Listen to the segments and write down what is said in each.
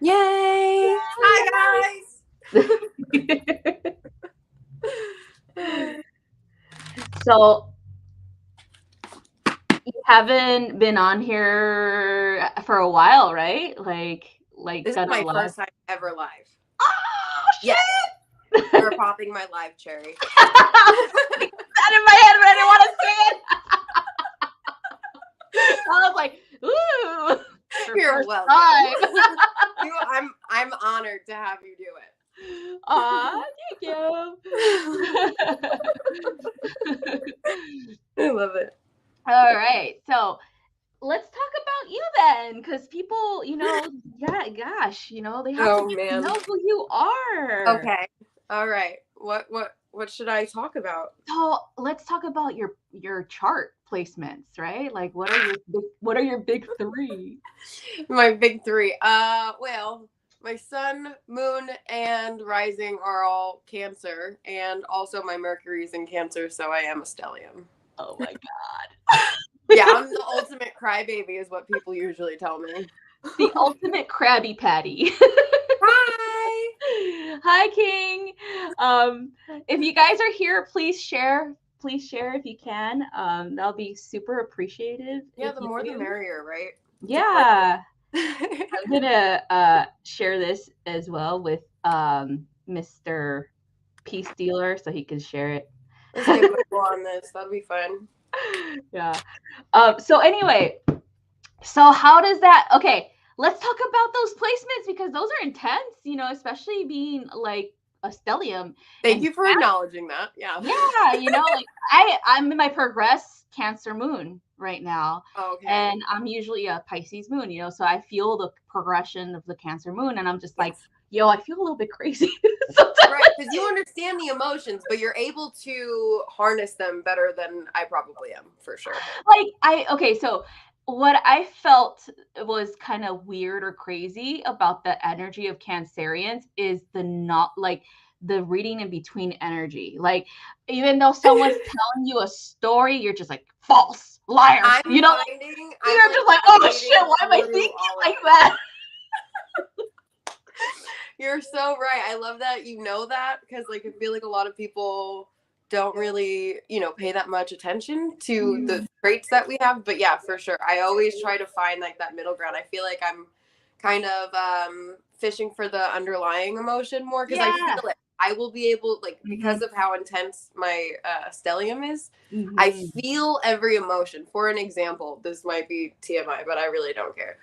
Yay! Hi, guys! So you haven't been on here for a while, right? Like This is my live. first time ever live. Oh shit! Yes. You're popping my live cherry. That in my head, but I didn't want to say it. I was like, ooh. You're welcome. I'm honored to have you do it. Aw, thank you. I love it. All right. So let's talk about you then, because people, yeah, gosh, they have to get to know who you are. Okay. All right. What should I talk about? So let's talk about your chart placements, right? Like, what are your big three? My big three. Well, my sun, moon, and rising are all Cancer, and also my Mercury's in Cancer, so I am a stellium. Oh my god. Yeah, I'm the ultimate crybaby, is what people usually tell me. The ultimate Krabby Patty. Hi. Hi, King. If you guys are here, please share. Please share if you can. That'll be super appreciative. Yeah, the more the merrier, right? Yeah. I'm gonna share this as well with Mr. Peace Dealer so he can share it. Let's get people on this. That'll be fun. Yeah. So anyway, so how does that? Okay, let's talk about those placements because those are intense. Especially being like a stellium. Thank you for acknowledging that. Yeah. Yeah. Like I'm in my progress Cancer moon right now. Okay. And I'm usually a Pisces moon, so I feel the progression of the Cancer moon and I'm just like, yo, I feel a little bit crazy. Right, because you understand the emotions, but you're able to harness them better than I probably am, for sure. So what I felt was kind of weird or crazy about the energy of Cancerians is the reading in between energy. Like, even though someone's telling you a story, you're just like, false, liar. You're just like, oh shit, why am I thinking like that? You're so right. I love that you know that, because I feel like a lot of people don't really, pay that much attention to the traits that we have. But yeah, for sure. I always try to find that middle ground. I feel like I'm kind of fishing for the underlying emotion more, because I feel it. I will be able, because of how intense my stellium is, I feel every emotion. For an example, this might be TMI, but I really don't care.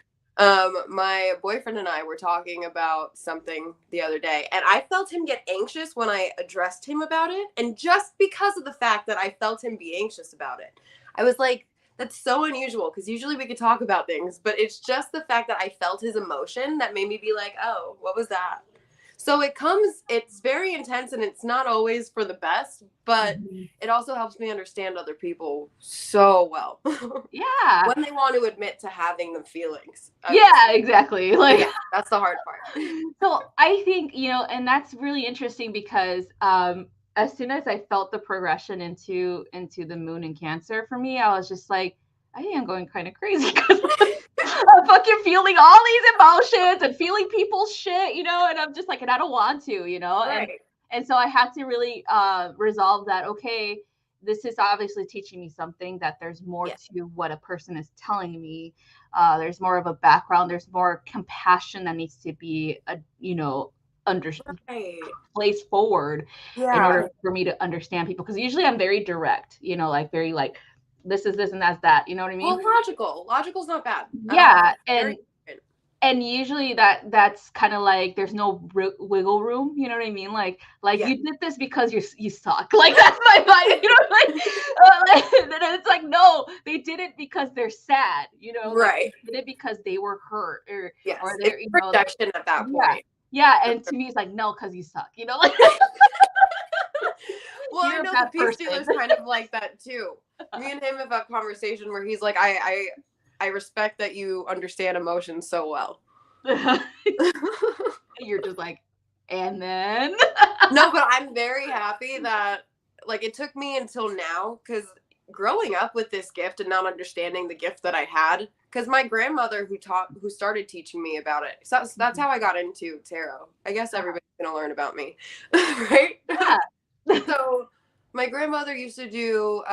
My boyfriend and I were talking about something the other day, and I felt him get anxious when I addressed him about it. And just because of the fact that I felt him be anxious about it, I was like, that's so unusual, because usually we could talk about things, but it's just the fact that I felt his emotion that made me be like, oh, what was that? So it's very intense, and it's not always for the best, but it also helps me understand other people so well. Yeah. When they want to admit to having the feelings. Yeah, exactly. That's the hard part. So I think, and that's really interesting because as soon as I felt the progression into the moon and Cancer for me, I was just like, I think I'm going kind of crazy because I'm fucking feeling all these emotions and feeling people's shit, and I'm just like, and I don't want to, Right. And so I had to really resolve that, okay, this is obviously teaching me something, that there's more to what a person is telling me. There's more of a background. There's more compassion that needs to be, placed forward in order for me to understand people. Because usually I'm very direct, very like, this is this and that's that. You know what I mean? Well, logical. Logical's not bad. Yeah, and usually that's kind of like there's no wiggle room. You know what I mean? Like you did this because you suck. Like that's my mind. And it's like, no, they did it because they're sad. Right? They did it because they were hurt, or they're protection at that point. Yeah, and to me it's like, no, because you suck. Well, I know the Peace Dealer's kind of like that too. Me and him have a conversation where he's like, I respect that you understand emotions so well. You're just like, and then? No, but I'm very happy that, it took me until now, because growing up with this gift and not understanding the gift that I had, because my grandmother who started teaching me about it. So that's how I got into tarot. I guess everybody's gonna learn about me, right? Yeah. So my grandmother used to do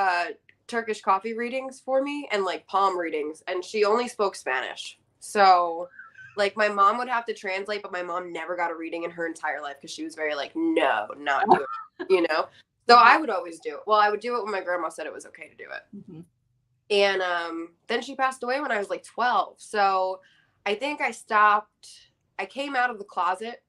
Turkish coffee readings for me and like palm readings, and she only spoke Spanish. So like my mom would have to translate, but my mom never got a reading in her entire life because she was very like, no, not doing it, you know? So I would always do it. Well, I would do it when my grandma said it was okay to do it. Mm-hmm. And then she passed away when I was like 12. So I think I came out of the closet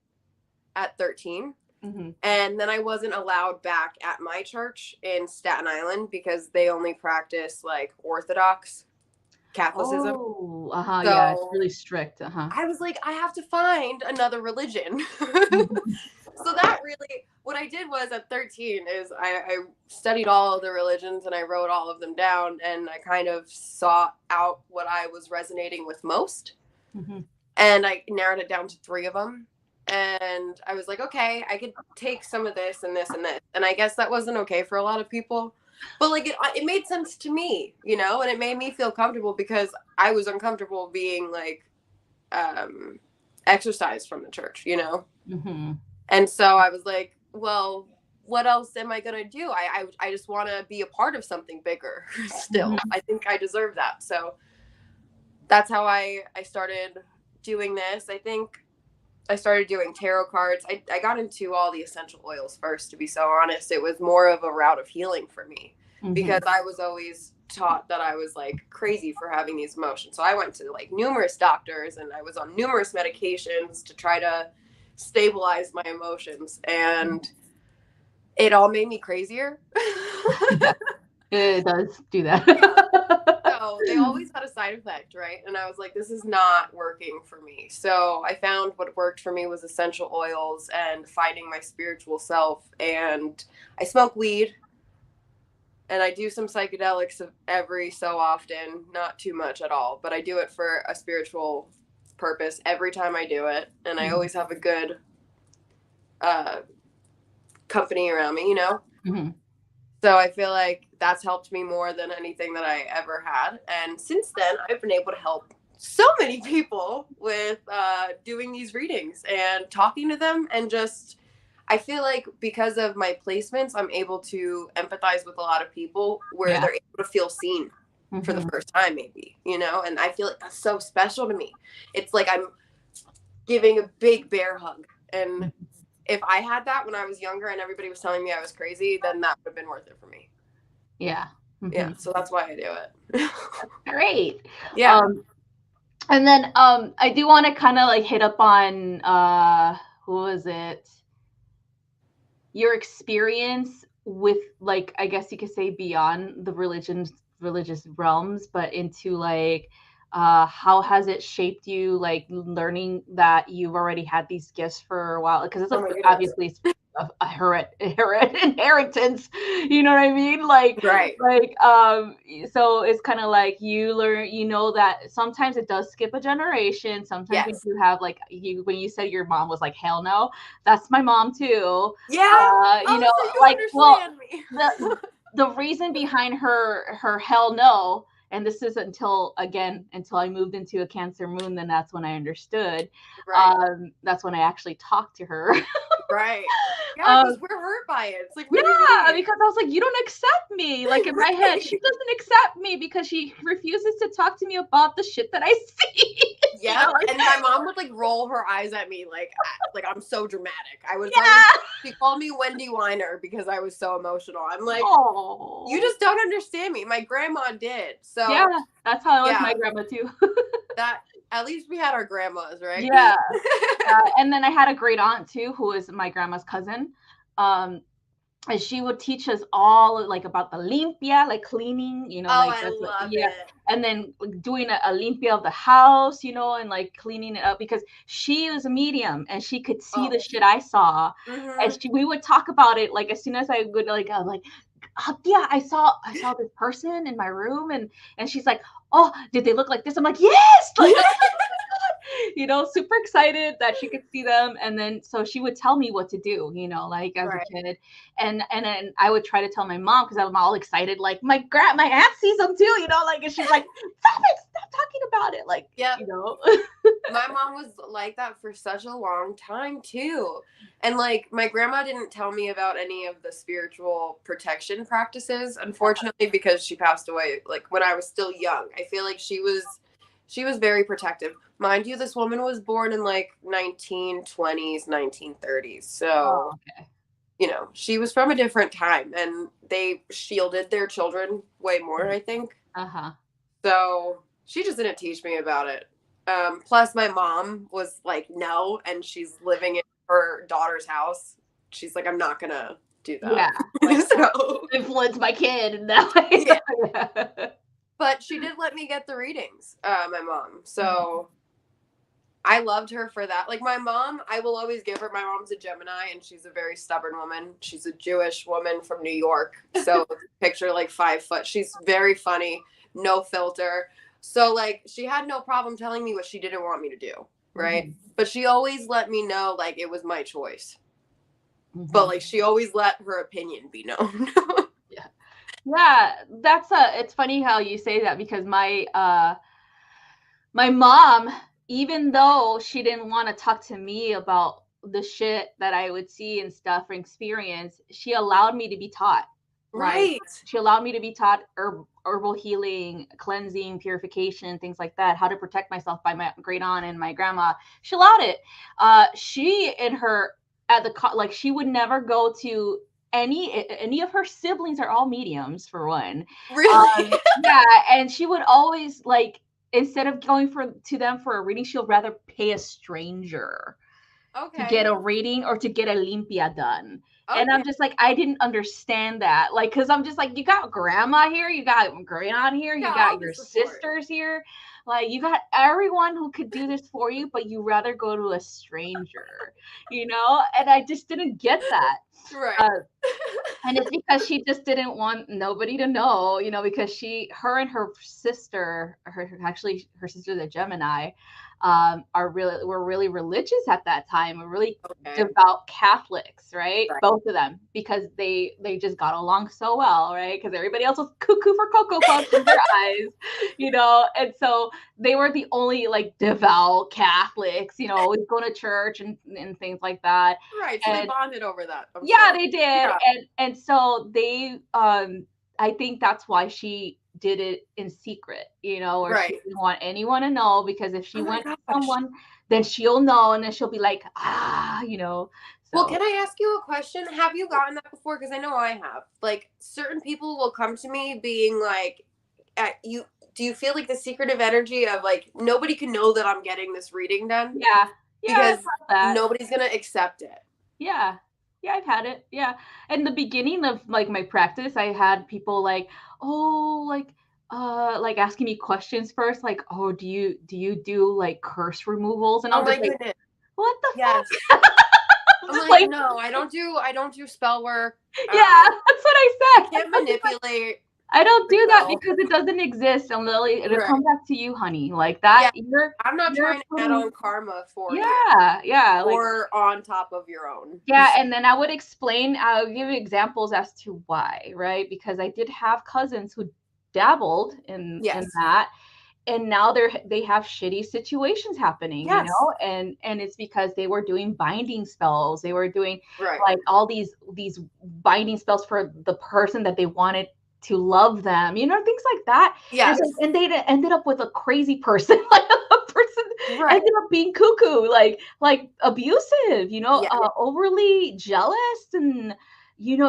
at 13. Mm-hmm. And then I wasn't allowed back at my church in Staten Island because they only practice like Orthodox Catholicism. Oh, So yeah, it's really strict. I was like, I have to find another religion. Mm-hmm. So that really, what I did was at 13 is I studied all of the religions and I wrote all of them down, and I kind of sought out what I was resonating with most. Mm-hmm. And I narrowed it down to 3 of them. And I was like, okay, I could take some of this and this and this. And I guess that wasn't okay for a lot of people. But like it made sense to me, you know, and it made me feel comfortable because I was uncomfortable being like exercised from the church, you know? Mm-hmm. And so I was like, well, what else am I going to do? I just want to be a part of something bigger still. Mm-hmm. I think I deserve that. So that's how I started doing this. I think I started doing tarot cards. I got into all the essential oils first, to be so honest. It was more of a route of healing for me because I was always taught that I was like crazy for having these emotions. So I went to like numerous doctors and I was on numerous medications to try to stabilize my emotions, and it all made me crazier. It does do that. So they always had a side effect, right? And I was like, this is not working for me. So I found what worked for me was essential oils and finding my spiritual self. And I smoke weed and I do some psychedelics every so often, not too much at all, but I do it for a spiritual purpose every time I do it. And I always have a good company around me, you know? Mm-hmm. So I feel like that's helped me more than anything that I ever had. And since then, I've been able to help so many people with doing these readings and talking to them. And just, I feel like because of my placements, I'm able to empathize with a lot of people where they're able to feel seen for the first time, maybe, you know? And I feel like that's so special to me. It's like I'm giving a big bear hug. And if I had that when I was younger and everybody was telling me I was crazy, then that would have been worth it for me. Yeah. Mm-hmm. Yeah. So that's why I do it. Great. Yeah. And then I do want to kind of like hit up on who was it? Your experience with, like, I guess you could say beyond the religious realms, but into like how has it shaped you, like learning that you've already had these gifts for a while, because it's obviously a inheritance, you know what I mean, like right, like so it's kind of like you learn, you know, that sometimes it does skip a generation, sometimes you have like when you said your mom was like hell no, that's my mom too. You know, so you like understand me. the reason behind her hell no, and this is until I moved into a Cancer moon, then that's when I understood. Right. That's when I actually talked to her. Right. Yeah, because we're hurt by it. It's like, because I was like, you don't accept me. Like in my head, she doesn't accept me because she refuses to talk to me about the shit that I see. Yeah. You know? And my mom would like roll her eyes at me like I'm so dramatic. I was she called me Wendy Weiner because I was so emotional. I'm like, you just don't understand me. My grandma did. So yeah, that's how it was my grandma too. That at least we had our grandmas, right? Yeah. And then I had a great aunt too, who is my grandma's cousin. And she would teach us all like about the limpia, like cleaning, you know, like I love it. And then doing a limpia of the house, you know, and like cleaning it up, because she was a medium and she could see the shit I saw. And we would talk about it like as soon as I would like, I was like, yeah, I saw this person in my room, and she's like, oh, did they look like this? I'm like, yes, like, super excited that she could see them. And then so she would tell me what to do, like as a kid. And then I would try to tell my mom because I'm all excited, like my aunt sees them too, like, and she's like, stop talking about it. Like, My mom was like that for such a long time too. And like my grandma didn't tell me about any of the spiritual protection practices, unfortunately, because she passed away like when I was still young. I feel like she was very protective. Mind you, this woman was born in like 1920s, 1930s. So, she was from a different time and they shielded their children way more, I think. So she just didn't teach me about it. Plus, my mom was like, no, and she's living in her daughter's house. She's like, I'm not going to do that. Yeah. So influence my kid in that way. Yeah. But she did let me get the readings, my mom. So I loved her for that. Like my mom, I will always give her, my mom's a Gemini and she's a very stubborn woman. She's a Jewish woman from New York. So picture like 5 foot. She's very funny, no filter. So, like, she had no problem telling me what she didn't want me to do, right? But she always let me know, like, it was my choice. But, like, she always let her opinion be known. Yeah, it's funny how you say that because my mom, even though she didn't want to talk to me about the shit that I would see and stuff or experience, she allowed me to be taught. Right. She allowed me to be taught herbal healing, cleansing, purification, things like that, how to protect myself by my great aunt and my grandma. She allowed it. She and her like she would never go to any of her siblings are all mediums for one. Really? Yeah. And she would always like, instead of going to them for a reading, she'll rather pay a stranger to get a reading or to get a limpia done. And I'm just like, I didn't understand that. Like, cause I'm just like, you got grandma here, you got great aunt here, you got your sisters here. Like you got everyone who could do this for you, but you rather go to a stranger, And I just didn't get that. Right. And it's because she just didn't want nobody to know, because her and her sister, her sister's a Gemini, were really religious at that time, really devout Catholics, right? Both of them, because they just got along so well, right? Because everybody else was cuckoo for Cocoa Puffs in their eyes, and so they were the only like devout Catholics, always going to church and things like that. Right. So they bonded over that. They did. Yeah. And so they I think that's why she did it in secret, or she didn't want anyone to know, because if she went to someone, then she'll know, and then she'll be like, So. Well, can I ask you a question? Have you gotten that before? Because I know I have. Like, certain people will come to me being like, do you feel like the secretive energy of like, nobody can know that I'm getting this reading done? Yeah. Because nobody's going to accept it. Yeah. Yeah, I've had it. Yeah. In the beginning of like my practice, I had people like, like asking me questions first, like, oh, do you do like curse removals? And I'm just like, goodness. What the fuck? I'm like, no, I don't do spell work. Yeah, that's what I said. I can't manipulate. I don't do that because it doesn't exist, and Lily, it'll come back to you, honey. Like that. Yeah, I'm not trying to add on karma for you. Yeah. Or on top of your own. Yeah, and then I'll give examples as to why, right? Because I did have cousins who dabbled in that, and now they have shitty situations happening, and it's because they were doing binding spells. They were doing like all these binding spells for the person that they wanted to love them, things like that. Yes. And they ended up with a crazy person, like a person ended up being cuckoo, like abusive, overly jealous and,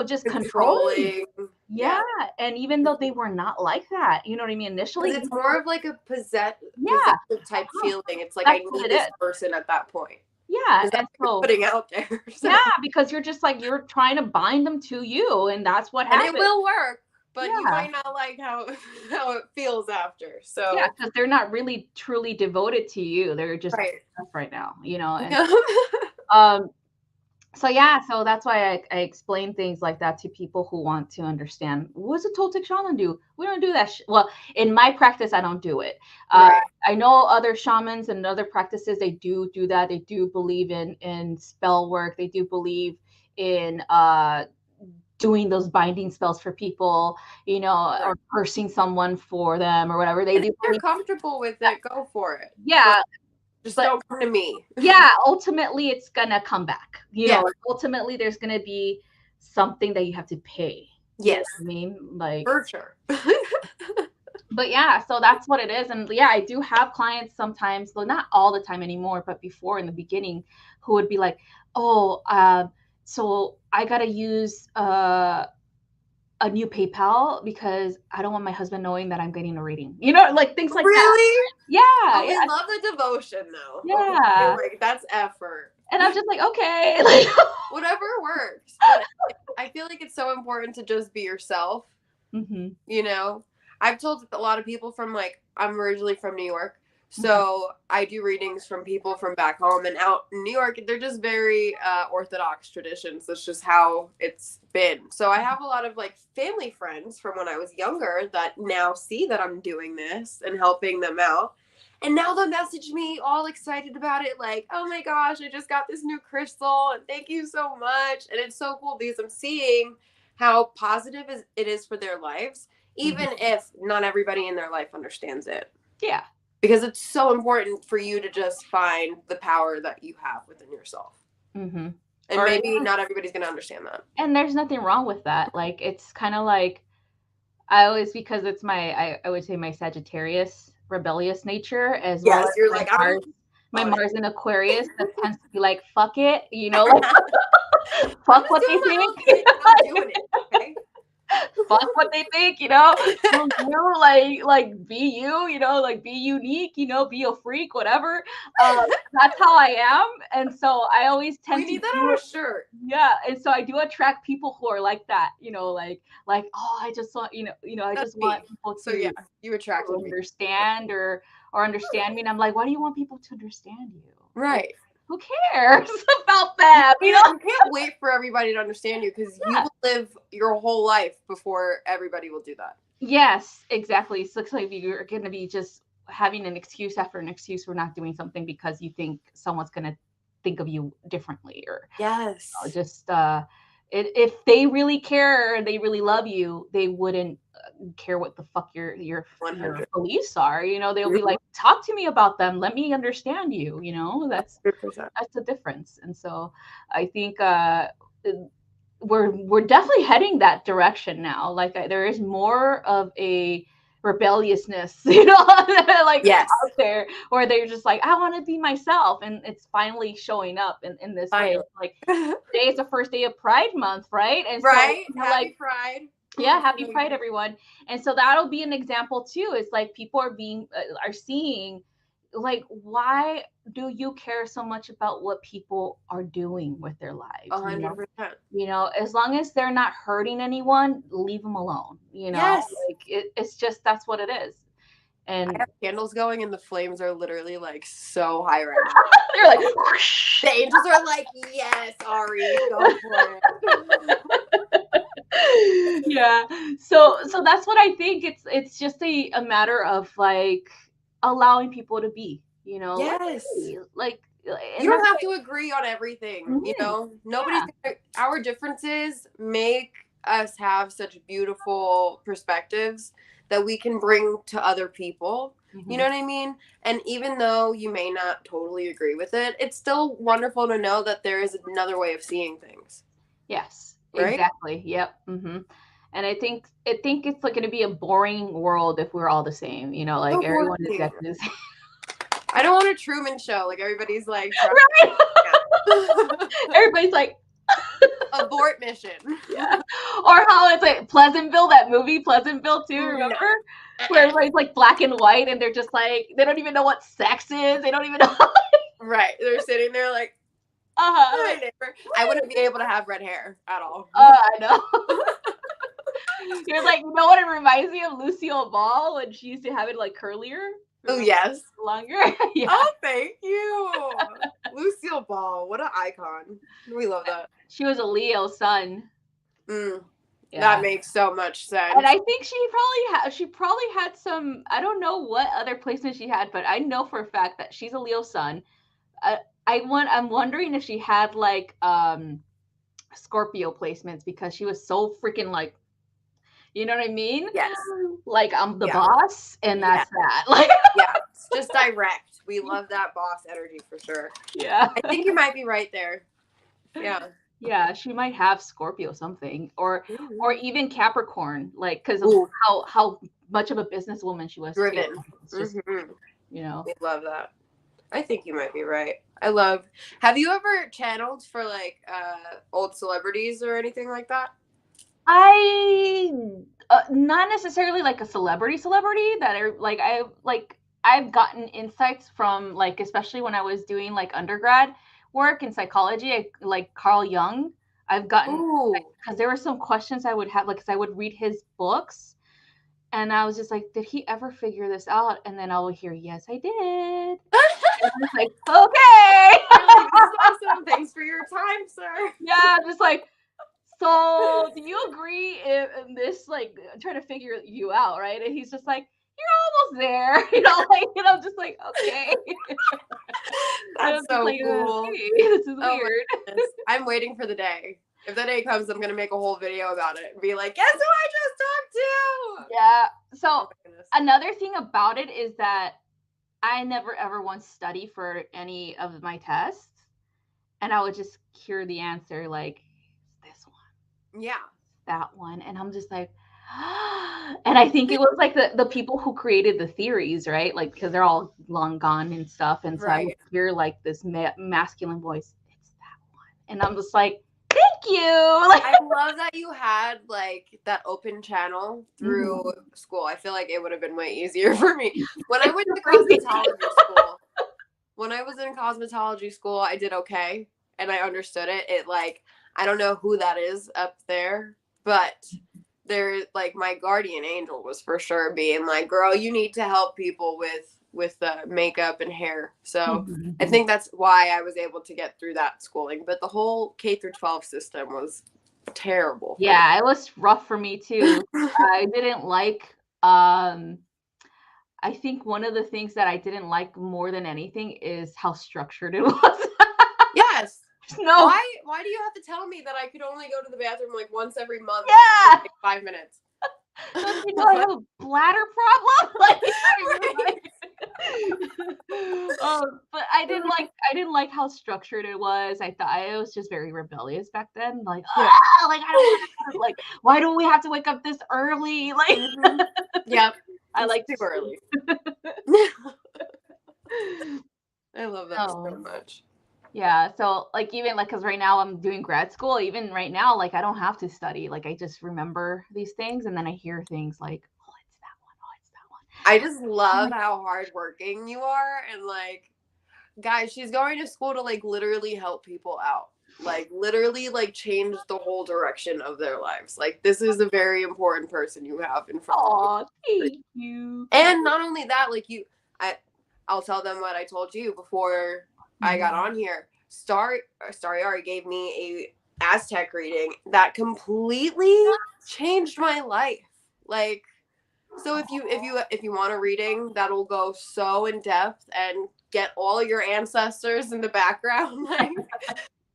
just controlling. Yeah. And even though they were not like that, you know what I mean? Initially, it's more of like a possessive type feeling. It's like, I need this person at that point. Yeah. And so putting out there. So. Yeah, because you're just like, you're trying to bind them to you, and that's what happens. And it will work. But you might not like how it feels after. So yeah, because they're not really truly devoted to you. They're just right now, And, So yeah, so that's why I explain things like that to people who want to understand. What does a Toltec shaman do? We don't do that. Well, in my practice, I don't do it. Right. I know other shamans and other practices they do that. They do believe in spell work. They do believe in doing those binding spells for people, Right. or cursing someone for them or whatever. They And do if you're believe. comfortable with it, go for it. But Yeah, just but don't come to me. yeah, ultimately it's gonna come back. Yeah. Like, ultimately there's gonna be something that you have to pay. You know Yes. what I mean? Like, For sure. but yeah, so that's what it is. And yeah, I do have clients sometimes, though not all the time anymore, but before in the beginning, who would be like, "Oh, so I gotta use a new PayPal because I don't want my husband knowing that I'm getting a reading." Like things like that. Really? Yeah, Oh, we yeah, love the devotion though. Okay, yeah. like that's effort. And I'm just like, okay, like, Whatever works. But I feel like it's so important to just be yourself. mhm, You know, I've told a lot of people from like, I'm originally from New York. mhm, So I do readings from people from back home and out in New York. They're just very orthodox traditions. That's just how it's been. So I have a lot of like family friends from when I was younger that now see that I'm doing this and helping them out. And now they'll message me all excited about it, like, oh my gosh, I just got this new crystal and thank you so much. And it's so cool because I'm seeing how positive it is for their lives, mhm. even if not everybody in their life understands it. Yeah. Because it's so important for you to just find the power that you have within yourself. Mhm. And Or maybe not everybody's going to understand that. and there's nothing wrong with that. Like, it's kind of like I always because it's I would say my Sagittarius rebellious nature as well Yes, as you're like, I'm my on it. Mars in Aquarius that tends to be like, fuck it, like I'm fuck just what they doing my think. own thing and I'm doing it. Okay. Fuck what they think, do you, like be you, like be unique, be a freak, whatever. That's how I am. And so I always We tend to need that do on it. a shirt. Yeah, and so I do attract people who are like that, oh, I just want, I That's just want me. people So to yeah, you attracted me. understand or understand me. And I'm like, why do you want people to understand you? Like, Right. who cares about You that? can't wait for everybody to understand you because you Yeah. will live your whole life before everybody will do that. Yes, exactly. So it's like you're going to be just having an excuse after an excuse for not doing something because you think someone's going to think of you differently, or Yes. just if they really care and they really love you, they wouldn't care what the fuck your 100. beliefs are. They'll be like, talk to me about them. Let me understand you. That's 100%. the difference. And so I think we're definitely heading that direction now. Like, there is more of a rebelliousness, like Yes. out there, where they're just like, I want to be myself, and it's finally showing up in this way. Finally. Like, today is the first day of Pride Month, right? And so, Right? like, Happy Pride. yeah, happy Pride, everyone. And so that'll be an example too. It's like people are seeing, like, why do you care so much about what people are doing with their lives? 100%. As long as they're not hurting anyone, leave them alone. Yes. Like, it's just, that's what it is. I And have candles going and the flames are literally like so high right now. they're like, The angels are like, yes, Ari, go for it. yeah. So that's what I think. It's just a matter of, like, allowing people to be, let them Yes. be. Like, You and don't that's have to agree on everything, mhm, Nobody's our differences make us have such beautiful perspectives that we can bring to other people. You know mhm. what I mean? And even though you may not totally agree with it, it's still wonderful to know that there is another way of seeing things, Yes, right? exactly. Yep. And I think it's like going to be a boring world if we're all the same. Like, So everyone is boring. exactly the same. I don't want a Truman Show. Like everybody's like, Right? Everybody's like, abort mission. yeah. Or how it's like Pleasantville, that movie Pleasantville too. No. Remember? Where everybody's like black and white, and they're just like, they don't even know what sex is. They don't even know. Right. They're sitting there like, Uh-huh. hi, neighbor. I wouldn't be able to have red hair at all. I know. You're like, what it reminds me of? Lucille Ball, when she used to have it like curlier. Oh, Remember? yes. Longer. Yeah. Oh, thank you. Lucille Ball, what an icon. We love that. She was a Leo sun. That makes so much sense. And I think she probably had some, I don't know what other placement she had, but I know for a fact that she's a Leo sun. I'm wondering if she had like Scorpio placements, because she was so freaking like, you know what I mean? Yes. Like, I'm the boss, and that's that. Like, yeah, it's just direct. We love that boss energy for sure. Yeah. I think you might be right there. Yeah. Yeah, she might have Scorpio something, or even Capricorn, like, because of how much of a businesswoman she was. Driven. It's just, you know. We love that. I think you might be right. Have you ever channeled for like old celebrities or anything like that? I not necessarily like a celebrity that I've gotten insights from, like, especially when I was doing like undergrad work in psychology, like Carl Jung. I've gotten, because there were some questions I would have, like, because I would read his books, and I was just like, did he ever figure this out? And then I would hear, yes, I did. And I was like, okay. This is awesome. Thanks for your time, sir. Yeah, just like, so do you agree in this, like, trying to figure you out, right? And he's just like, you're almost there, you know, like, and I'm just like, okay. That's so like, cool. Okay, this is weird. I'm waiting for the day. If that day comes, I'm gonna make a whole video about it and be like, guess who I just talked to? Yeah. So another thing about it is that I never ever once study for any of my tests, and I would just hear the answer, like, this one. Yeah. That one. And I'm just like, and I think it was like the people who created the theories, right? Like, because they're all long gone and stuff. And so I would hear like this masculine voice, it's that one. And I'm just like, thank you. Like, I love that you had like that open channel through school. I feel like it would have been way easier for me. When I went to cosmetology school, when I was in cosmetology school, I did okay. And I understood it. It, like, I don't know who that is up there, but there, like, my guardian angel was for sure being like, girl, you need to help people with makeup and hair. So I think that's why I was able to get through that schooling. But the whole K through 12 system was terrible. Yeah, it was rough for me too. I didn't like, I think one of the things that I didn't like more than anything is how structured it was. Yes. No. Why do you have to tell me that I could only go to the bathroom like once every month? Yeah. For like 5 minutes. Don't you know I have a bladder problem? But I didn't like how structured it was. I thought I was just very rebellious back then. Like, like, I don't like, why do we have to wake up this early? Like, yeah, I like too early. I love that so much. Yeah, so like, even like, because right now I'm doing grad school, even right now, like, I don't have to study. Like, I just remember these things, and then I hear things like, oh, it's that one. Oh, it's that one. I just love how hardworking you are. And like, guys, she's going to school to like literally help people out. Like, literally, like, change the whole direction of their lives. Like, this is a very important person you have in front of you. Thank you. And not only that, like, I'll tell them what I told you before I got on here. Stari already gave me a Aztec reading that completely changed my life. Like, so if you want a reading that'll go so in depth and get all your ancestors in the background, like,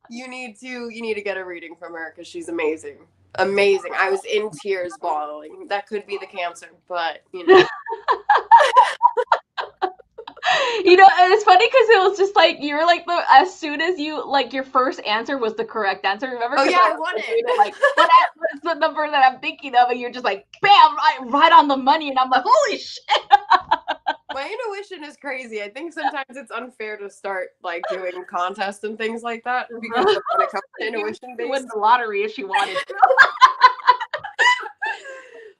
you need to get a reading from her, because she's amazing. Amazing. I was in tears bawling. That could be the cancer, but you know. You know, and it's funny because it was just like, you were like, as soon as you, like, your first answer was the correct answer, remember? Oh yeah, I won it. Like, what's the number that I'm thinking of? And you're just like, bam, right on the money. And I'm like, holy shit. My intuition is crazy. I think sometimes it's unfair to start like doing contests and things like that, because when it comes to intuition based, win the lottery if she wanted to.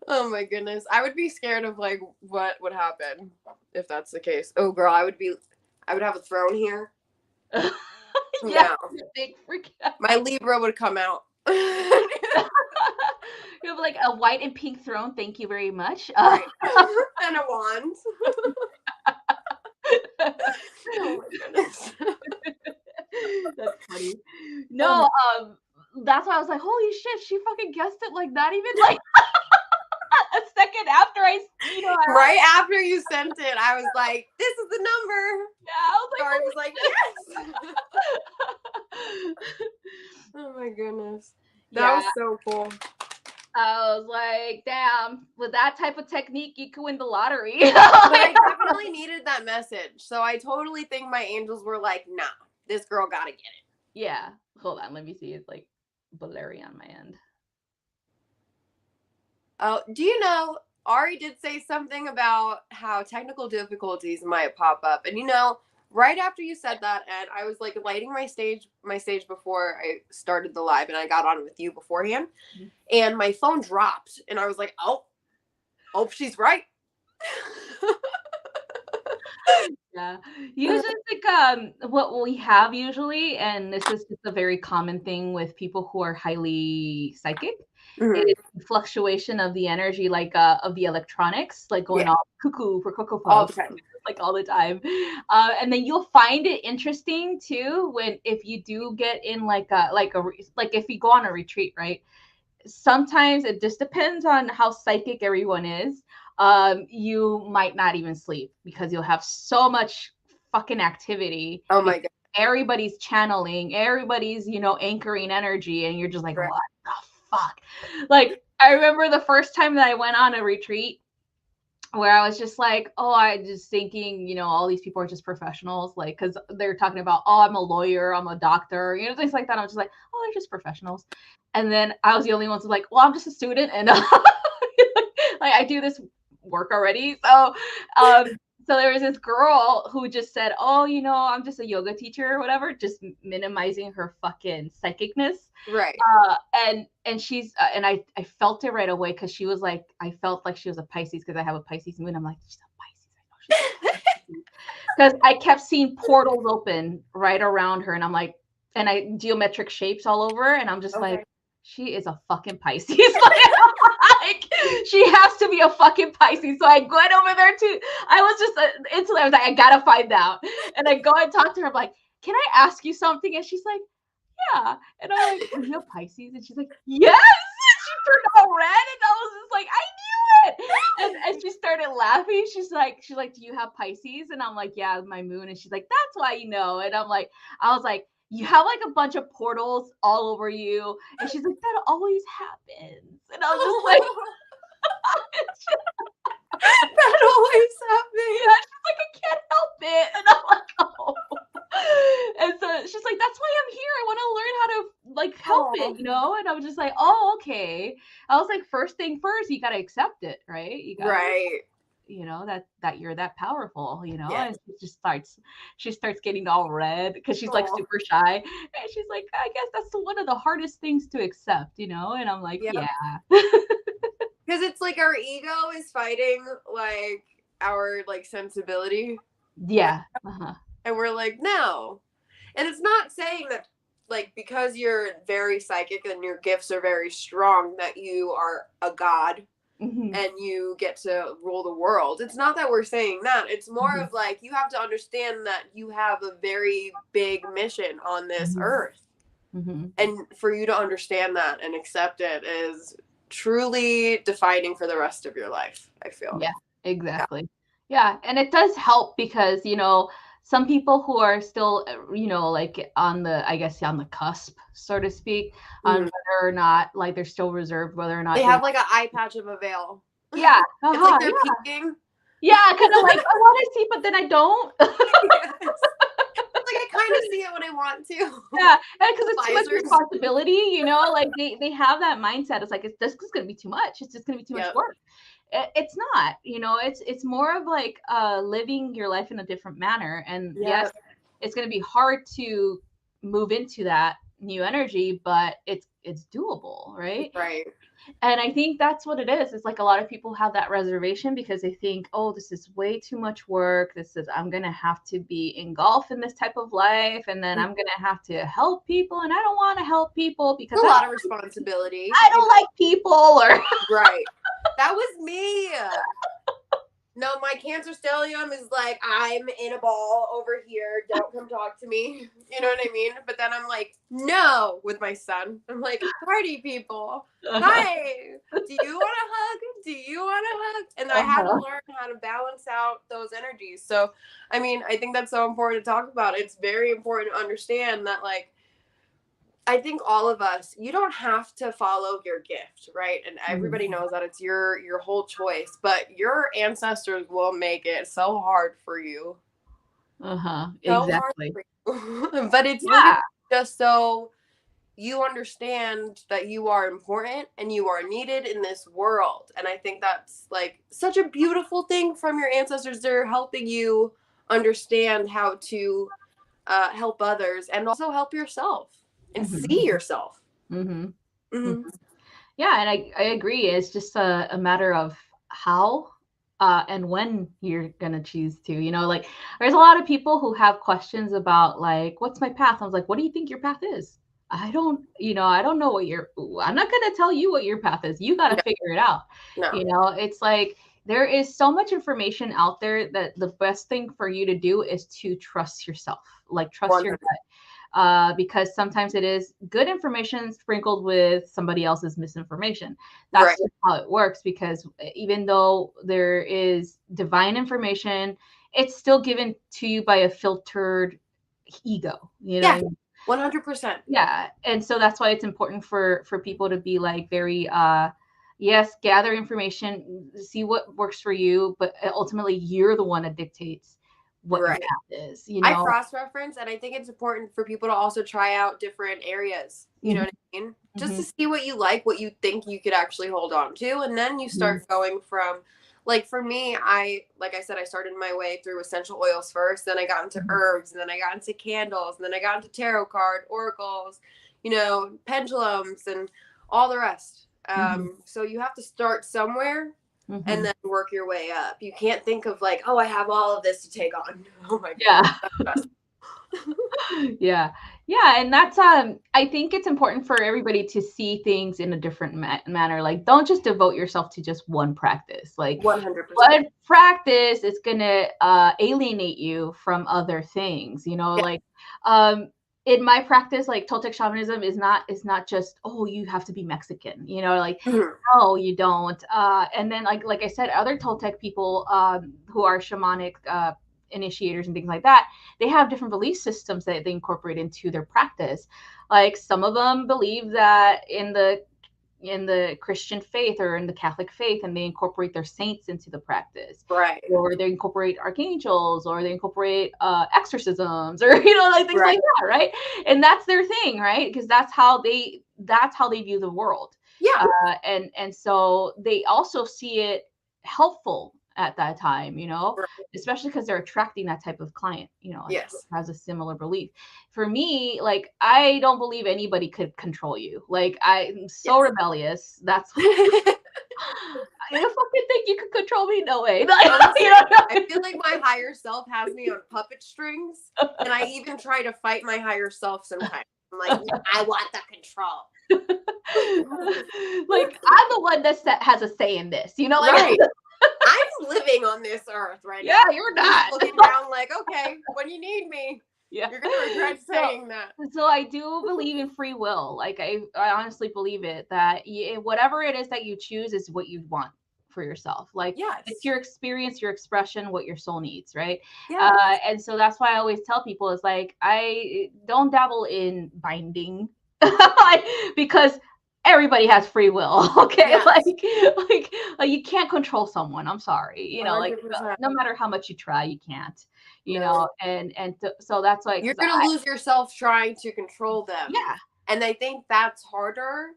Oh my goodness. I would be scared of like what would happen if that's the case. Oh girl, I would have a throne here. Yeah. Big freak out. My Libra would come out. You have like a white and pink throne. Thank you very much. Right. And a wand. Oh my goodness. That's funny. No, that's why I was like, holy shit, she fucking guessed it like not even like a second after right after you sent it, I was like, this is the number. Yeah, I Stari was like, yes. Oh my goodness. That was so cool. I was like, damn, with that type of technique, you could win the lottery. But I definitely needed that message. So I totally think my angels were like, nah, this girl gotta get it. Yeah. Hold on, let me see. It's like blurry on my end. Oh, do you know, Ari did say something about how technical difficulties might pop up. And right after you said that, and I was like lighting my stage before I started the live, and I got on with you beforehand, and my phone dropped, and I was like, oh, she's right. Yeah, usually like what we have usually, and this is just a very common thing with people who are highly psychic, is fluctuation of the energy, like of the electronics, like going all cuckoo for Cocoa Puffs, like all the time. And then you'll find it interesting too if you do get in like if you go on a retreat, right? Sometimes it just depends on how psychic everyone is. You might not even sleep because you'll have so much fucking activity. Oh my god. Everybody's channeling, everybody's, anchoring energy, and you're just like, what the fuck? Like, I remember the first time that I went on a retreat where I was just like, I just thinking, all these people are just professionals, like, because they're talking about, I'm a lawyer, I'm a doctor, things like that. I was just like, they're just professionals. And then I was the only one who's like, well, I'm just a student, and like I do this work already. So so there was this girl who just said, I'm just a yoga teacher or whatever, just minimizing her fucking psychicness. Right. And she's and I felt it right away, because she was like, I felt like she was a Pisces because I have a Pisces moon. I'm like, she's a Pisces. I know she's a Pisces. Because I kept seeing portals open right around her, and I'm like, and I geometric shapes all over, and I'm just like, she is a fucking Pisces. Like, she has to be a fucking Pisces. So I went over there too. I was just instantly, I was like, I gotta find out. And I go and talk to her. I'm like, can I ask you something? And she's like, yeah. And I'm like, are you a Pisces? And she's like, yes. And she turned all red, and I was just like, I knew it. And she started laughing. She's like, do you have Pisces? And I'm like, yeah, my moon. And she's like, that's why you know. And I was like, you have like a bunch of portals all over you. And she's like, that always happens. And I was just like, that always happens. Yeah, she's like, I can't help it. And I'm like, oh. And so she's like, that's why I'm here. I want to learn how to like help it, And I was just like, oh, okay. I was like, first thing first, you got to accept it, right? You gotta, right. That you're that powerful, and she starts getting all red because she's like super shy, and she's like, I guess that's one of the hardest things to accept, and I'm like, yeah. Because it's like our ego is fighting like our like sensibility. Yeah. And we're like, no. And it's not saying that like because you're very psychic and your gifts are very strong that you are a god. And you get to rule the world. It's not that we're saying that. It's more of like, you have to understand that you have a very big mission on this earth. And for you to understand that and accept it is truly defining for the rest of your life, I feel. Yeah, exactly. Yeah. And it does help because, some people who are still, like on the cusp, so to speak, on whether or not, like, they're still reserved, whether or not they have like an eye patch of a veil. Yeah. It's like they're peeking. Yeah, kind of like, I want to see, but then I don't. Yes. Like, I kind of see it when I want to. Yeah, because it's too much responsibility, like they have that mindset. It's like, this is going to be too much. It's just going to be too much work. It's not, it's more of like living your life in a different manner. And yes, it's going to be hard to move into that new energy, but it's doable, right? Right. And I think that's what it is. It's like a lot of people have that reservation because they think, oh, this is way too much work. I'm going to have to be engulfed in this type of life. And then I'm going to have to help people. And I don't want to help people because it's a lot of responsibility. I don't like people. Or right. That was me. No, my Cancer stellium is like, I'm in a ball over here. Don't come talk to me. You know what I mean? But then I'm like, no, with my son. I'm like, party people. Hi. Do you want a hug? Do you want a hug? And I had to learn how to balance out those energies. So, I mean, I think that's so important to talk about. It's very important to understand that, like, I think all of us, you don't have to follow your gift, right? And everybody knows that it's your whole choice, but your ancestors will make it so hard for you. Exactly. So hard for you. But it's literally just so you understand that you are important and you are needed in this world. And I think that's like such a beautiful thing from your ancestors. They're helping you understand how to help others and also help yourself and see yourself. Yeah, and I agree. It's just a matter of how and when you're gonna choose to. You know, like there's a lot of people who have questions about like, what's my path? I was like, what do you think your path is? I don't know what I'm not gonna tell you what your path is. You gotta figure it out. No. You know, it's like there is so much information out there that the best thing for you to do is to trust yourself, like trust your gut. Because sometimes it is good information sprinkled with somebody else's misinformation. That's just how it works, because even though there is divine information, it's still given to you by a filtered ego, you know? Yeah, 100%. Yeah. And so that's why it's important for people to be like very, yes, gather information, see what works for you, but ultimately you're the one that dictates what your path is. You know, I cross-reference, and I think it's important for people to also try out different areas. You know what I mean? Just to see what you like, what you think you could actually hold on to, and then you start going from, like for me, like I said, I started my way through essential oils first, then I got into herbs, and then I got into candles, and then I got into tarot card, oracles, you know, pendulums, and all the rest. So you have to start somewhere. And then work your way up. You can't think of like, oh, I have all of this to take on. Oh my God. Yeah. And that's I think it's important for everybody to see things in a different manner. Like, don't just devote yourself to just one practice. Like 100%. one practice is gonna alienate you from other things, you know. Like in my practice, like Toltec shamanism is not just, oh, you have to be Mexican, you know, like no, you don't. And then like I said, other Toltec people who are shamanic initiators and things like that, they have different belief systems that they incorporate into their practice. Like some of them believe that in the Christian faith or in the Catholic faith, and they incorporate their saints into the practice, right? Or they incorporate archangels, or they incorporate exorcisms, or you know, like things like that, right? And that's their thing, right? Because that's how they view the world. And so they also see it helpful at that time, you know, especially because they're attracting that type of client, you know, who has a similar belief. For me, like, I don't believe anybody could control you. Like, I'm so rebellious. That's I fucking think you could control me? No way. Like, honestly, I feel like my higher self has me on puppet strings, and I even try to fight my higher self sometimes. I'm like, I want the control. Like, I'm the one that has a say in this, you know, like I'm living on this earth right now. Yeah, you're not. Looking down like, okay, when you need me, you're gonna regret saying that. So I do believe in free will. Like I honestly believe it, that whatever it is that you choose is what you want for yourself. Like it's your experience, your expression, what your soul needs, right? And so that's why I always tell people is like, I don't dabble in binding because everybody has free will. Okay. Like you can't control someone. I'm sorry. You know, 100%. Like no matter how much you try, you can't, you know, and so that's why you're going to lose yourself trying to control them. Yeah. And I think that's harder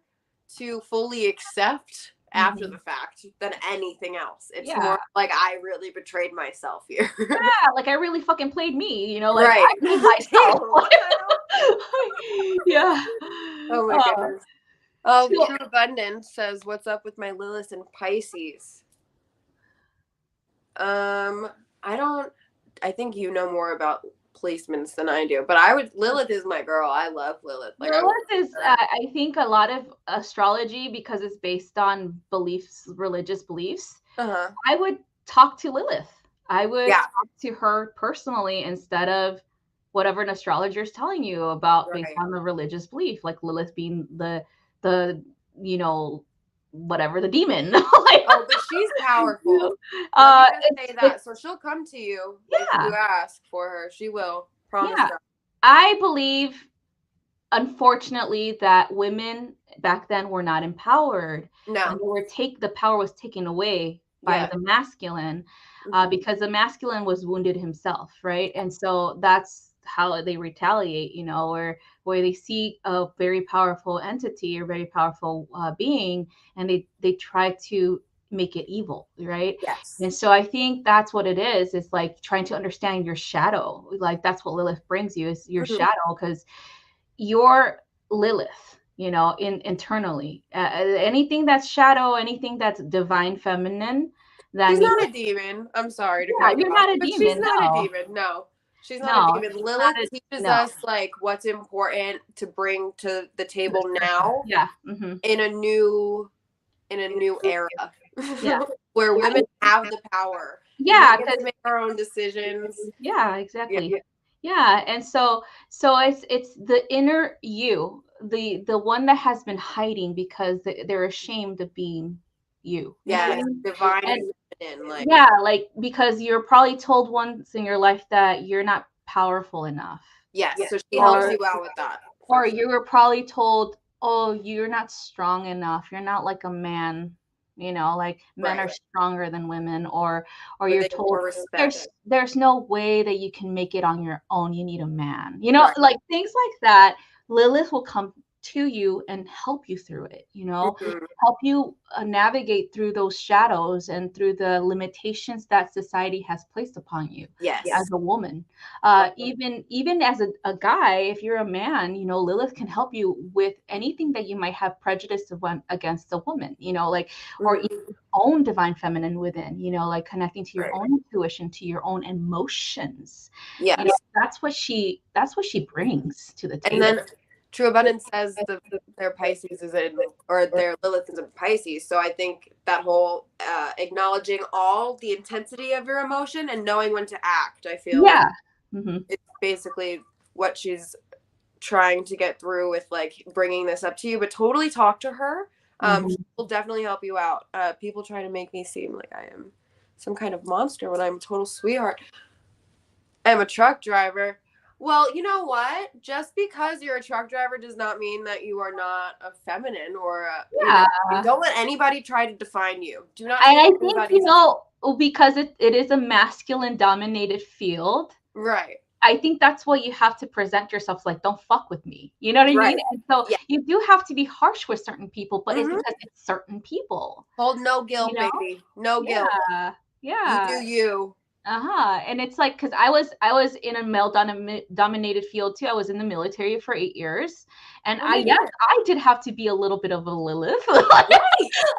to fully accept after the fact than anything else. It's more like I really betrayed myself here. Like I really fucking played me, you know, like I played myself. Oh my goodness. Oh, True Abundance says, what's up with my Lilith and Pisces? I think you know more about placements than I do, but Lilith is my girl. I love Lilith. Like Lilith is, I think a lot of astrology, because it's based on beliefs, religious beliefs. I would talk to Lilith. I would Yeah. talk to her personally instead of whatever an astrologer is telling you about based Right. on the religious belief, like Lilith being the you know, whatever, the demon. Like, Oh, but she's powerful. Let me just say that. So she'll come to you if yeah, you ask for her. She will. Promise yeah. that. I believe, unfortunately, that women back then were not empowered, No. and the power was taken away by Yeah. the masculine, Mhm. because the masculine was wounded himself, right? And so that's how they retaliate, you know, where they see a very powerful entity or very powerful being, and they try to make it evil, right? Yes. And so I think that's what it is. It's like trying to understand your shadow. Like that's what Lilith brings you, is your Mhm. shadow, because your Lilith, you know, internally. Anything that's shadow, anything that's divine feminine, that She's needs, not a demon. I'm sorry to yeah, cut you you're off, not a but she's demon. not a No, demon. No, she's not a no, demon. she's not Lilith a, teaches no. us like what's important to bring to the table now Yeah. Mm-hmm. in a new era Yeah. where Yeah. women have the power and we Yeah. get to make our own decisions. Yeah, Yeah. exactly. Yeah, and so it's the inner you, the one that has been hiding because they're ashamed of being you. You know what I Yes, mean? divine And feminine, like yeah, like because you're probably told once in your life that you're not powerful enough, yes. So she helps or you out with that for or sure. you were probably told, oh, you're not strong enough. You're not like a man. You know, like men are Right. stronger than women, or Or you're they get told more respect. there's no way that you can make it on your own. You need a man. You know, Right. like things like that. Lilith will come to you and help you through it. You know, Mhm. help you navigate through those shadows and through the limitations that society has placed upon you Yes. as a woman. Love it. Even as a guy, if you're a man, you know, Lilith can help you with anything that you might have prejudice against a woman, you know, like, or even Mhm. your own divine feminine within, you know, like connecting to your Right. own intuition, to your own emotions. You know, Yes. that's what she brings to the And table. then True Abundance says their Pisces is in, or their Lilith is in Pisces. So I think that whole acknowledging all the intensity of your emotion and knowing when to act, I feel like Yeah. Hmm. it's basically what she's trying to get through with like bringing this up to you. But totally talk to her. She Hmm. will definitely help you out. People try to make me seem like I am some kind of monster when I'm a total sweetheart. I'm a truck driver. Well, you know what? Just because you're a truck driver does not mean that you are not a feminine or Yeah. and don't let anybody try to define you. Do not And take I think, you anybody's know, because it is a masculine dominated field, right. I think that's what you have to present yourself like, don't fuck with me. You know what I mean? Right. And so Yeah. you do have to be harsh with certain people, but it's Mm-hmm. because it's certain people, Hold no you guilt, know? baby. No guilt. Yeah. You Yeah. do you. Uh-huh. And it's like, because I was in a male dominated field too. I was in the military for 8 years. And Oh my yes, goodness. I did have to be a little bit of a Lilith. Right.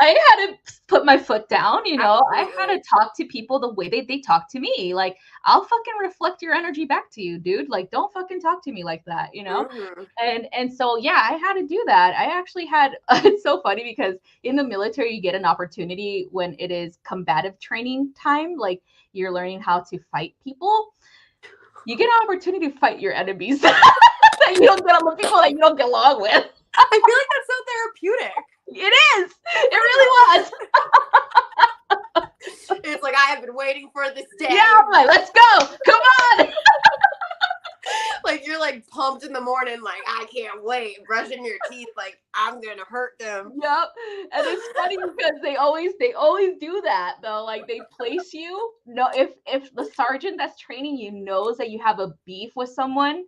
I had to put my foot down, you know. I had Absolutely. to talk to people the way they talk to me. Like, I'll fucking reflect your energy back to you, dude. Like, don't fucking talk to me like that, you know? Mm-hmm. And so yeah, I had to do that. I actually had it's so funny because in the military you get an opportunity when it is combative training time, like you're learning how to fight people. You get an opportunity to fight your enemies that you don't get on the people that you don't get along with. I feel like that's so therapeutic. It is. It really was. It's like I have been waiting for this day. Yeah, I'm like, let's go. Come on. Like you're like pumped in the morning, like I can't wait, brushing your teeth, like I'm gonna hurt them. Yep. And it's funny because they always do that though. Like they place you. No, if the sergeant that's training you knows that you have a beef with someone,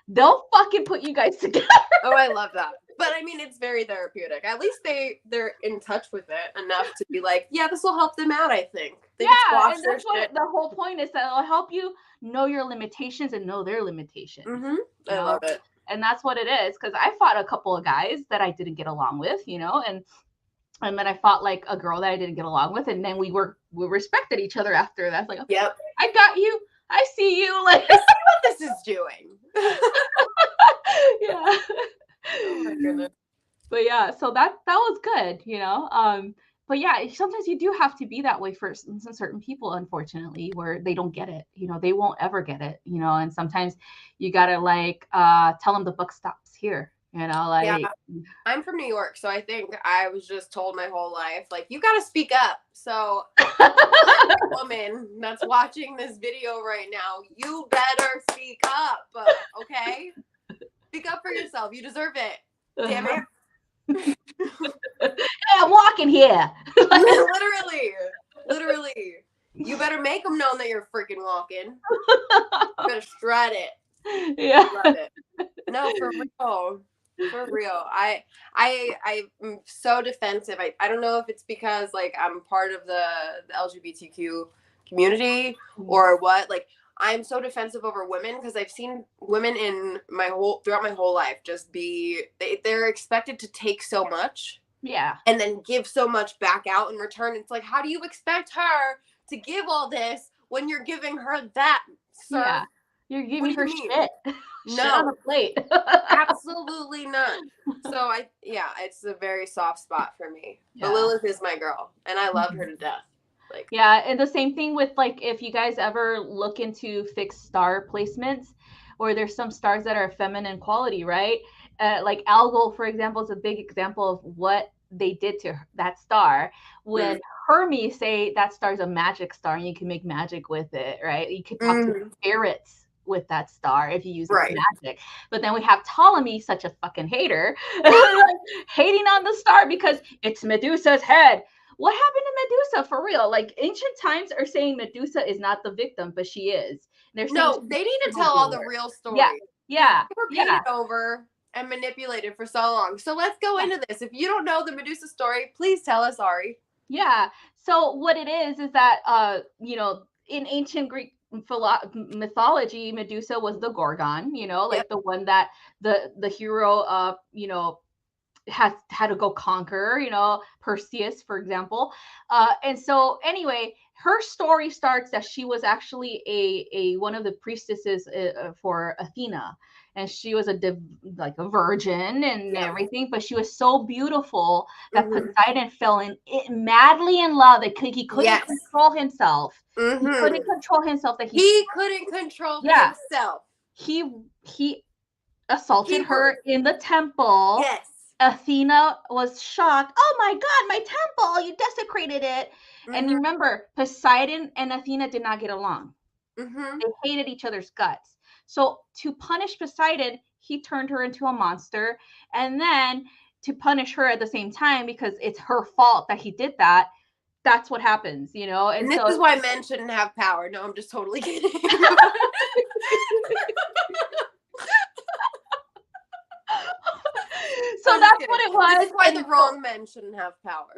they'll fucking put you guys together. Oh, I love that. But I mean, it's very therapeutic. At least they're in touch with it enough to be like, yeah, this will help them out. I think they can Yeah, squash and their that's what shit. the whole point is, that it'll help you know your limitations and know their limitations. Mm-hmm. You I know, love it. and that's what it is. Because I fought a couple of guys that I didn't get along with, you know, and then I fought like a girl that I didn't get along with, and then we respected each other after that. Like, okay, Yep. I got you. I see you. Like, I see what this is doing. yeah. Oh my goodness. But yeah, so that was good, you know. but yeah, sometimes you do have to be that way for some certain people, unfortunately, where they don't get it. They won't ever get it. And sometimes you gotta like tell them the buck stops here. Like. Yeah, I'm from New York, so I think I was just told my whole life, like, you got to speak up. So, woman that's watching this video right now, you better speak up. Okay, speak up for yourself. You deserve it. Damn it. Hey, I'm walking here. Literally. You better make them know that you're freaking walking. You better strut it. Yeah. Love it. No, for real. For real. I'm so defensive. I don't know if it's because like I'm part of the LGBTQ community or what. Like I'm so defensive over women because I've seen women throughout my whole life just they're expected to take so much. Yeah. And then give so much back out in return. It's like, how do you expect her to give all this when you're giving her that, sir? Yeah. You're giving her shit. No. Shit on the plate. Absolutely not. So it's a very soft spot for me. Yeah. But Lilith is my girl, and I love her to death. Like, yeah, and the same thing with like if you guys ever look into fixed star placements, or there's some stars that are feminine quality, right? Like Algol, for example, is a big example of what they did to that star. When Hermes say that star's a magic star and you can make magic with it, right? You can talk to spirits with that star if you use magic. But then we have Ptolemy, such a fucking hater, hating on the star because it's Medusa's head. What happened to Medusa for real? Like ancient times are saying Medusa is not the victim, but she is. They need to tell all the real story. Yeah. They were painted over and manipulated for so long. So let's go into this. If you don't know the Medusa story, please tell us, Ari. Yeah. So what it is that in ancient Greek mythology, Medusa was the Gorgon, like the one that the hero had to go conquer, Perseus, for example. And so anyway, her story starts that she was actually a one of the priestesses for Athena, and she was a virgin and everything, but she was so beautiful that Poseidon fell madly in love that he couldn't control himself. He couldn't control himself. He couldn't control himself. He assaulted her in the temple. Yes. Athena was shocked. Oh my God, my temple! You desecrated it. And you remember, Poseidon and Athena did not get along. They hated each other's guts. So to punish Poseidon, he turned her into a monster. And then to punish her at the same time, because it's her fault that he did that, that's what happens, And this is why men shouldn't have power. No, I'm just totally kidding. So that's what it was. This is why the wrong men shouldn't have power.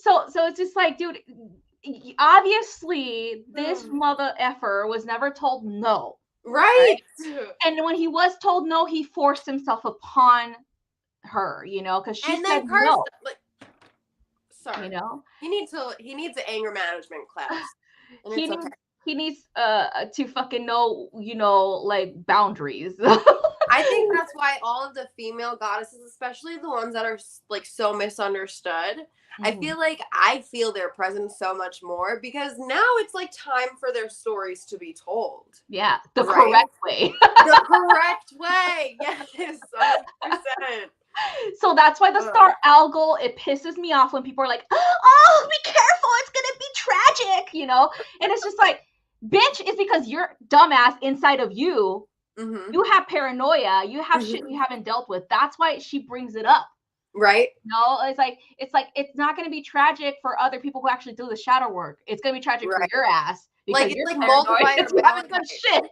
So it's just like, dude, obviously this mother effer was never told no. Right? And when he was told no, he forced himself upon her, because she said no. Sorry. He needs an anger management class. He needs to fucking know, like boundaries. I think that's why all of the female goddesses, especially the ones that are like so misunderstood, I feel like I feel their presence so much more because now it's like time for their stories to be told. Yeah, the correct way. The correct way. Yes, 100%. So that's why the star Algol, it pisses me off when people are like, oh, be careful, it's gonna be tragic, And it's just like, bitch, it's because you're dumbass inside of you. You have paranoia. You have shit you haven't dealt with. That's why she brings it up. Right. It's like it's not going to be tragic for other people who actually do the shadow work. It's going to be tragic for your ass. Like it's like Moldavite. You haven't done shit.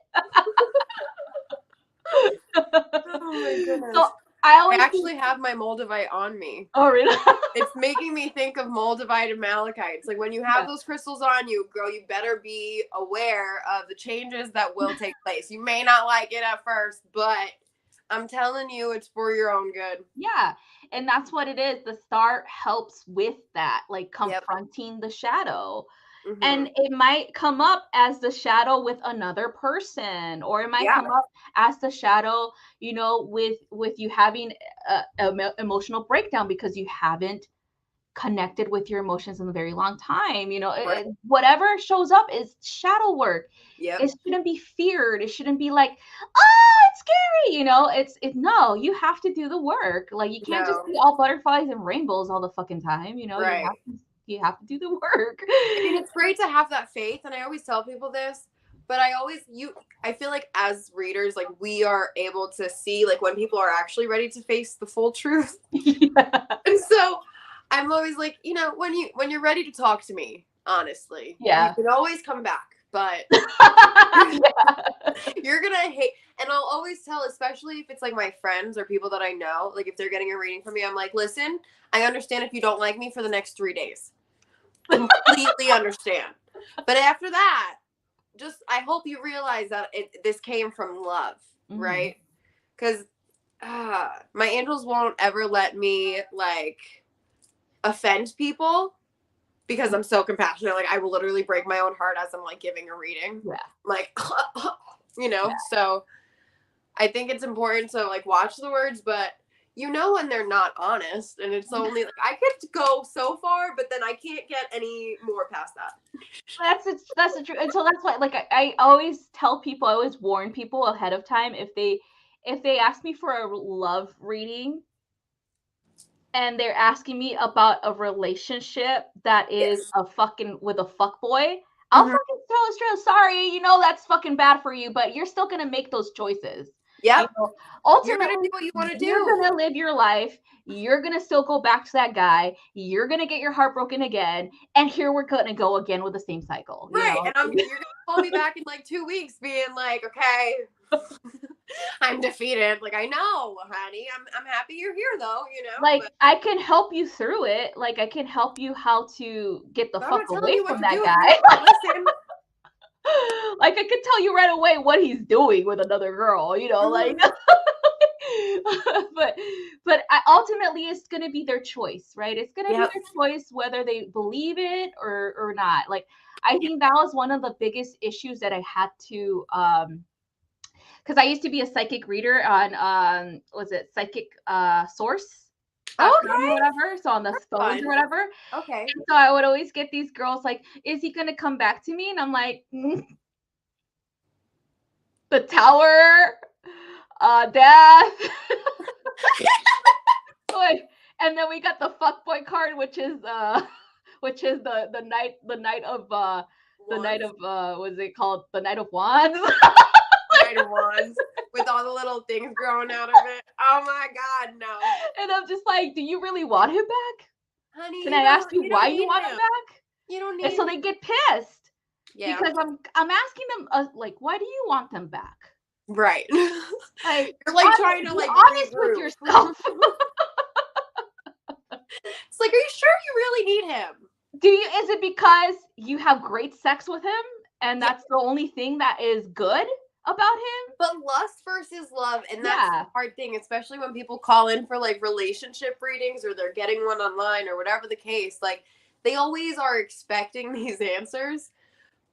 Oh my goodness. So I actually have my Moldavite on me. Oh, really? It's making me think of Moldavite and Malachite. It's like when you have those crystals on you, girl, you better be aware of the changes that will take place. You may not like it at first, but I'm telling you, it's for your own good. Yeah. And that's what it is. The star helps with that, like confronting the shadow. And it might come up as the shadow with another person, or it might come up as the shadow, with you having an emotional breakdown because you haven't connected with your emotions in a very long time. Right. Whatever shows up is shadow work. Yep. It shouldn't be feared. It shouldn't be like, oh, it's scary. No, you have to do the work. Like, you can't just No. be all butterflies and rainbows all the fucking time. Right. You have to do the work. I mean, it's great to have that faith, and I always tell people this, but I feel like as readers, like, we are able to see, like, when people are actually ready to face the full truth. Yeah. And so I'm always like, when you're ready to talk to me, honestly, Yeah. you can always come back, but you're gonna hate. And I'll always tell, especially if it's like my friends or people that I know, like if they're getting a reading from me, I'm like, listen, I understand if you don't like me for the next 3 days. Completely understand. But after that, I hope you realize that this came from love, right? Because my angels won't ever let me like offend people because I'm so compassionate. Like, I will literally break my own heart as I'm like giving a reading. Yeah. Like, So I think it's important to like watch the words, but when they're not honest, and it's only like I get to go so far, but then I can't get any more past that. That's the truth. And so that's why, like, I always tell people, I always warn people ahead of time if they ask me for a love reading and they're asking me about a relationship that is with a fuck boy, I'll fucking tell it straight. Sorry, that's fucking bad for you, but you're still gonna make those choices. Yep. Ultimately, you're gonna do what you want to do. You're gonna live your life. You're gonna still go back to that guy. You're gonna get your heart broken again, and here we're gonna go again with the same cycle. Right, and you're gonna call me back in like 2 weeks, being like, okay, I'm defeated. Like, I know, honey. I'm happy you're here, though. Like, I can help you through it. Like, I can help you how to get the fuck away from that guy. Listen. Like, I could tell you right away what he's doing with another girl, like. but ultimately, it's going to be their choice, right? It's going to be their choice whether they believe it or not. Like, I think that was one of the biggest issues that I had to, because I used to be a psychic reader on, was it Psychic Source? Okay. Or whatever. So on the phones or whatever. Okay. And so I would always get these girls like, is he going to come back to me? And I'm like, the Tower, death. And then we got the fuckboy card, which is the night of what's it called? The Night of Wands. Night of Wands with all the little things growing out of it. Oh my God, no. And I'm just like, do you really want him back? Honey, can I ask you why you want him back? You don't need. And so they get pissed. Yeah. Because I'm asking them like, why do you want them back? Right. Like, you're like trying to like be honest with yourself. It's like, are you sure you really need him? Is it because you have great sex with him and that's the only thing that is good about him? But lust versus love, and that's the hard thing, especially when people call in for like relationship readings or they're getting one online or whatever the case. Like, they always are expecting these answers,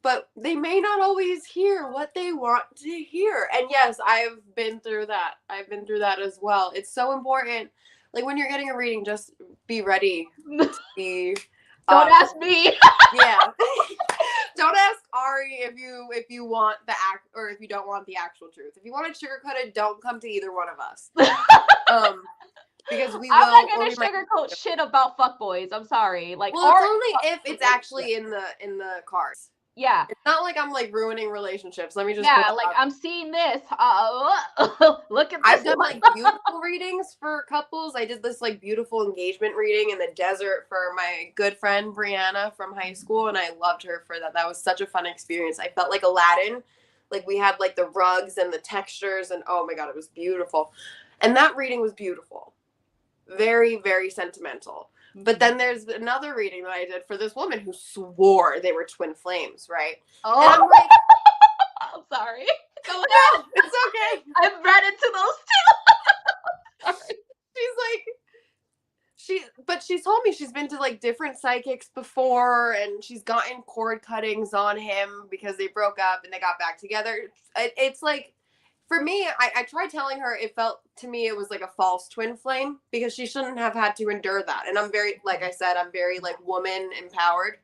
but they may not always hear what they want to hear. And yes, I've been through that. I've been through that as well. It's so important. Like, when you're getting a reading, just be ready to be. Don't ask me. Yeah. Don't ask Ari if you want the or if you don't want the actual truth. If you want it sugarcoated, don't come to either one of us. Because we will. I'm not gonna sugarcoat shit about fuckboys. I'm sorry. Like, well, it's only if it's actually in the cards. Yeah. It's not like I'm like ruining relationships. Let me just. Yeah, like I'm seeing this. Look at this. I've done like beautiful readings for couples. I did this like beautiful engagement reading in the desert for my good friend Brianna from high school, and I loved her for that. That was such a fun experience. I felt like Aladdin. Like, we had like the rugs and the textures, and oh my God, it was beautiful. And that reading was beautiful. Very, very sentimental. But then there's another reading that I did for this woman who swore they were twin flames, right? Oh, and I'm like, I'm sorry. Go ahead. It's okay. I've read into those too. But she's told me she's been to like different psychics before, and she's gotten cord cuttings on him because they broke up and they got back together. It's like, For me, I tried telling her it felt to me it was like a false twin flame because she shouldn't have had to endure that. And I'm very, like I said, I'm very like woman empowered.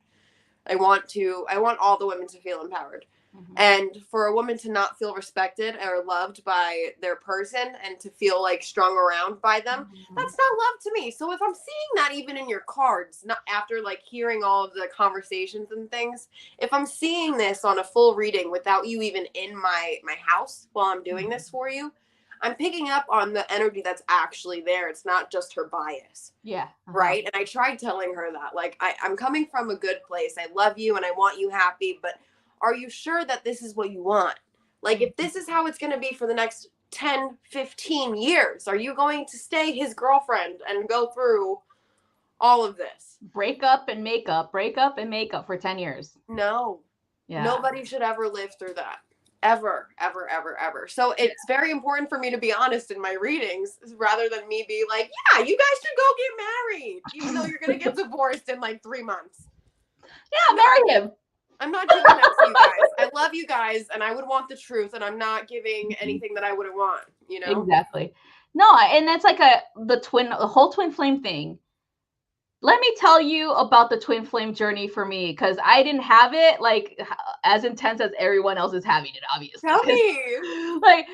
I want all the women to feel empowered. Mm-hmm. And for a woman to not feel respected or loved by their person and to feel like strung around by them, that's not love to me. So if I'm seeing that even in your cards, not after like hearing all of the conversations and things, if I'm seeing this on a full reading without you even in my house while I'm doing this for you, I'm picking up on the energy that's actually there. It's not just her bias. Yeah. Right. And I tried telling her that, like, I'm coming from a good place. I love you and I want you happy, but are you sure that this is what you want? Like, if this is how it's going to be for the next 10, 15 years, are you going to stay his girlfriend and go through all of this? Break up and make up for 10 years. No. Yeah. Nobody should ever live through that. Ever, ever, ever, ever. So it's very important for me to be honest in my readings rather than me be like, yeah, you guys should go get married, even though you're going to get divorced in like 3 months. Yeah, marry him. I'm not doing that to you guys. I love you guys and I would want the truth and I'm not giving anything that I wouldn't want, you know? Exactly. No, and that's like the whole twin flame thing. Let me tell you about the twin flame journey for me, because I didn't have it like as intense as everyone else is having it, obviously. Tell me. Like,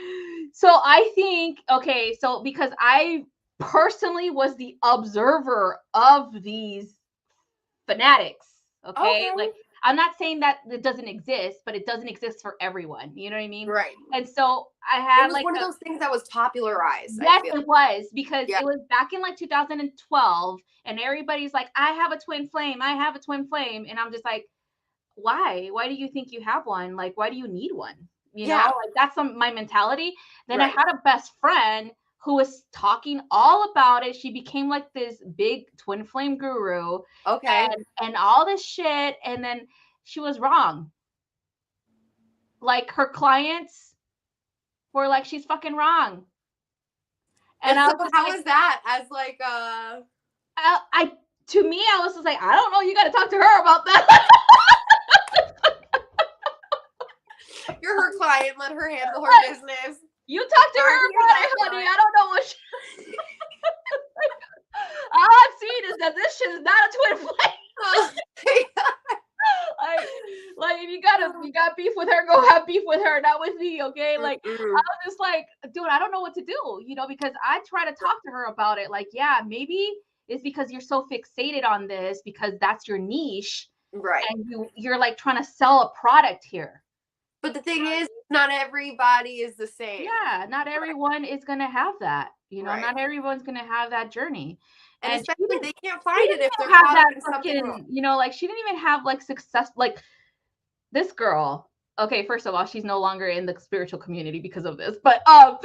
so I think, okay, so because I personally was the observer of these fanatics, okay? Like, I'm not saying that it doesn't exist, but it doesn't exist for everyone. You know what I mean? Right. And so I had it was like one of those things that was popularized. Yes, it was, because it was back in like 2012, and everybody's like, I have a twin flame. I have a twin flame. And I'm just like, why? Why do you think you have one? Like, why do you need one? You know, like that's my mentality. Then I had a best friend who was talking all about it. She became like this big twin flame guru. Okay. And all this shit. And then she was wrong. Like, her clients were like, she's fucking wrong. And so how is that as like to me, I was just like, I don't know, you got to talk to her about that. You're her client, let her handle her business. You talk to her about it, honey. I don't know what she... All I've seen is that this shit is not a twin flame. Like, if you got beef with her, go have beef with her, not with me, okay? Like, I was just like, dude, I don't know what to do, you know, because I try to talk to her about it. Like, yeah, maybe it's because you're so fixated on this because that's your niche, right? And you're like trying to sell a product here. But the thing is, not everybody is the same. Yeah, not everyone is gonna have that. You know, not everyone's gonna have that journey. And especially they can't find it if they're have caught that up in something wrong. You know, like she didn't even have like success. Like this girl. Okay, first of all, she's no longer in the spiritual community because of this. But so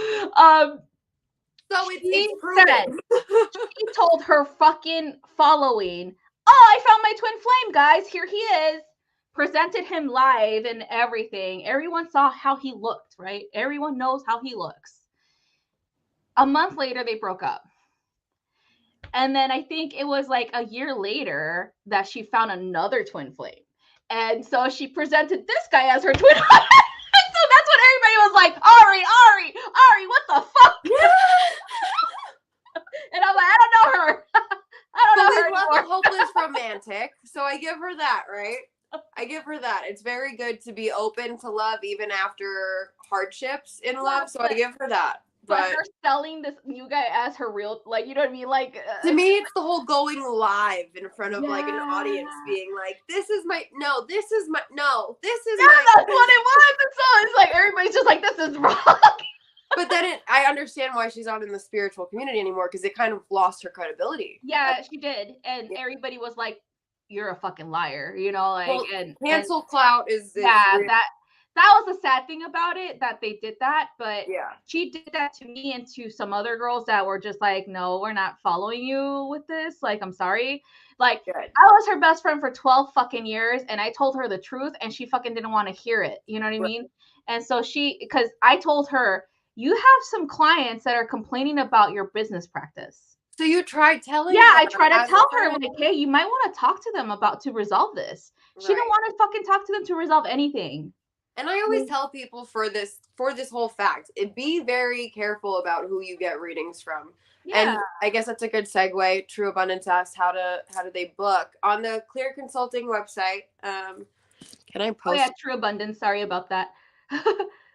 it's proven. She told her fucking following, "Oh, I found my twin flame, guys. Here he is." Presented him live and everything. Everyone saw how he looked, right? Everyone knows how he looks. A month later, they broke up. And then I think it was like a year later that she found another twin flame. And so she presented this guy as her twin flame. So that's when everybody was like, Ari, what the fuck? And I'm like, I don't know her. I don't know her anymore. A hopeless romantic. So I give her that, right? I give her that. It's very good to be open to love even after hardships in love. So I give her that. But her selling this new guy as her real, like, you know what I mean? Like, to me, it's the whole going live in front of like an audience being like, this is my. That's what it was. And so it's like, everybody's just like, this is wrong. But then I understand why she's not in the spiritual community anymore, because it kind of lost her credibility. Yeah, she did. And everybody was like, you're a fucking liar, you know, like, and cancel clout is that was the sad thing about it, that they did that. But she did that to me and to some other girls that were just like, no, we're not following you with this. Like, I'm sorry. Like, I was her best friend for 12 fucking years, and I told her the truth, and she fucking didn't want to hear it. You know what I mean? And so because I told her, you have some clients that are complaining about your business practice. So you tried telling her? Yeah, I tried to tell her, like, hey, you might want to talk to them to resolve this. She didn't want to fucking talk to them to resolve anything. And I always tell people for this for this whole fact, be very careful about who you get readings from. Yeah. And I guess that's a good segue. True Abundance asked, how do they book on the Clear Consulting website? Can I post? Oh yeah, True Abundance. Sorry about that.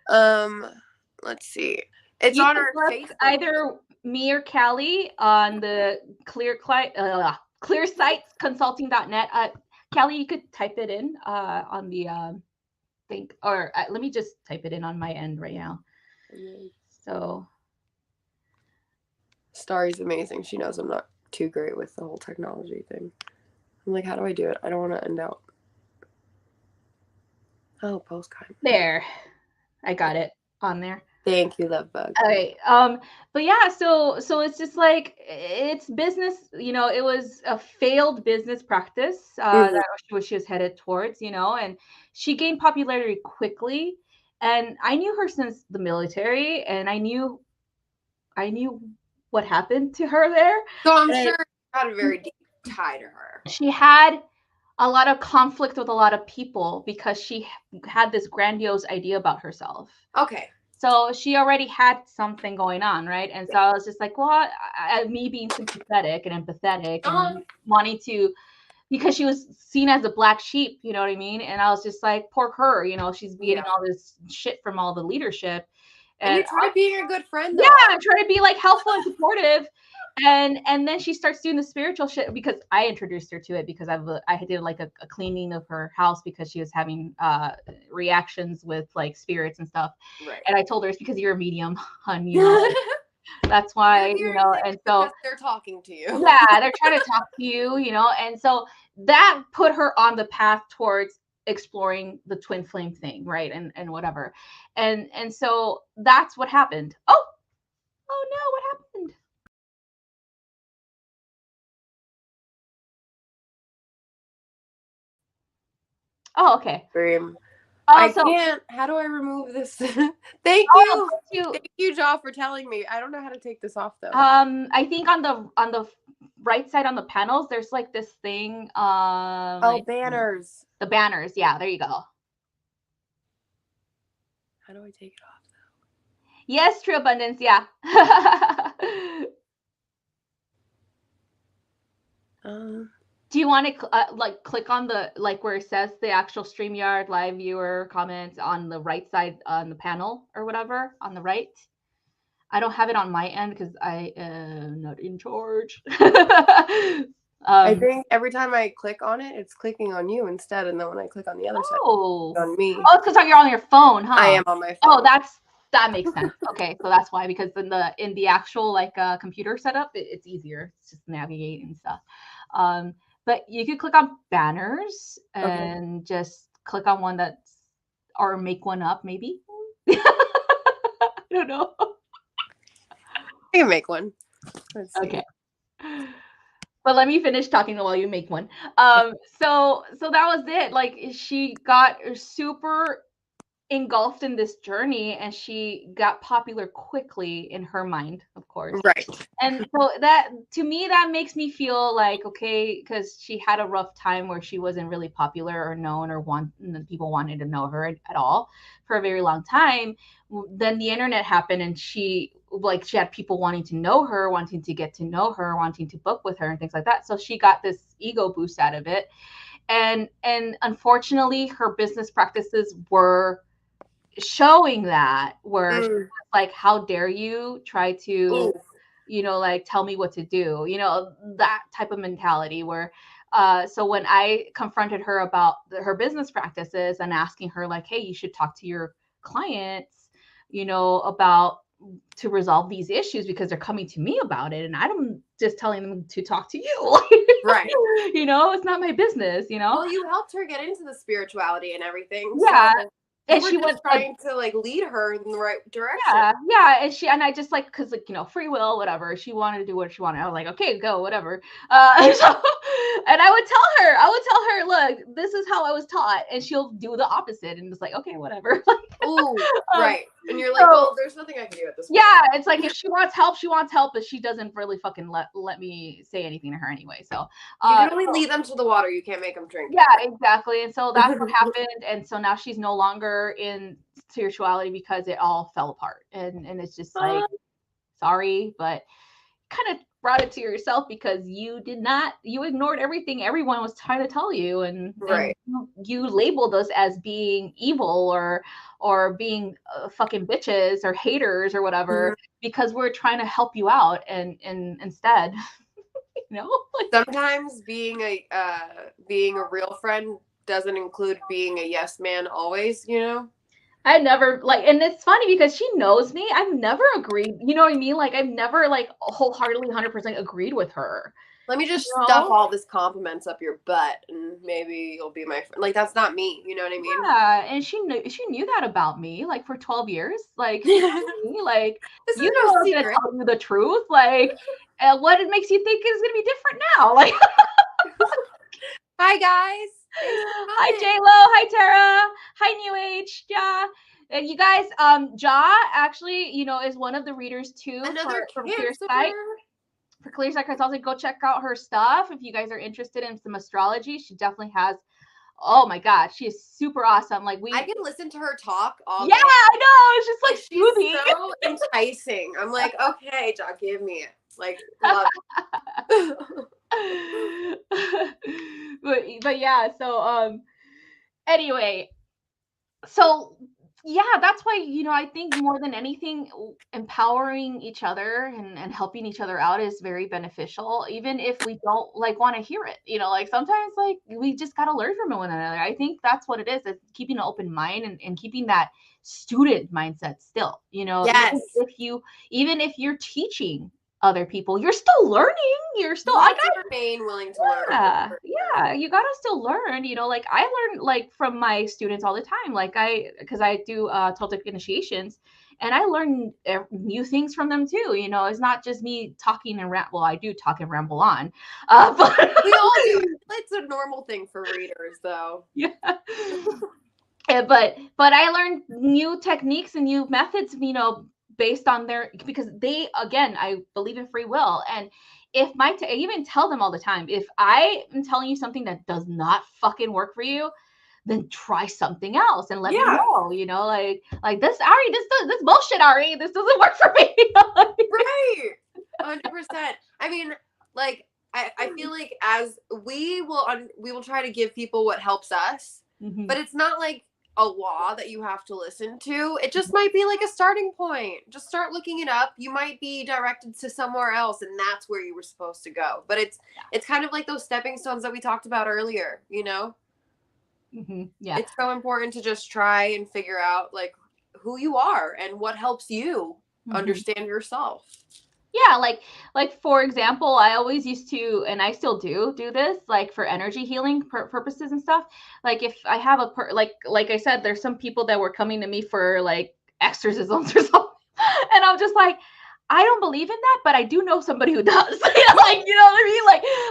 Let's see. It's you on can our book Facebook. either me or Callie on the Clear Consulting.net. Callie, you could type it in on the thing, or let me just type it in on my end right now. So Stari's amazing. She knows I'm not too great with the whole technology thing. I'm like, how do I do it? I don't want to end out. Oh, postcard. There, I got it on there. Thank you, Love Bug. All right. But yeah, so it's just like, it's business, you know, it was a failed business practice that she was headed towards, you know, and she gained popularity quickly. And I knew her since the military, and I knew what happened to her there. So I'm sure you had a very deep tie to her. She had a lot of conflict with a lot of people because she had this grandiose idea about herself. Okay. So she already had something going on, right? And so I was just like, well, me being sympathetic and empathetic and wanting to, because she was seen as a black sheep, you know what I mean? And I was just like, poor her, you know, she's getting all this shit from all the leadership. And you try being a good friend, though. Yeah, try to be like helpful and supportive. And then she starts doing the spiritual shit, because I introduced her to it, because I did like a cleaning of her house because she was having reactions with like spirits and stuff. Right. And I told her, it's because you're a medium, hun, you know. That's why, you know, and so they're talking to you. Yeah, they're trying to talk to you, you know, and so that put her on the path towards exploring the twin flame thing, right? And whatever. And so that's what happened. Oh no, what happened? Oh, okay. I can't. How do I remove this? Thank you. Thank you, Jaw, for telling me. I don't know how to take this off, though. I think on the right side on the panels, there's like this thing. Like, banners. The banners. Yeah, there you go. How do I take it off, though? Yes, True Abundance. Yeah. Do you want to like click on the, like where it says the actual StreamYard live viewer comments on the right side on the panel or whatever on the right? I don't have it on my end because I am not in charge. I think every time I click on it, it's clicking on you instead, and then when I click on the other side, it's on me. Oh, it's because you're on your phone, huh? I am on my phone. Oh, that makes sense. Okay, so that's why, because in the actual like computer setup, it's easier. It's just navigate and stuff. But you could click on banners and just click on one or make one up, maybe. I don't know. I can make one. Let's see. Okay. But let me finish talking while you make one. So that was it. Like, she got super engulfed in this journey, and she got popular quickly in her mind, of course. Right. And so that, to me, that makes me feel like, okay, because she had a rough time where she wasn't really popular or known or people wanted to know her at all for a very long time. Then the internet happened, and she had people wanting to know her, wanting to get to know her, wanting to book with her and things like that. So she got this ego boost out of it. And unfortunately, her business practices were showing that, where she was like, how dare you try to, you know, like, tell me what to do, you know, that type of mentality where, so when I confronted her about her business practices and asking her like, hey, you should talk to your clients, you know, to resolve these issues because they're coming to me about it, and I'm just telling them to talk to you. Right. You know, it's not my business, you know. Well, you helped her get into the spirituality and everything. Yeah. So and she was trying to like lead her in the right direction. Yeah, and I just, like, because, like, you know, free will, whatever. She wanted to do what she wanted. I was like, okay, go, whatever. And I would tell her, look, this is how I was taught, and she'll do the opposite, and it's like, okay, whatever. Oh, right. And you're like, well, there's nothing I can do at this point. Yeah, it's like if she wants help, but she doesn't really fucking let me say anything to her anyway. So you can only lead them to the water. You can't make them drink. Yeah, exactly. And so that's what happened. And so now she's no longer in spirituality because it all fell apart. And it's just like, sorry, but kind of brought it to yourself because you ignored everything everyone was trying to tell you, and you labeled us as being evil or being fucking bitches or haters or whatever because we're trying to help you out, and instead sometimes being a real friend doesn't include being a yes man always, I never and it's funny because she knows me. I've never agreed. You know what I mean? Like I've never wholeheartedly 100% agreed with her. Let me just stuff all this compliments up your butt and maybe you'll be my friend. Like that's not me. You know what I mean? Yeah, and she knew that about me for 12 years. Like you know I'm gonna tell you the truth. Like what it makes you think is gonna be different now? Like hi guys. Hi J-Lo, hi Tara, hi New Age, Ja. And you guys, Ja actually, is one of the readers too for Clear Sight. For Clear Sight Consulting, go check out her stuff if you guys are interested in some astrology. She definitely has. Oh my God, she is super awesome. I can listen to her talk all day. I know. It's just she's so enticing. I'm like, okay, Ja, give me it. Love it. but yeah, so anyway, so yeah, that's why I think more than anything empowering each other and helping each other out is very beneficial, even if we don't want to hear it. Sometimes we just got to learn from one another. I think that's what it is. It's keeping an open mind and keeping that student mindset still. Yes. Even if you're teaching other people, you're still learning. You're still I gotta remain willing to learn. Yeah, you gotta still learn. I learn from my students all the time. Because I do Toltec initiations, and I learn new things from them too. It's not just me talking and ramble. Well, I do talk and ramble on, but we all do. It's a normal thing for readers, though. Yeah. But I learned new techniques and new methods. Based on because I believe in free will. And if I even tell them all the time, if I am telling you something that does not fucking work for you, then try something else and let me know, this, Ari, this bullshit, Ari, this doesn't work for me. Right. 100%. I mean, I feel like as we will try to give people what helps us, but it's not a law that you have to listen to. It just might be a starting point. Just start looking it up. You might be directed to somewhere else, and that's where you were supposed to go. But it's kind of like those stepping stones that we talked about earlier, Yeah. It's so important to just try and figure out who you are and what helps you understand yourself. Yeah, for example, I always used to, and I still do this, for energy healing purposes and stuff. If I have like I said, there's some people that were coming to me for exorcisms or something, and I'm just I don't believe in that, but I do know somebody who does. You know what I mean?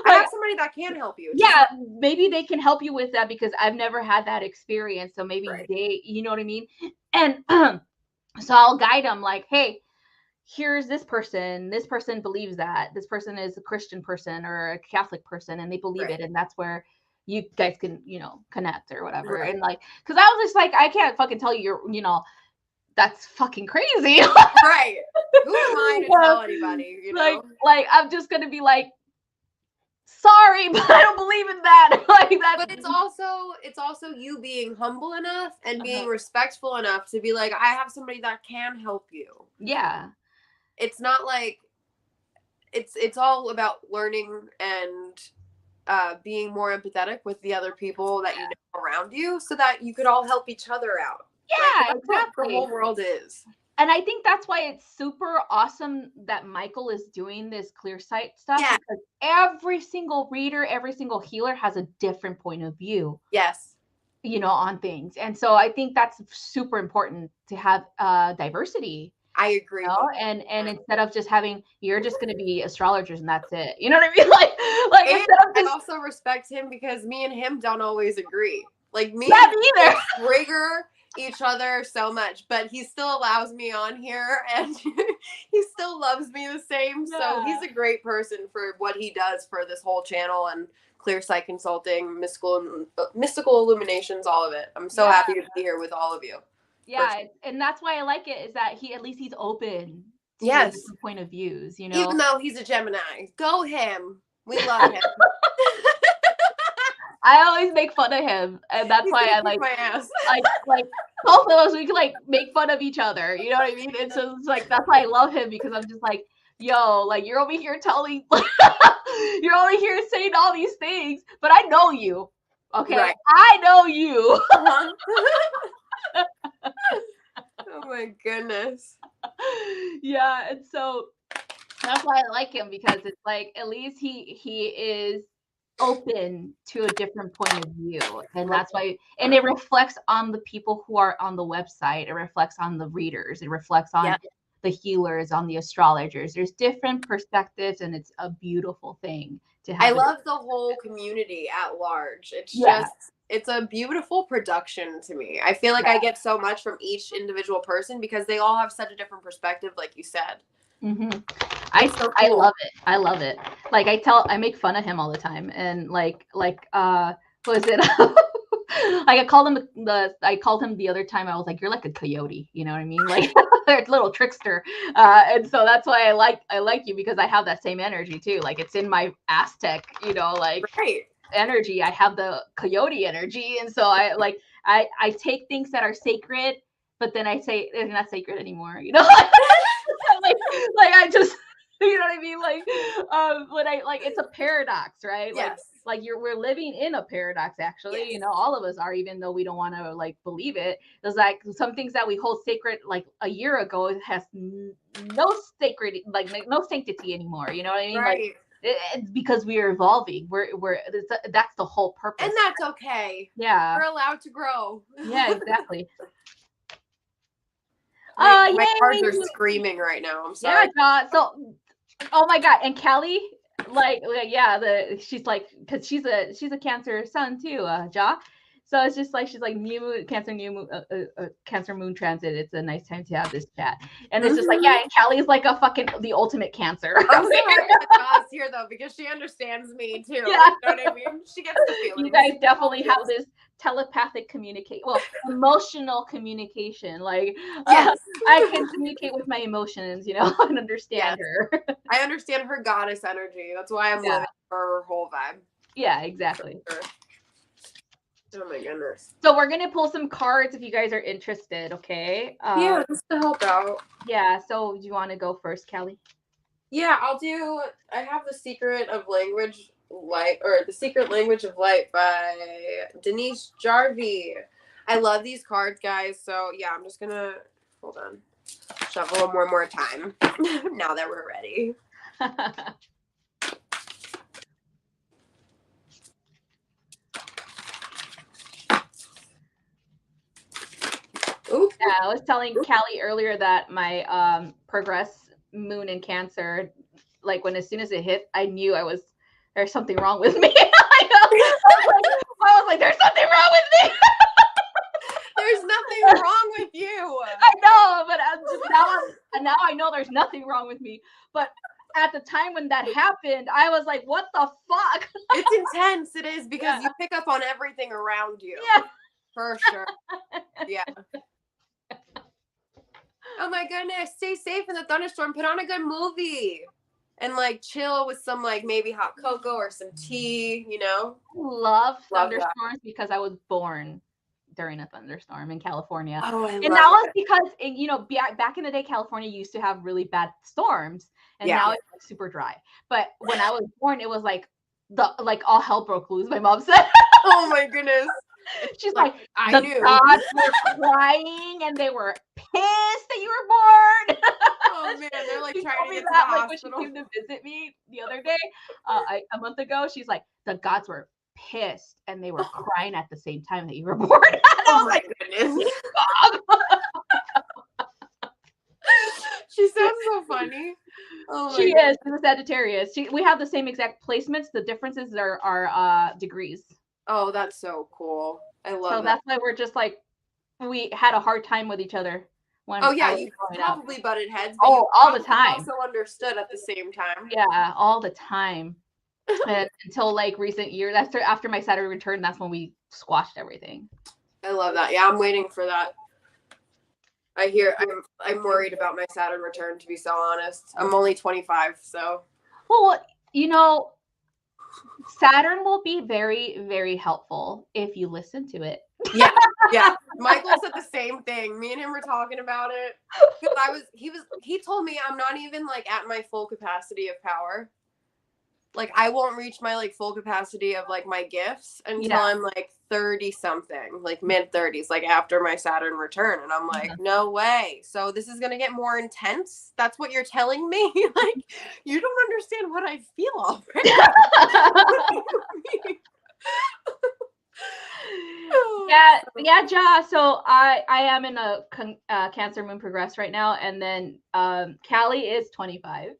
I have somebody that can help you. Yeah, maybe they can help you with that because I've never had that experience. So maybe they, you know what I mean? And so I'll guide them hey, here's this person believes that this person is a Christian person or a Catholic person and they believe it. And that's where you guys can, connect or whatever. Right. And cause I was just I can't fucking tell you, that's fucking crazy. Right. Who am I to tell anybody, I'm just going to be sorry, but I don't believe in that. But it's also you being humble enough and being respectful enough to be I have somebody that can help you. Yeah. It's not it's all about learning and being more empathetic with the other people that you know around you so that you could all help each other out. Yeah, exactly. That's what the whole world is. And I think that's why it's super awesome that Michael is doing this clear sight stuff because every single reader, every single healer has a different point of view. Yes. On things. And so I think that's super important to have diversity. I agree. And instead of just having, you're just going to be astrologers and that's it. You know what I mean? I also respect him because me and him don't always agree. Me either. Trigger each other so much, but he still allows me on here and he still loves me the same. Yeah. So he's a great person for what he does for this whole channel and clear sight consulting, mystical illuminations, all of it. I'm so happy to be here with all of you. Yeah, and that's why I like it, is that at least he's open to different point of views, you know. Even though he's a Gemini. Go him. We love him. I always make fun of him, and that's why I like my ass. like both of us, we can like make fun of each other, you know what I mean? And so it's like, that's why I love him, because I'm just like, yo, like, you're over here telling you're over here saying all these things, but I know you. Okay, right. I know you. Oh my goodness. Yeah, and so that's why I like him, because it's like, at least he is open to a different point of view, and that's why, and it reflects on the people who are on the website, it reflects on the readers, it reflects on the healers, on the astrologers. There's different perspectives, and it's a beautiful thing to have. I love the whole community at large. It's just, it's a beautiful production to me. I feel like I get so much from each individual person because they all have such a different perspective, like you said. Mm-hmm. I love it. I love it. Like, I make fun of him all the time, and like what was it? Like, I called him the other time. I was like, you're like a coyote, you know what I mean? Like, a little trickster. And so that's why I like you, because I have that same energy too. Like, it's in my Aztec, you know, like energy. I have the coyote energy, and so I take things that are sacred, but then I say they're not sacred anymore, you know. like I just, you know what I mean? Like, when I like, it's a paradox, right? Yes. Like we're living in a paradox, actually. You know, all of us are, even though we don't want to like believe it. There's like some things that we hold sacred like a year ago, it has no sacred, like no sanctity anymore. You know what I mean? Right. Like, it's because we are evolving. That's the whole purpose. And that's okay. Yeah. We're allowed to grow. Yeah, exactly. My cards are screaming right now. I'm sorry. Yeah, so, oh my God, and Callie, she's like, because she's a Cancer sun too, Ja. So it's just like, she's like Cancer moon transit. It's a nice time to have this chat, and it's just like, yeah, and Callie's like the ultimate Cancer. I'm so happy that Ja's here though, because she understands me too. Yeah. You know what I mean? She gets the feeling. You guys definitely have this telepathic emotional communication. Like, I can communicate with my emotions, you know, and understand her. I understand her goddess energy. That's why I'm living her whole vibe. Yeah, exactly. Oh my goodness. So we're gonna pull some cards if you guys are interested, okay? Yeah, just to help out. Yeah, so do you want to go first, Callie? Yeah, I have The Secret Language of Light by Denise Jarvie. I love these cards, guys. So yeah, I'm just gonna hold on. Shuffle them one more time. Now that we're ready. Ooh. Yeah, I was telling Callie earlier that my progress moon in Cancer, like as soon as it hit, I knew there's something wrong with me. I was like, there's something wrong with me. There's nothing wrong with you. I know, but now I know there's nothing wrong with me. But at the time when that happened, I was like, what the fuck? It's intense. It is, because you pick up on everything around you. Yeah. For sure. Yeah. Oh my goodness. Stay safe in the thunderstorm. Put on a good movie. And like chill with some like maybe hot cocoa or some tea, you know? Love thunderstorms because I was born during a thunderstorm in California. Oh, I love and that was because, you know, back in the day, California used to have really bad storms, and now it's like super dry. But when I was born, it was like all hell broke loose, my mom said. Oh my goodness. She's like, I knew. Gods were crying and they were pissed that you were born. Oh man, they're like trying to get to the hospital. When she came to visit me the other day, a month ago, she's like, the gods were pissed and they were crying at the same time that you were born. Oh my goodness. She sounds so funny. Oh she is. She's a Sagittarius. We have the same exact placements. The differences are degrees. Oh, that's so cool. I love that. So that's why we're just like we had a hard time with each other when Oh yeah, I was you growing up. probably butted heads, but you All the probably time. also understood at the same time. Yeah, all the time. And until like recent years, after my Saturn return, that's when we squashed everything. I love that. Yeah, I'm waiting for that. I'm worried about my Saturn return, to be so honest. I'm only 25, so. Well, you know, Saturn will be very, very helpful if you listen to it. Yeah, yeah. Michael said the same thing. Me and him were talking about it. Because he told me I'm not even like at my full capacity of power. Like I won't reach my like full capacity of like my gifts until I'm like 30 something, like mid 30s, like after my Saturn return. And I'm like, no way. So this is gonna get more intense. That's what you're telling me? Like you don't understand what I feel already. What do you mean? Yeah, Ja. So I am in a Cancer moon progress right now, and then Callie is 25.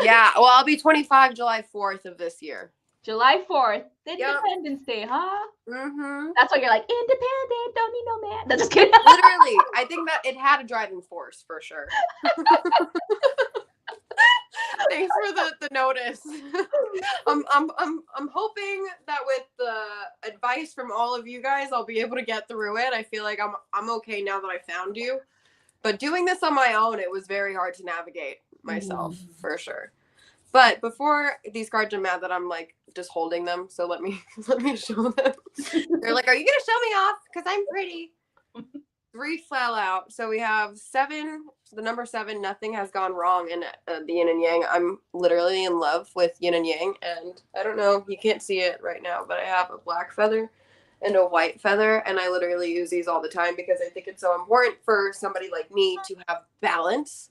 Yeah, well, I'll be 25 July 4th of this year. July 4th, Independence Day, huh? Mm-hmm. That's why you're like, independent, don't need no man. No, just kidding. Literally, I think that it had a driving force for sure. Thanks for the notice. I'm hoping that with the advice from all of you guys, I'll be able to get through it. I feel like I'm okay now that I found you. But doing this on my own, it was very hard to navigate myself for sure. But before these cards are mad that I'm like just holding them, so let me show them. They're like, "Are you gonna show me off? Because I'm pretty." 3 fell out. So we have 7. The number 7. Nothing has gone wrong in the yin and yang. I'm literally in love with yin and yang, and I don't know. You can't see it right now, but I have a black feather and a white feather, and I literally use these all the time because I think it's so important for somebody like me to have balance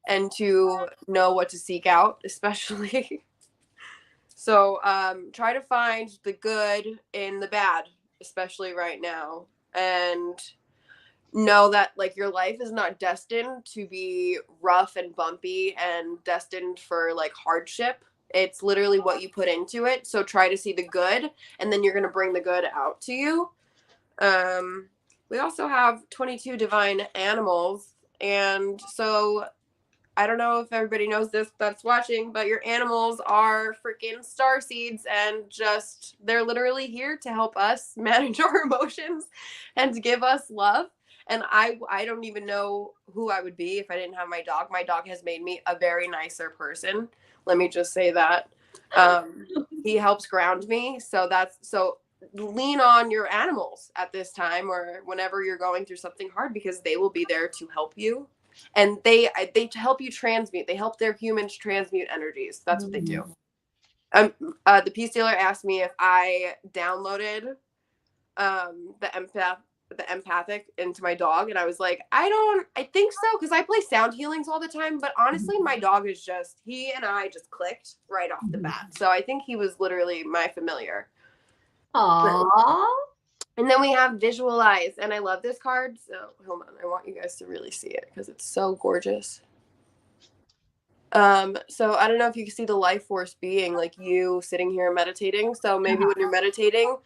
and to know what to seek out, especially. So try to find the good in the bad, especially right now, and know that like your life is not destined to be rough and bumpy and destined for like hardship. It's literally what you put into it. So try to see the good, and then you're going to bring the good out to you. We also have 22 divine animals. And so I don't know if everybody knows this that's watching, but your animals are freaking star seeds, and just they're literally here to help us manage our emotions and to give us love. And I don't even know who I would be if I didn't have my dog. My dog has made me a very nicer person. Let me just say that. He helps ground me. So lean on your animals at this time or whenever you're going through something hard, because they will be there to help you. And they help you transmute. They help their humans transmute energies. That's what they do. The peace dealer asked me if I downloaded the empathic into my dog, and I was like, I think so, because I play sound healings all the time, but honestly my dog is he and I just clicked right off the bat. So I think he was literally my familiar. Aww. And then we have Visualize, and I love this card, so hold on, I want you guys to really see it because it's so gorgeous. So I don't know if you can see the life force being like you sitting here meditating. So maybe when you're meditating,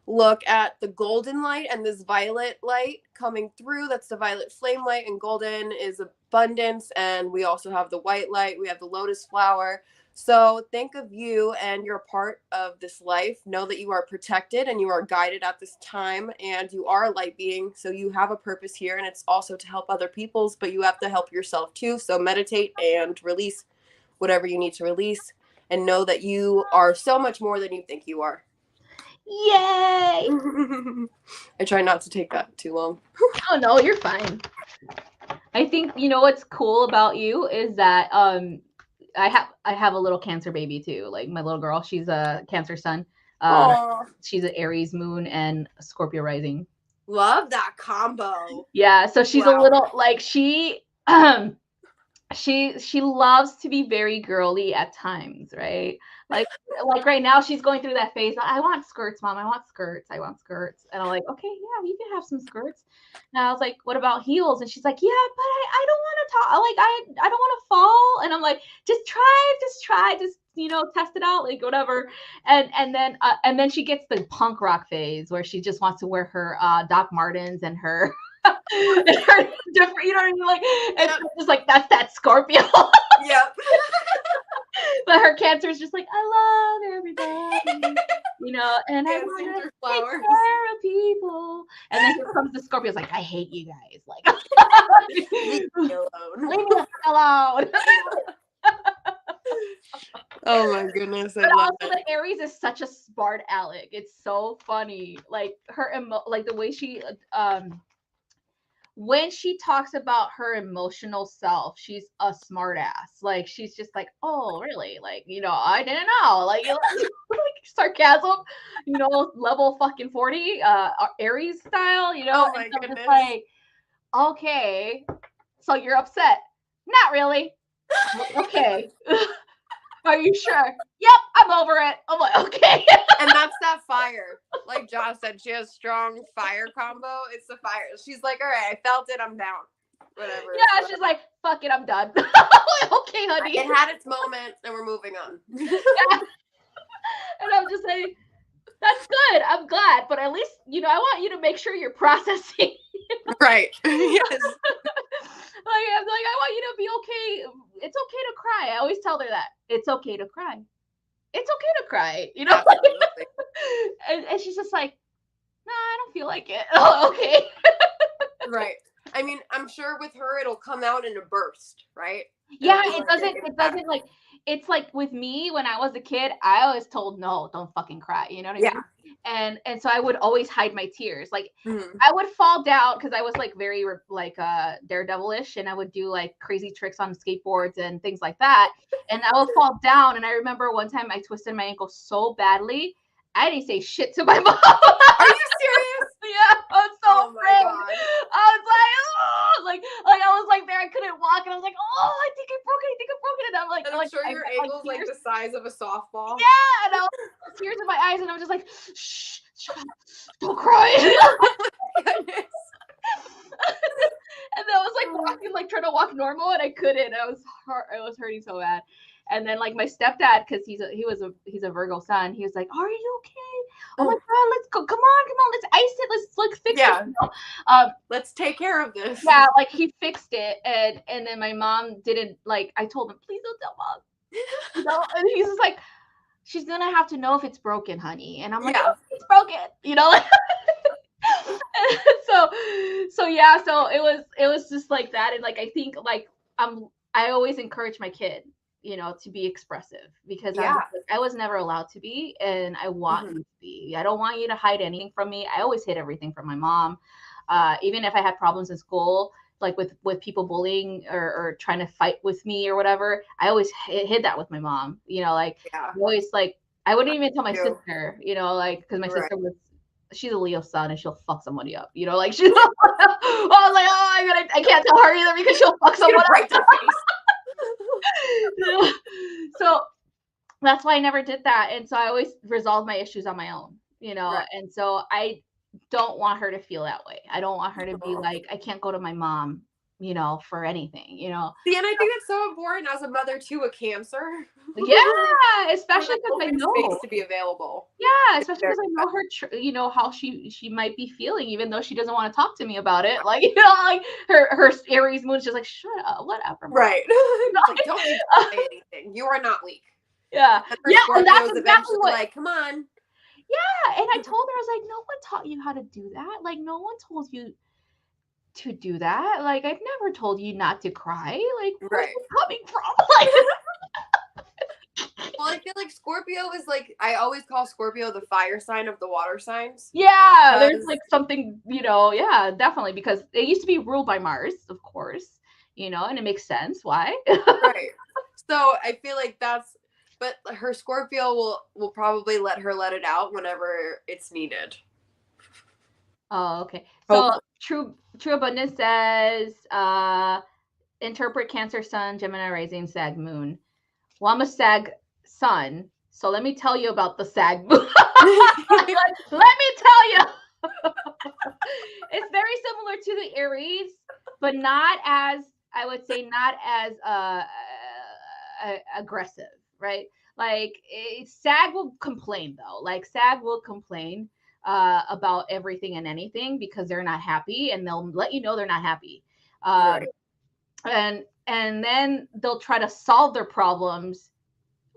look at the golden light and this violet light coming through. That's the violet flame light, and golden is abundance. And we also have the white light. We have the lotus flower. So think of you and you're a part of this life. Know that you are protected and you are guided at this time, and you are a light being. So you have a purpose here, and it's also to help other people's, but you have to help yourself too. So meditate and release whatever you need to release, and know that you are so much more than you think you are. Yay! I try not to take that too long. Oh no, you're fine. I think what's cool about you is that I have a little Cancer baby too. Like my little girl, she's a Cancer sun. She's an Aries moon and a Scorpio rising. Love that combo. Yeah, so she's a little like she she loves to be very girly at times, right? Like right now she's going through that phase. I want skirts, mom. I want skirts. I want skirts. And I'm like, okay, yeah, you can have some skirts. And I was like, what about heels? And she's like, yeah, but I don't want to talk. Like I don't want to fall. And I'm like, just try, test it out, like whatever. And then she gets the punk rock phase where she just wants to wear her Doc Martens and her different, you know what I mean? Like, and Yep. just like that's that Scorpio. Yep. But her Cancer is just like, I love everybody, and I Dancing want to through take flowers. care of people. And then here comes the Scorpio's like, I hate you guys. Like, Leave me alone. leave me alone. Oh my goodness, I But love also it. the Aries is such a smart aleck. It's so funny. Like like the way she when she talks about her emotional self, she's a smart ass. Like she's just like, oh, really? Like, I didn't know. Like, like sarcasm, level fucking 40, Aries style, Oh my and so I'm goodness. just like, okay, so you're upset. Not really. Okay. Are you sure? Yep, I'm over it. I'm like, okay. And that's that fire. Like Josh said, she has strong fire combo. It's the fire. She's like, all right, I felt it. I'm down. Whatever. Yeah, she's like, fuck it, I'm done. Okay, honey. It had its moment, and we're moving on. Yeah. And I'm just like, that's good. I'm glad, but at least I want you to make sure you're processing. Right. Yes. Like I'm like, I want you to be okay. It's okay to cry. I always tell her that it's okay to cry. It's okay to cry. Absolutely. And she's just like, no, I don't feel like it. Oh, okay. Right. I mean, I'm sure with her it'll come out in a burst, right? Yeah, It'll be it like doesn't. an It doesn't like. It's like with me when I was a kid. I always told no, don't fucking cry. You know what I mean? And so I would always hide my tears. Like Mhm. I would fall down because I was like very like daredevilish, and I would do like crazy tricks on skateboards and things like that. And I would fall down. And I remember one time I twisted my ankle so badly, I didn't say shit to my mom. Are you serious? Yeah, I was so Oh my afraid. God. I was like, oh, like I was like there, I couldn't walk, and I was like, oh, I think I broke it, and I'm like, And I'm sure your I ankle's like tears. the size of a softball. Yeah, and I was tears in my eyes, and I was just like, shh, shut up, don't cry. Goodness. And then I was like walking, like trying to walk normal, and I couldn't. I was hurting so bad. And then like my stepdad, because he's a Virgo sun, he was like, are you okay? Oh my God, let's go. Come on, let's ice it. Let's like fix it. Let's take care of this. Yeah, like he fixed it, and then my mom didn't like. I told him, please don't tell mom. And he's just like, she's gonna have to know if it's broken, honey. And I'm like, oh, it's broken, so yeah, so it was just like that, and like I think like I always encourage my kid, to be expressive because I was never allowed to be, and I want you to be. I don't want you to hide anything from me. I always hid everything from my mom. Even if I had problems in school, like with people bullying or trying to fight with me or whatever, I always hid that with my mom. I always like I wouldn't even tell my sister, like because my sister she's a Leo sun and she'll fuck somebody up, like she's. I was like, oh, I can't tell her either because she'll fuck someone up. So that's why I never did that, and so I always resolved my issues on my own, and so I don't want her to feel that way. I don't want her to be like, I can't go to my mom, for anything, See, and I think that's so important as a mother to a Cancer. Yeah, especially because I know space to be available. Yeah, especially because I know her, how she might be feeling, even though she doesn't want to talk to me about it. Like, like her Aries moon is just like, shut up, whatever. Right. Like, don't you say anything. You are not weak. Yeah. And that's exactly what. Like, come on. Yeah, and I told her, I was like, no one taught you how to do that. Like, no one told you to do that. Like, I've never told you not to cry. Like, where's it coming from? Like. Well, I feel like Scorpio is like, I always call Scorpio the fire sign of the water signs. Yeah, there's like something, yeah, definitely, because it used to be ruled by Mars, of course, and it makes sense why. Right. So I feel like but her Scorpio will probably let it out whenever it's needed. Oh, okay. So True Abundance says, interpret Cancer Sun, Gemini Rising, Sag Moon. Well, I'm a Sag Sun, so let me tell you about the Sag Moon. Let me tell you. It's very similar to the Aries, but not as, I would say, not as aggressive, right? Like Sag will complain though. Like Sag will complain about everything and anything because they're not happy, and they'll let you know they're not happy. Right. And then they'll try to solve their problems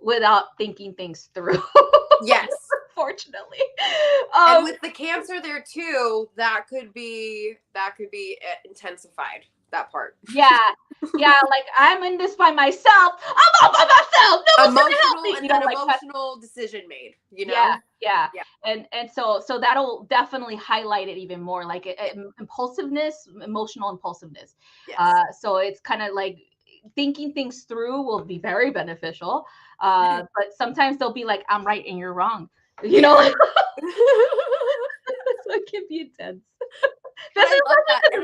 without thinking things through. Yes. Fortunately. And with the Cancer there too, that could be intensified, that part. Yeah. Yeah, like I'm in this by myself. I'm all by myself. No one's gonna help me. And then emotional decision made, you know? Yeah. And so that'll definitely highlight it even more, like impulsiveness, emotional impulsiveness. Yes. So it's kind of like thinking things through will be very beneficial. But sometimes they'll be like, I'm right and you're wrong. You know, like, so it can be intense. This is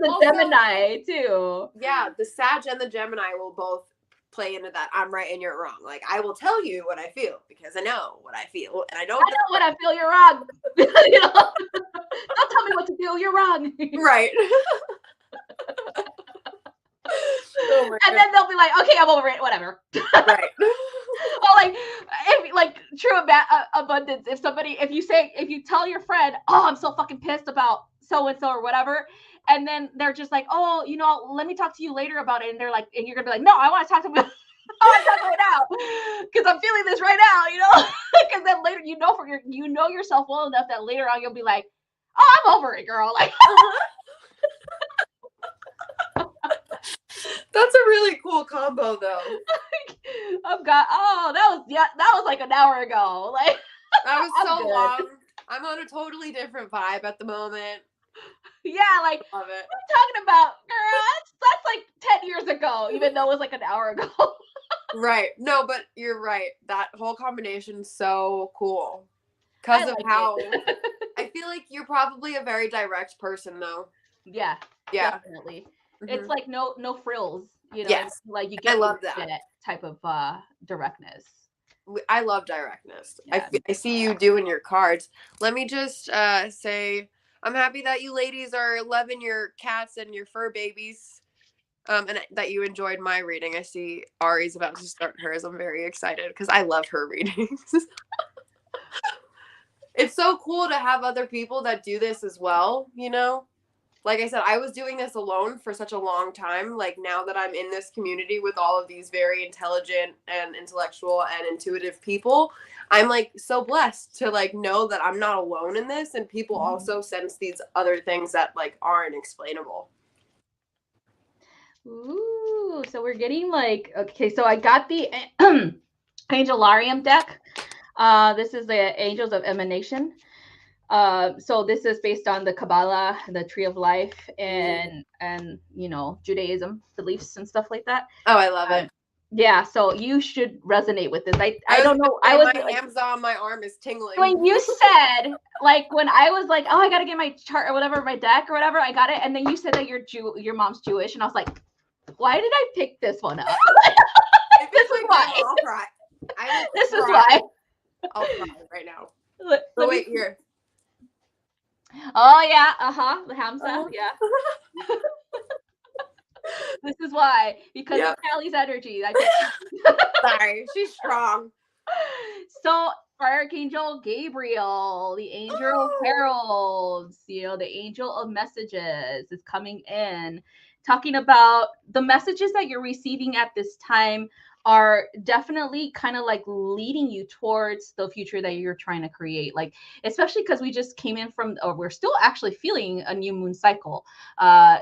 the Gemini too. Yeah, the Sag and the Gemini will both play into that. I'm right and you're wrong. Like, I will tell you what I feel because I know what I feel, and I know what I feel. You're wrong. You know? Don't tell me what to do. You're wrong. Right. And then they'll be like, okay, I'm over it, whatever. Right. Like true abundance. If you tell your friend, oh, I'm so fucking pissed about so and so or whatever, and then they're just like, oh, you know, let me talk to you later about it, and they're like, and you're gonna be like, no, I want to talk to me. I want to talk right now because I'm feeling this right now, you know. Because then later, you know yourself well enough that later on you'll be like, oh, I'm over it, girl. Like. That's a really cool combo, though. That was like an hour ago. Like that was so long. I'm on a totally different vibe at the moment. Yeah, like love it. What are you talking about, girl? That's like 10 years ago, even though it was like an hour ago. Right. No, but you're right. That whole combination is so cool. Because of how I feel like you're probably a very direct person, though. Yeah. Definitely. Mm-hmm. It's like no frills, you know. Yes. Like you get, I love that type of directness. I love directness. Yeah. I see you doing your cards. Let me just say I'm happy that you ladies are loving your cats and your fur babies. And that you enjoyed my reading. I see Ari's about to start hers. I'm very excited because I love her readings. It's so cool to have other people that do this as well, you know? Like I said, I was doing this alone for such a long time. Like now that I'm in this community with all of these very intelligent and intellectual and intuitive people, I'm like so blessed to like know that I'm not alone in this, and people also sense these other things that like aren't explainable. Ooh, so we're getting like, okay, so I got the Angelarium deck. This is the Angels of Emanation. So this is based on the Kabbalah, the Tree of Life, and you know, Judaism beliefs and stuff like that. Oh, I love it. Yeah, so you should resonate with this. I don't know. My hands on my arm is tingling. When you said, like, when I was like, oh, I gotta get my chart or whatever, my deck or whatever, I got it, and then you said that your mom's Jewish, and I was like, why did I pick this one up? This is why. I'll cry. This is why. I'll cry right now. Wait here. Oh yeah, the Hamza, yeah. This is why, because of Cali's energy. Sorry, she's strong. So Archangel Gabriel, the angel of heralds, you know, the angel of messages is coming in, talking about the messages that you're receiving at this time are definitely kind of like leading you towards the future that you're trying to create. Like, especially because we just came in from, or we're still actually feeling a new moon cycle.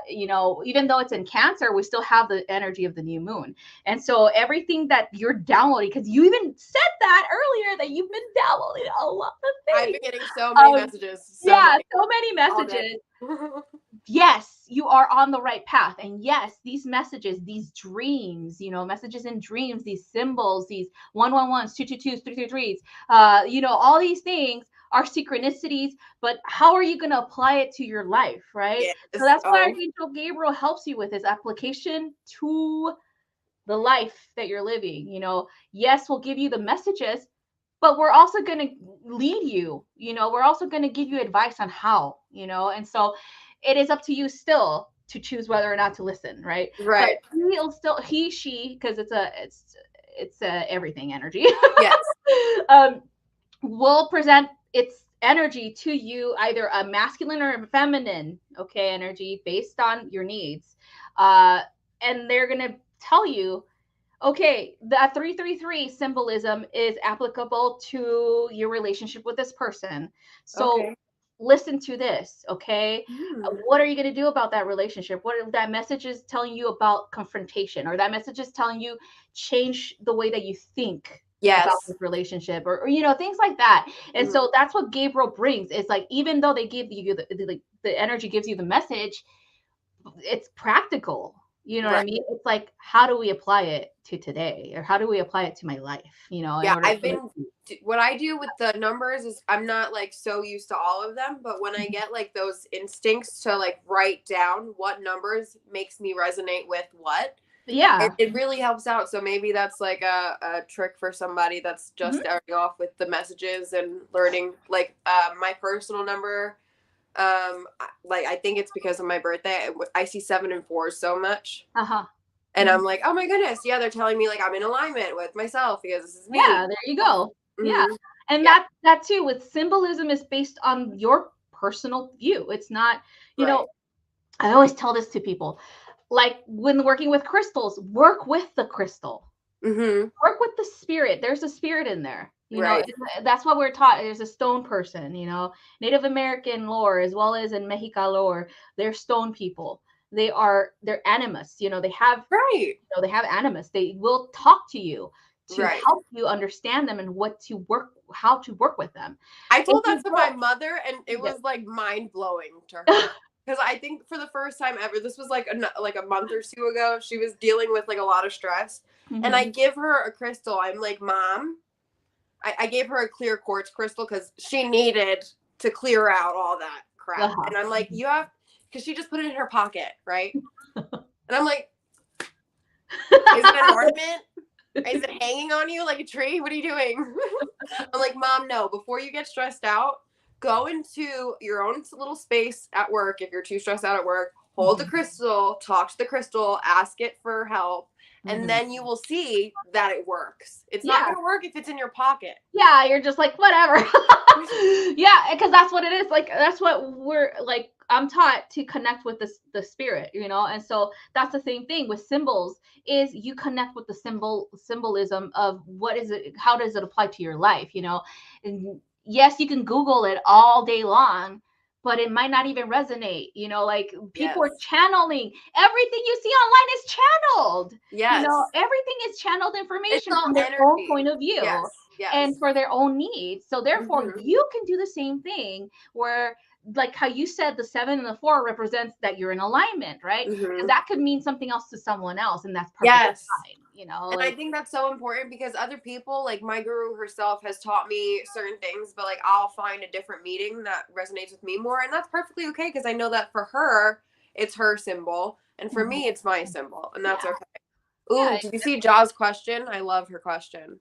You know, even though it's in Cancer, we still have the energy of the new moon. And so everything that you're downloading, because you even said that earlier, that you've been downloading a lot of things. I've been getting so many messages. So many messages. Yes, you are on the right path. And yes, these messages, these dreams, you know, messages in dreams, these symbols, these 111s, 222s, 333s, you know, all these things are synchronicities, but how are you going to apply it to your life, right? Yes. So that's what Archangel Gabriel helps you with, is application to the life that you're living. You know, yes, we'll give you the messages, but we're also going to lead you, you know, we're also going to give you advice on how, you know, and so it is up to you still to choose whether or not to listen, right? Right. But she, because it's a everything energy. Yes. Will present its energy to you, either a masculine or a feminine, okay, energy based on your needs. And they're going to tell you, okay, that 333 symbolism is applicable to your relationship with this person. So listen to this, okay? What are you going to do about that relationship? What if that message is telling you about confrontation, or that message is telling you change the way that you think about this relationship, or you know, things like that. And so that's what Gabriel brings. It's like, even though they give you the energy gives you the message, it's practical. You know what I mean? It's like, how do we apply it to today, or how do we apply it to my life? You know, yeah, what I do with the numbers is, I'm not like so used to all of them, but when I get like those instincts to like write down what numbers makes me resonate with what, it really helps out. So maybe that's like a trick for somebody that's just starting off with the messages and learning. Like my personal number, like I think it's because of my birthday, I see 7 and 4 so much. And I'm like, oh my goodness, yeah, they're telling me like I'm in alignment with myself because this is me. Yeah, there you go. Yeah. And that too, with symbolism, is based on your personal view. It's not, you know, I always tell this to people, like when working with crystals, work with the crystal. Work with the spirit. There's a spirit in there. You know, that's what we're taught. There's a stone person, you know, Native American lore, as well as in Mexica lore, they're stone people. They're animus, you know, they have, you know, they have animus. They will talk to you to help you understand them and how to work with them. I told that to my mother, and it was like mind blowing to her. Because I think for the first time ever, this was like a month or 2 ago, she was dealing with like a lot of stress. And I give her a crystal. I'm like, Mom, I gave her a clear quartz crystal because she needed to clear out all that crap. And I'm like, you have, because she just put it in her pocket, right? And I'm like, is it an ornament? Is it hanging on you like a tree? What are you doing? I'm like, Mom, no. Before you get stressed out, go into your own little space at work. If you're too stressed out at work, hold the crystal, talk to the crystal, ask it for help, and then you will see that it works. It's not going to work if it's in your pocket. Yeah, you're just like, whatever. Yeah, because that's what it is. Like, that's what we're like, I'm taught to connect with the spirit, you know. And so that's the same thing with symbols, is you connect with the symbolism of what is it, how does it apply to your life, you know. And yes, you can Google it all day long, but it might not even resonate, you know. Like, people are channeling everything you see online is channeled. You know, everything is channeled information from their own point of view and for their own needs. So therefore you can do the same thing, where, like how you said, the 7 and the 4 represents that you're in alignment, right? And that could mean something else to someone else, and that's perfectly fine, you know. And I think that's so important, because other people, like my guru herself, has taught me certain things, but like I'll find a different meaning that resonates with me more, and that's perfectly okay, because I know that for her it's her symbol, and for me it's my symbol, and that's okay. Ooh, did you see Ja's question? I love her question.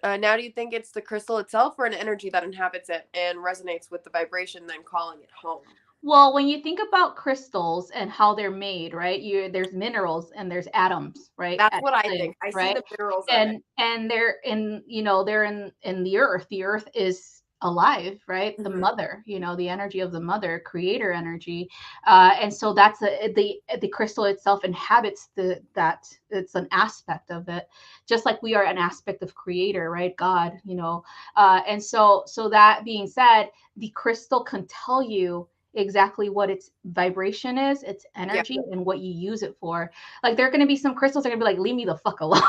Now, do you think it's the crystal itself or an energy that inhabits it and resonates with the vibration, then calling it home? Well, when you think about crystals and how they're made, right? There's minerals and there's atoms, right? That's what I think. I see the minerals of it. And they're in, you know, they're in the earth. The earth is alive, right? The mother, you know, the energy of the mother, creator energy. And so that's the crystal itself inhabits that. It's an aspect of it, just like we are an aspect of creator, right? God, you know. And so that being said, the crystal can tell you exactly what its vibration is, its energy, and what you use it for. Like, there are going to be some crystals that are going to be like, leave me the fuck alone.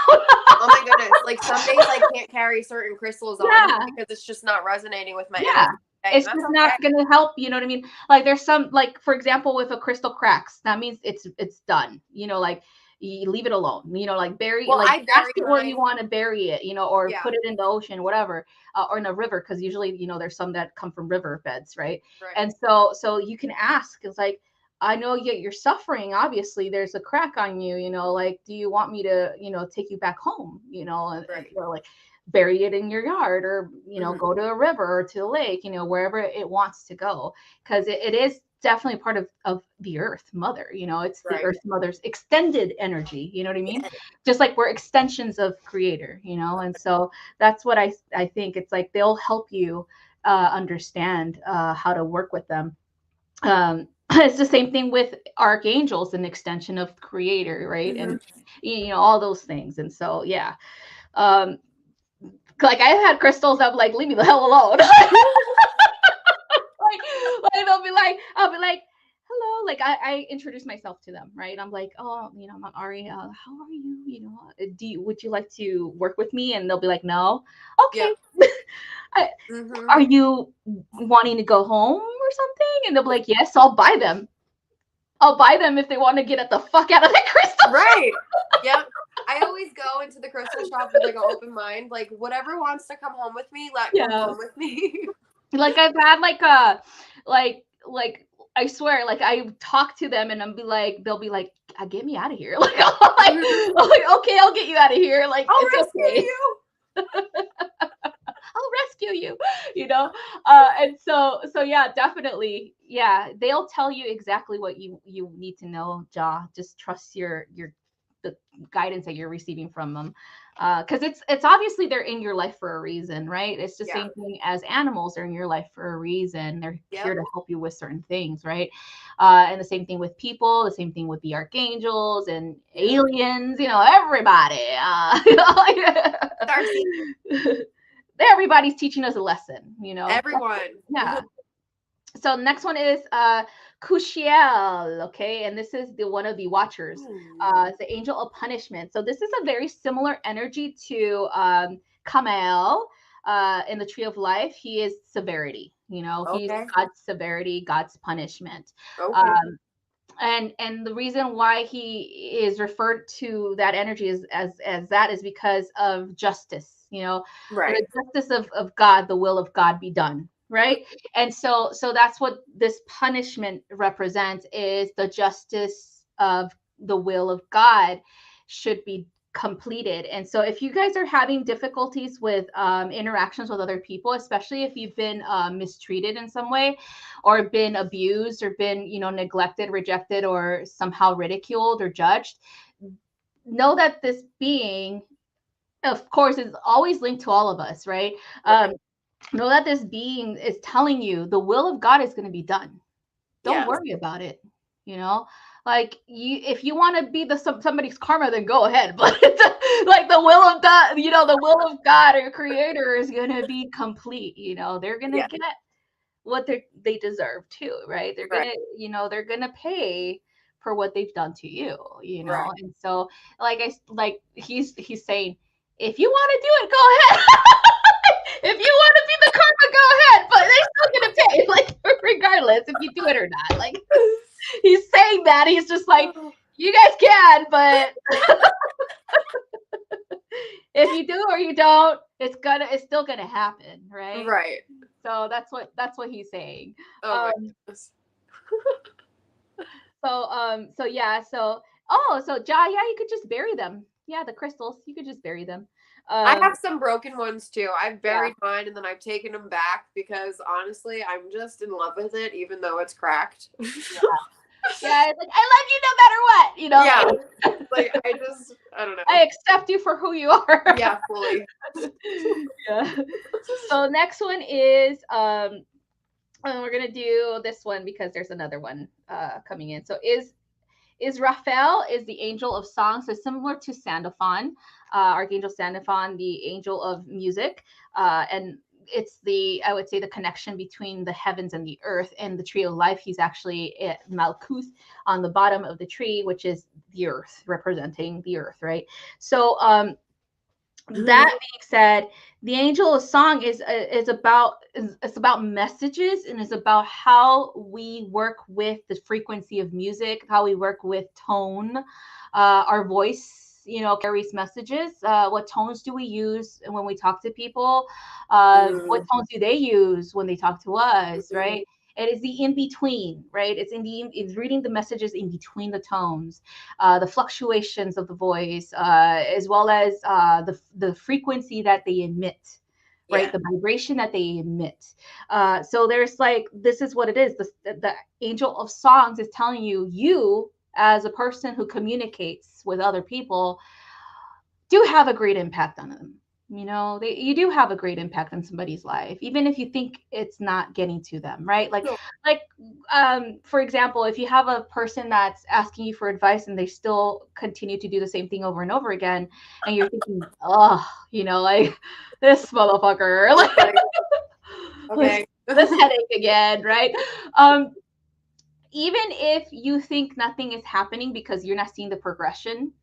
Oh my goodness. Like, some days I can't carry certain crystals on because it's just not resonating with my energy. It's just not going to help, you know what I mean? Like, there's some, like, for example, with a crystal cracks, that means it's done, you know, like you leave it alone, like bury, Well, like I ask bury it where you mine. want to bury it, or Yeah. put it in the ocean, whatever, or in a river, because usually, there's some that come from river beds, right? Right. And so you can ask. It's like, I know you're suffering. Obviously, there's a crack on you. Like, do you want me to, take you back home? And Right. like bury it in your yard, or Mhm. go to a river or to a lake, wherever it wants to go, because it is definitely part of the earth mother. It's the Right. earth mother's extended energy. You know what I mean? Just like we're extensions of creator. And so that's what I think. It's like they'll help you understand how to work with them. It's the same thing with archangels, an extension of creator, right? Mhm. And all those things. And so yeah, um like I've had crystals that like, leave me the hell alone. like I'll be like, hello, like I introduce myself to them, right? I'm like, oh, I'm Ari, how are you, would you like to work with me? And they'll be like, no. Yeah. Okay. Mhm. Are you wanting to go home or something? And they'll be like, yes. I'll buy them if they want to get the fuck out of the crystal. Right. Yep. I always go into the crystal shop with like an open mind. Like, whatever wants to come home with me, come Yeah. home with me. Like I've had like a like I swear, like I talk to them and they'll be like, get me out of here. Like, I'm like, okay, I'll get you out of here. Like, I'll it's rescue okay. you. I'll rescue you, and so yeah, definitely, yeah, they'll tell you exactly what you need to know. Just trust the guidance that you're receiving from them, because it's obviously they're in your life for a reason, right? It's the Yeah. same thing as animals are in your life for a reason. They're here Yep. to help you with certain things, right? And the same thing with people, the same thing with the archangels and aliens, everybody. Darcy. Everybody's teaching us a lesson, Everyone. yeah. So the next one is Kushiel, okay, and this is the one of the watchers, the angel of punishment. So this is a very similar energy to Kamael in the tree of life. He is severity, he's Okay. God's severity, God's punishment. Okay. And the reason why he is referred to that energy as that is because of justice, Right. the justice of God, the will of God be done, right? And so that's what this punishment represents, is the justice of the will of God should be completed. And so if you guys are having difficulties with interactions with other people, especially if you've been mistreated in some way, or been abused, or been neglected, rejected, or somehow ridiculed or judged, know that this being, of course, is always linked to all of us, right? Know that this being is telling you the will of God is going to be done. Don't worry about it. Like, if you want to be somebody's karma, then go ahead. But like the will of God, the will of God or creator is going to be complete. They're going to get what they deserve too, right? They're Right. gonna, they're gonna pay for what they've done to you, Right. And so, like he's saying, if you want to do it, go ahead. If you want to be the karma, go ahead. But they're still gonna pay, like, regardless if you do it or not. Like, he's saying that he's just like, you guys can, but if you do or you don't, it's still gonna happen, right? Right. So that's what he's saying. Oh my goodness. So yeah, so Ja, yeah, you could just bury them. Yeah, the crystals, you could just bury them. I have some broken ones too. I've Yeah. buried mine and then I've taken them back because honestly, I'm just in love with it, even though it's cracked. Yeah, it's like, I love you no matter what, Yeah. Like, I don't know. I accept you for who you are. Yeah, fully. Yeah. So next one is we're gonna do this one because there's another one coming in. So is Raphael is the angel of song, so similar to Sandalphon, Archangel Sandalphon, the angel of music, and it's I would say, the connection between the heavens and the earth. And the tree of life, he's actually at Malkuth on the bottom of the tree, which is the earth, representing the earth, right? So that being said, the angel of song is about it's about messages, and it's about how we work with the frequency of music, how we work with tone, Our voice, carries messages. What tones do we use when we talk to people? What tones do they use when they talk to us, right? It is the in between, right? It's reading the messages in between the tones, the fluctuations of the voice, as well as the frequency that they emit, right? The vibration that they emit. So there's like, this is what it is. The angel of songs is telling you as a person who communicates with other people do have a great impact on them. You do have a great impact on somebody's life, even if you think it's not getting to them, right? For example, if you have a person that's asking you for advice and they still continue to do the same thing over and over again, and you're thinking, oh, like this motherfucker, like Okay. this headache again, right? Even if you think nothing is happening because you're not seeing the progression,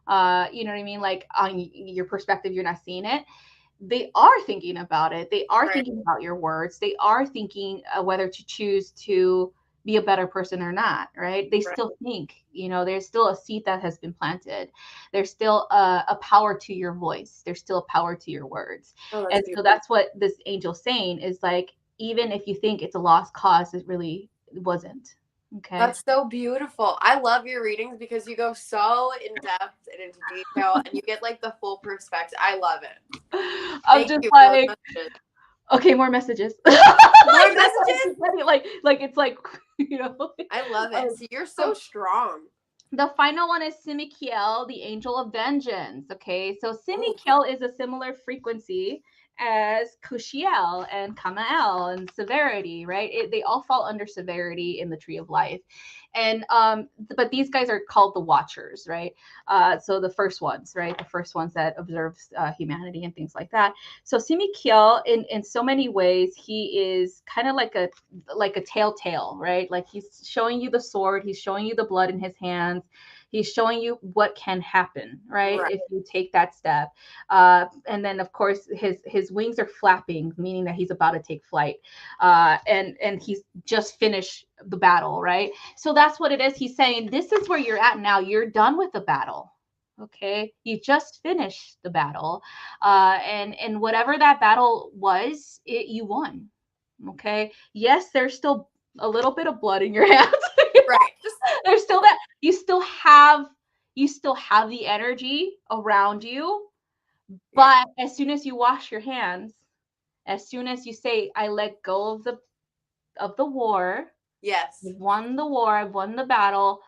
you know what I mean? Like on your perspective, you're not seeing it. They are thinking about it. They are thinking about your words. They are thinking whether to choose to be a better person or not, right? They still think, there's still a seed that has been planted. There's still a power to your voice. There's still a power to your words. And so that's what this angel's saying is like, even if you think it's a lost cause, it really wasn't. Okay. That's so beautiful. I love your readings because you go so in depth and into detail and you get like the full perspective. I love it. I'm just like, okay, more messages. More messages? Like it's like, I love it. So you're so strong. The final one is Simikiel, the angel of vengeance. Okay, so Simikiel is a similar frequency as Kushiel and Kamael and severity, right? They all fall under severity in the tree of life. And but these guys are called the watchers, right? So the first ones, right? The first ones that observes humanity and things like that. So Simikiel, in so many ways, he is kind of like a telltale, right? Like he's showing you the sword, he's showing you the blood in his hands. He's showing you what can happen, right? If you take that step. And then, of course, his wings are flapping, meaning that he's about to take flight. And he's just finished the battle, right? So that's what it is. He's saying, this is where you're at now. You're done with the battle. Okay, you just finished the battle, and whatever that battle was, you won. Okay, yes, there's still a little bit of blood in your hands. Right. There's still that you still have the energy around you, but as soon as you wash your hands, as soon as you say, I let go of the war, I've won the war, I've won the battle,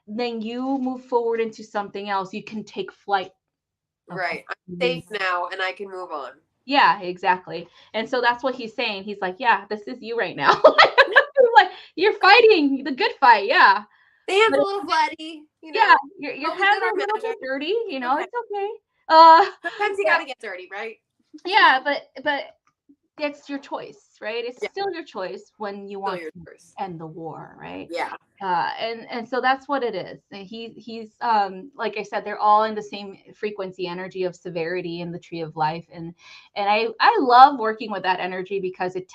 then you move forward into something else. You can take flight. Right. I'm safe now and I can move on. Yeah, exactly. And so that's what he's saying. He's like, yeah, this is you right now. Like, you're fighting the good fight. Yeah. The hand's a little bloody. Yeah, your hands are a little bit dirty. It's okay. Sometimes you gotta get dirty, right? Yeah, but it's your choice, right? It's still your choice when you want to end the war, right? Yeah. And so that's what it is. And he's like I said, they're all in the same frequency energy of severity in the tree of life, and I love working with that energy because it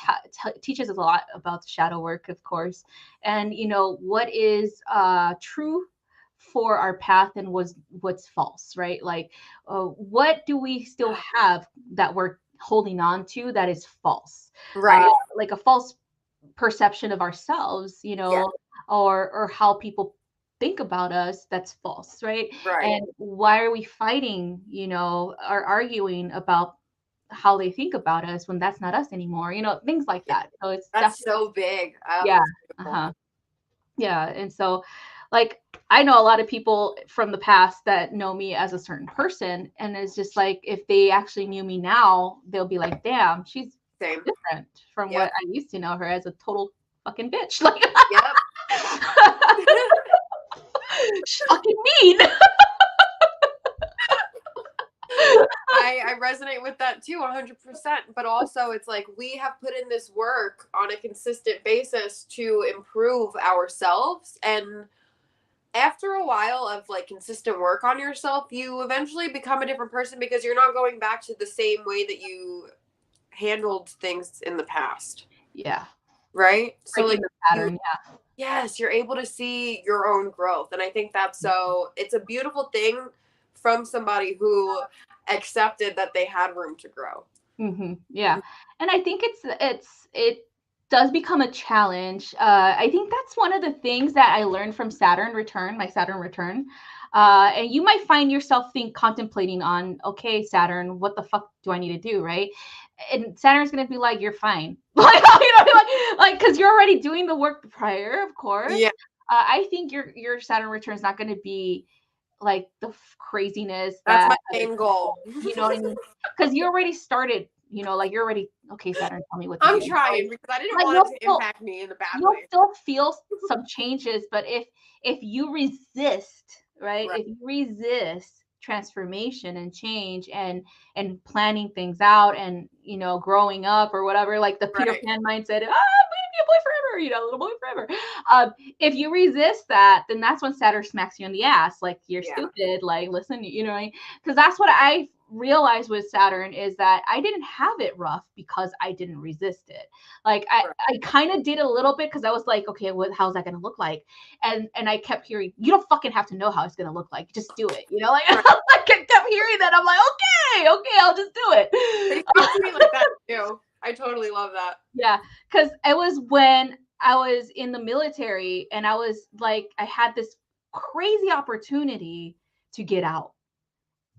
teaches us a lot about the shadow work, of course, and what is true for our path and what's false, right? Like what do we still have that we're holding on to that is false, right? Like a false perception of ourselves, or how people think about us that's false, right? And why are we fighting, or arguing about how they think about us when that's not us anymore, things like that. So that's so big. Yeah. And so like I know a lot of people from the past that know me as a certain person, and it's just like if they actually knew me now, they'll be like, damn, she's different from what I used to know her as, a total fucking bitch. Like, she's fucking mean. I resonate with that too, 100%. But also, it's like we have put in this work on a consistent basis to improve ourselves, and after a while of like consistent work on yourself, you eventually become a different person because you're not going back to the same way that you handled things in the past. Yeah. right? So breaking like the pattern. Yeah. yes, you're able to see your own growth. And I think that's so, it's a beautiful thing from somebody who accepted that they had room to grow. Yeah, and I think it does become a challenge. I think that's one of the things that I learned from Saturn Return, my Saturn Return. And you might find yourself contemplating on, okay, Saturn, what the fuck do I need to do, right? And Saturn's gonna be like, you're fine, like you know, because you're already doing the work prior, of course. Yeah, I think your Saturn Return is not going to be like the craziness that's that my main goal. you know what I mean? Because you already started, you know, like you're already okay, Saturn, tell me what to do. I'm trying because I didn't Like want it to impact me in a bad you'll way. still feel some changes, but if you resist, right? Right. If you resist transformation and change and planning things out and you know growing up or whatever, like the Peter Right. Pan mindset, I'm gonna be a boy forever, you know, little boy forever. If you resist that, then that's when Saturn smacks you in the ass, like you're Yeah. stupid, like listen, you know, because that's what I realized with Saturn is that I didn't have it rough because I didn't resist it. Like I kind of did a little bit because I was like, okay, how's that gonna look like? And I kept hearing, you don't fucking have to know how it's gonna look like. Just do it. You know, like Right. I kept hearing that. I'm like, okay, I'll just do it. They speak to me like that too. I totally love that. Yeah, because it was when I was in the military and I was like, I had this crazy opportunity to get out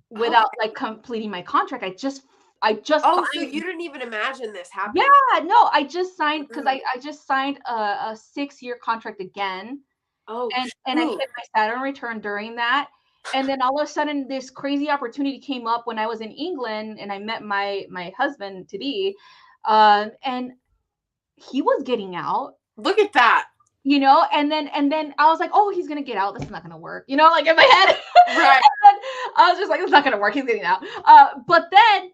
without Okay. like completing my contract. Oh, so signed. you didn't even imagine this happening? Yeah, no, I just signed because Mm. I just signed a 6-year contract again, Oh, and I hit shoot. my Saturn return during that, and then all of a sudden this crazy opportunity came up when I was in England and I met my husband to be, and he was getting out, Look at that. you know, and then I was like, oh, he's gonna get out. This is not gonna work, you know, like in my head. Right. And I was just like, it's not gonna work. He's getting out. But then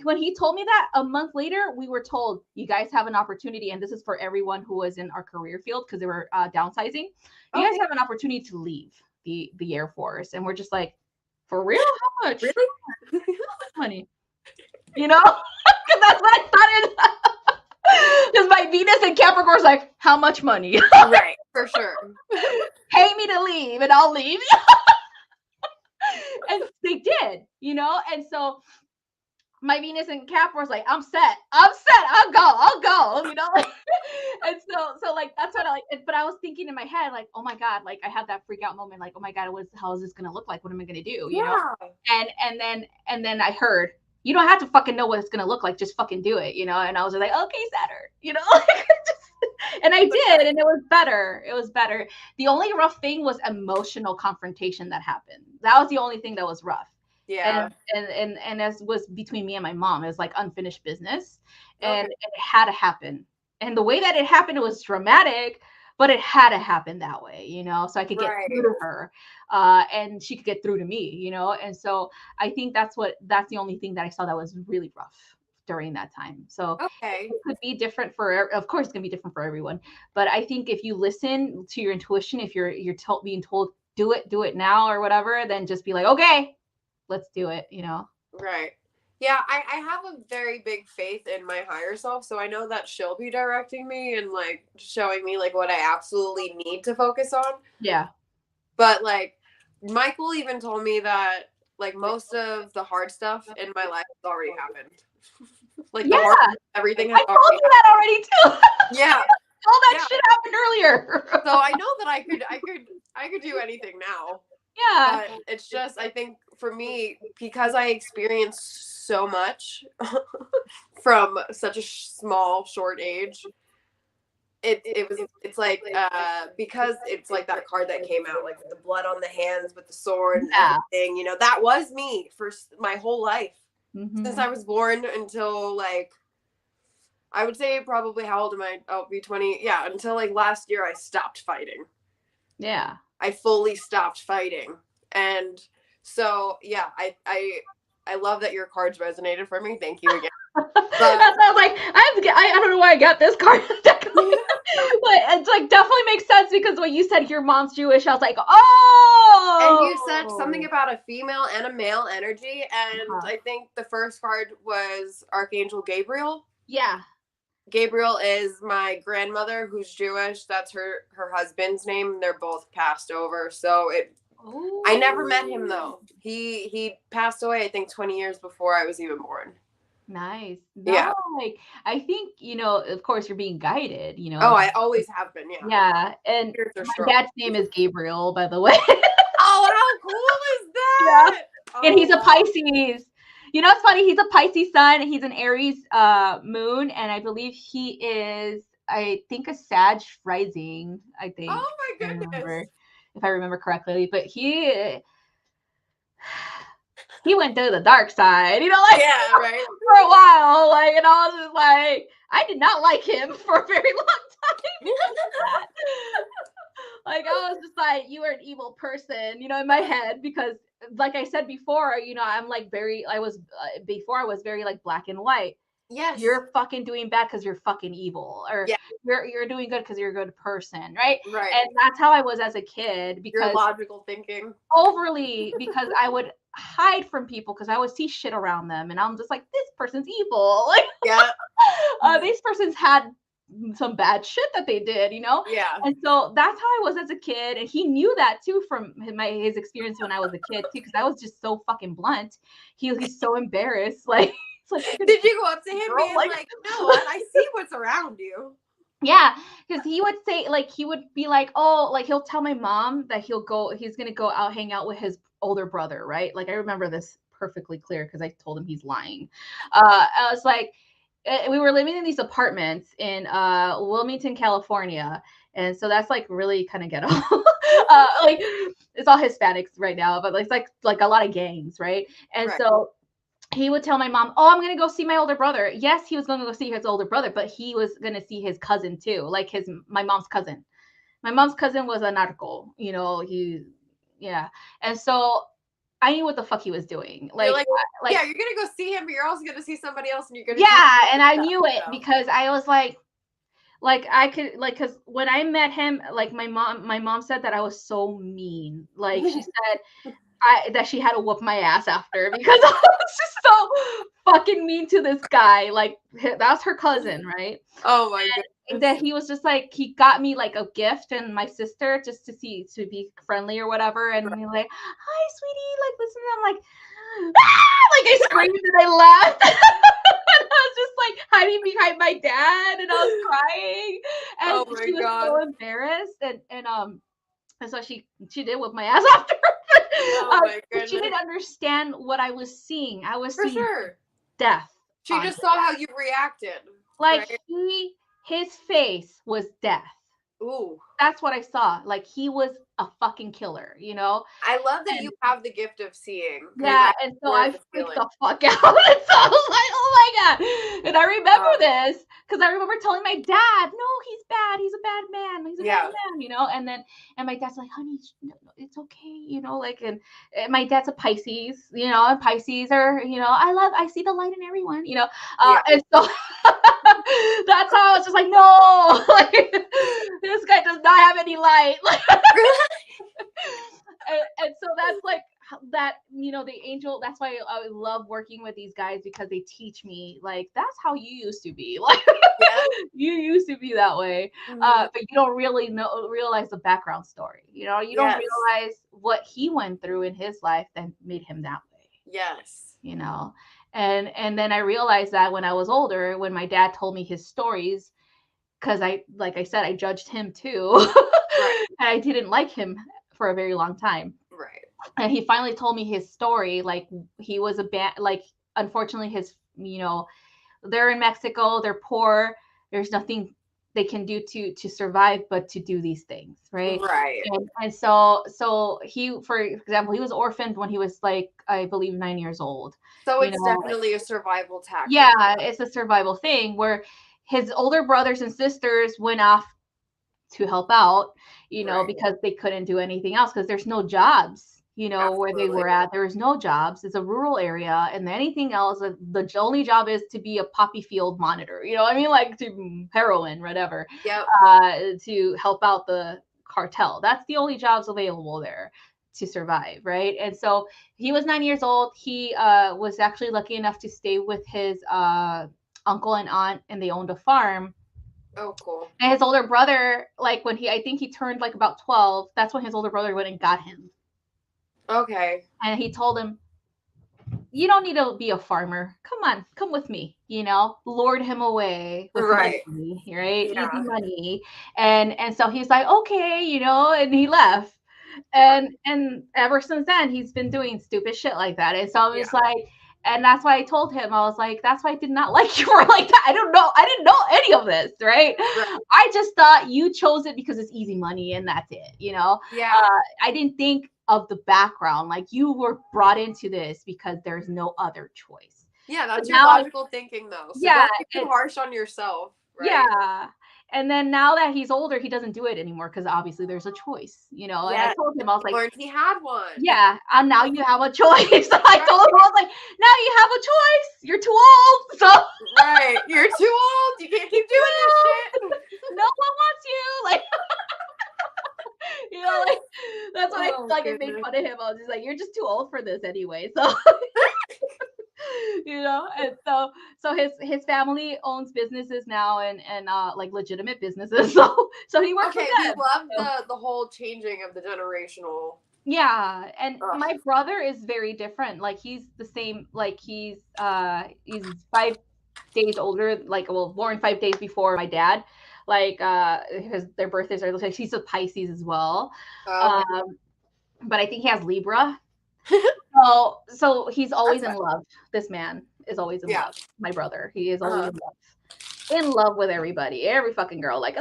when he told me that a month later, we were told, you guys have an opportunity, and this is for everyone who was in our career field because they were downsizing. You guys Okay. have an opportunity to leave the Air Force, and we're just like, for real? How much? Really? How much money? You know, because that's what I thought. Because my Venus and Capricorn's like, how much money? Right. For sure. Pay me to leave, and I'll leave. And they did, you know, and so my Venus and Capricorn's like, I'm set, I'll go, you know, like, and so like that's what I like. But I was thinking in my head, like, oh my god, like I had that freak out moment, like, oh my god, how is this gonna look like? What am I gonna do? You know, Yeah. and then I heard, you don't have to fucking know what it's gonna look like, just fucking do it, you know. And I was like, okay, Saturn, you know, and I did, and it was better. It was better. The only rough thing was emotional confrontation that happened. That was the only thing that was rough. Yeah. And as was between me and my mom, it was like unfinished business, and Okay. it had to happen. And the way that it happened, it was dramatic, but it had to happen that way, you know, so I could get Right. through to her, and she could get through to me, you know. And so I think that's the only thing that I saw that was really rough during that time. So Okay. it could be different for, of course, it's gonna be different for everyone. But I think if you listen to your intuition, if you're being told do it now or whatever, then just be like, okay, let's do it, you know. Right. Yeah, I have a very big faith in my higher self, so I know that she'll be directing me and like showing me like what I absolutely need to focus on. Yeah. But like Michael even told me that like most of the hard stuff in my life has already happened. Like the Yeah. hard everything has I told already you that already too. happened. Yeah. All that Yeah. shit happened earlier. So I know that I could do anything now. Yeah. But it's just I think for me because I experienced so much from such a small short age, it's like because it's like that card that came out like with the blood on the hands with the sword and Yeah. everything, you know, that was me for my whole life since Mm-hmm. I was born until like I would say probably how old am I? I'll be 20. Yeah, until like last year I stopped fighting. Yeah. I fully stopped fighting. And so yeah, I love that your cards resonated for me. Thank you again. But I was like, I don't know why I got this card. But it's like definitely makes sense because when you said your mom's Jewish, I was like, oh. and you said something about a female and a male energy, and Uh-huh. I think the first card was Archangel Gabriel. Yeah. Gabriel is my grandmother, who's Jewish. That's her husband's name. They're both passed over. So I never met him though. He passed away, I think, 20 years before I was even born. Nice. Yeah. Like, I think, of course you're being guided, Oh, I always have been. Yeah. Yeah. And my strong. dad's name is Gabriel, by the way. Oh, how cool is that? Yeah. And he's a Pisces. It's funny. He's a Pisces sun. He's an Aries moon. And I believe he is, I think, a Sag rising, I think. Oh, my goodness. If I remember correctly. But he went to the dark side, yeah, right. For a while. And I was just I did not like him for a very long time. I was just you are an evil person, in my head, because like I said before, I'm before I was very black and white. Yes. You're fucking doing bad because you're fucking evil, or you're doing good because you're a good person, right? Right. And that's how I was as a kid, because your logical thinking. Overly, because I would hide from people because I would see shit around them, and I'm just this person's evil. Yeah. These persons had some bad shit that they did, Yeah. And so that's how I was as a kid, and he knew that too from his experience when I was a kid too, because I was just so fucking blunt. He's so embarrassed, did you go up to him being no, I see what's around you? Yeah, because he would say, he would be oh, he'll tell my mom that he's gonna go out, hang out with his older brother, right? I remember this perfectly clear because I told him he's lying. I was we were living in these apartments in Wilmington, California. And so that's really kind of ghetto. It's all Hispanics right now, but it's like a lot of gangs, right? And so he would tell my mom, oh, I'm going to go see my older brother. Yes, he was going to go see his older brother, but he was going to see his cousin too, my mom's cousin. My mom's cousin was a narco, And so I knew what the fuck he was doing. You're you're gonna go see him, but you're also gonna see somebody else, and you're gonna and I knew it because I was I could because when I met him, my mom said that I was so mean. She said that she had to whoop my ass after because I was just so fucking mean to this guy. That's her cousin, right? Oh my god. That he was just he got me a gift and my sister just to be friendly or whatever, and he hi sweetie, listen, I'm I screamed and I laughed. And I was just hiding behind my dad, and I was crying, and she was so embarrassed, and so she did whip my ass after. Oh my goodness. She didn't understand what I was seeing. I was seeing death. She just saw how you reacted. His face was death. Ooh. That's what I saw. He was a fucking killer, I love that you have the gift of seeing. Yeah, and so I freaked the fuck out. And so I was oh my god. And I remember this because I remember telling my dad, no, he's bad. He's a bad man. He's a bad man, and my dad's honey, no, it's okay, and my dad's a Pisces, and Pisces are, I see the light in everyone, and so that's how I was just no, this guy does not have any light. And so that's that, the angel, that's why I love working with these guys, because they teach me that's how you used to be. You used to be that way. But you don't really realize the background story. You don't realize what he went through in his life that made him that way. Yes. And then I realized that when I was older, when my dad told me his stories, because like I said, I judged him too. And I didn't like him for a very long time. Right. And he finally told me his story. He was unfortunately his, they're in Mexico, they're poor. There's nothing they can do to survive but to do these things, right? Right. And so he, for example, he was orphaned when he was I believe 9 years old. So it's definitely a survival tactic. Yeah, it's a survival thing where his older brothers and sisters went off to help out, because they couldn't do anything else because there's no jobs. Where they were at, there was no jobs. It's a rural area, and anything else, the only job is to be a poppy field monitor. To heroin, whatever. Yep. To help out the cartel. That's the only jobs available there to survive, right? And so he was 9 years old. He was actually lucky enough to stay with his uncle and aunt, and they owned a farm. Oh, cool. And his older brother, like when I think he turned like about 12, that's when his older brother went and got him. Okay. And he told him, you don't need to be a farmer. Come on, come with me, lured him away with Right. money, right? Yeah. Easy money. And so he's like, okay, and he left. And ever since then, he's been doing stupid shit like that. And so I'm just like, and that's why I told him, I was like, that's why I did not like you for like that. I didn't know any of this, right? I just thought you chose it because it's easy money and that's it, Yeah. I didn't think of the background. Like, you were brought into this because there's no other choice. Yeah, that's your logical thinking, though. So don't be too harsh on yourself, right? Yeah. And then now that he's older, he doesn't do it anymore because obviously there's a choice, And I told him, I was like, learned he had one. Yeah, and now you have a choice. I told him, I was like, now you have a choice. You're too old. So right, you're too old. You can't keep doing this shit. No one wants you. Like, like that's what I made fun of him. I was just like, you're just too old for this anyway. So and so his family owns businesses now and like legitimate businesses. So he works with them. We love the whole changing of the generational. Yeah, and my brother is very different. Like, he's the same. Like, he's 5 days older. Like, born 5 days before my dad. Like, their birthdays are like, he's a Pisces as well. But I think he has Libra. So he's always in love. This man is always in love. My brother, he is always in love with everybody, every fucking girl. Like,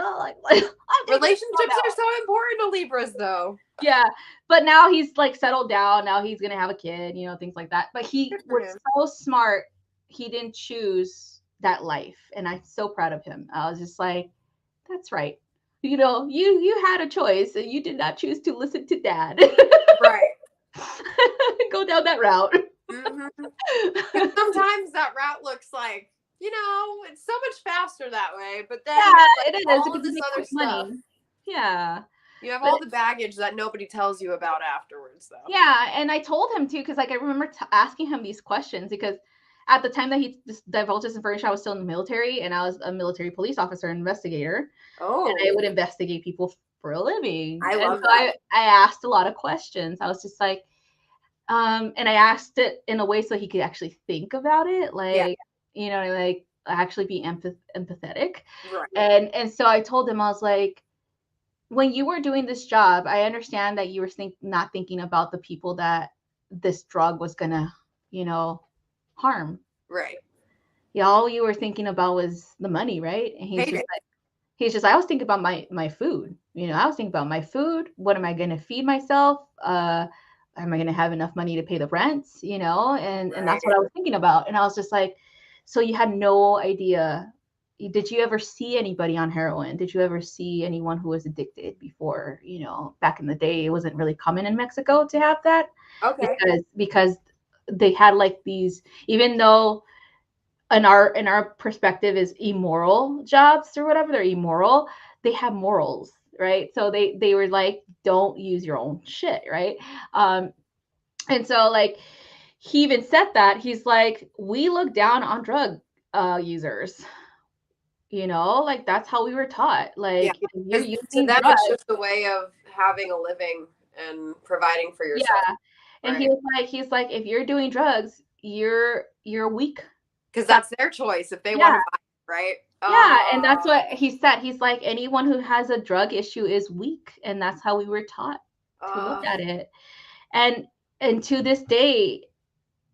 relationships are so important to Libras, though. Yeah, but now he's like settled down. Now he's gonna have a kid, things like that. But he was so smart. He didn't choose that life, and I'm so proud of him. I was just like, that's right. You had a choice, and you did not choose to listen to dad. Right. Go down that route. Mm-hmm. Sometimes that route looks like, it's so much faster that way. But then it is all of this other stuff. Yeah. You have all the baggage that nobody tells you about afterwards, though. Yeah, and I told him too, because I remember asking him these questions, because at the time that he divulged this information, I was still in the military, and I was a military police officer and investigator. Oh. And I would investigate people for a living. I love that. I asked a lot of questions. I was just like, and I asked it in a way so he could actually think about it, like, like actually be empathetic. Right. And so I told him, I was like, when you were doing this job, I understand that you were not thinking about the people that this drug was gonna, harm. Right. Yeah, all you were thinking about was the money, right? And he's just like, I was thinking about my food. I was thinking about my food. What am I gonna feed myself? Am I gonna have enough money to pay the rents? And that's what I was thinking about. And I was just like, so you had no idea. Did you ever see anybody on heroin? Did you ever see anyone who was addicted before? Back in the day, it wasn't really common in Mexico to have that. Okay. Because they had like these, even though in our perspective is immoral jobs or whatever, they're immoral, they have morals, right? So they were like, don't use your own shit, right? And so like he even said that, he's like, we look down on drug users. Like that's how we were taught. Like, you're using that drugs, it's just a way of having a living and providing for yourself. Yeah. And he's like, if you're doing drugs, you're weak. Because that's their choice if they want to buy it, right? Yeah, and that's what he said. He's like, anyone who has a drug issue is weak, and that's how we were taught to look at it. And to this day,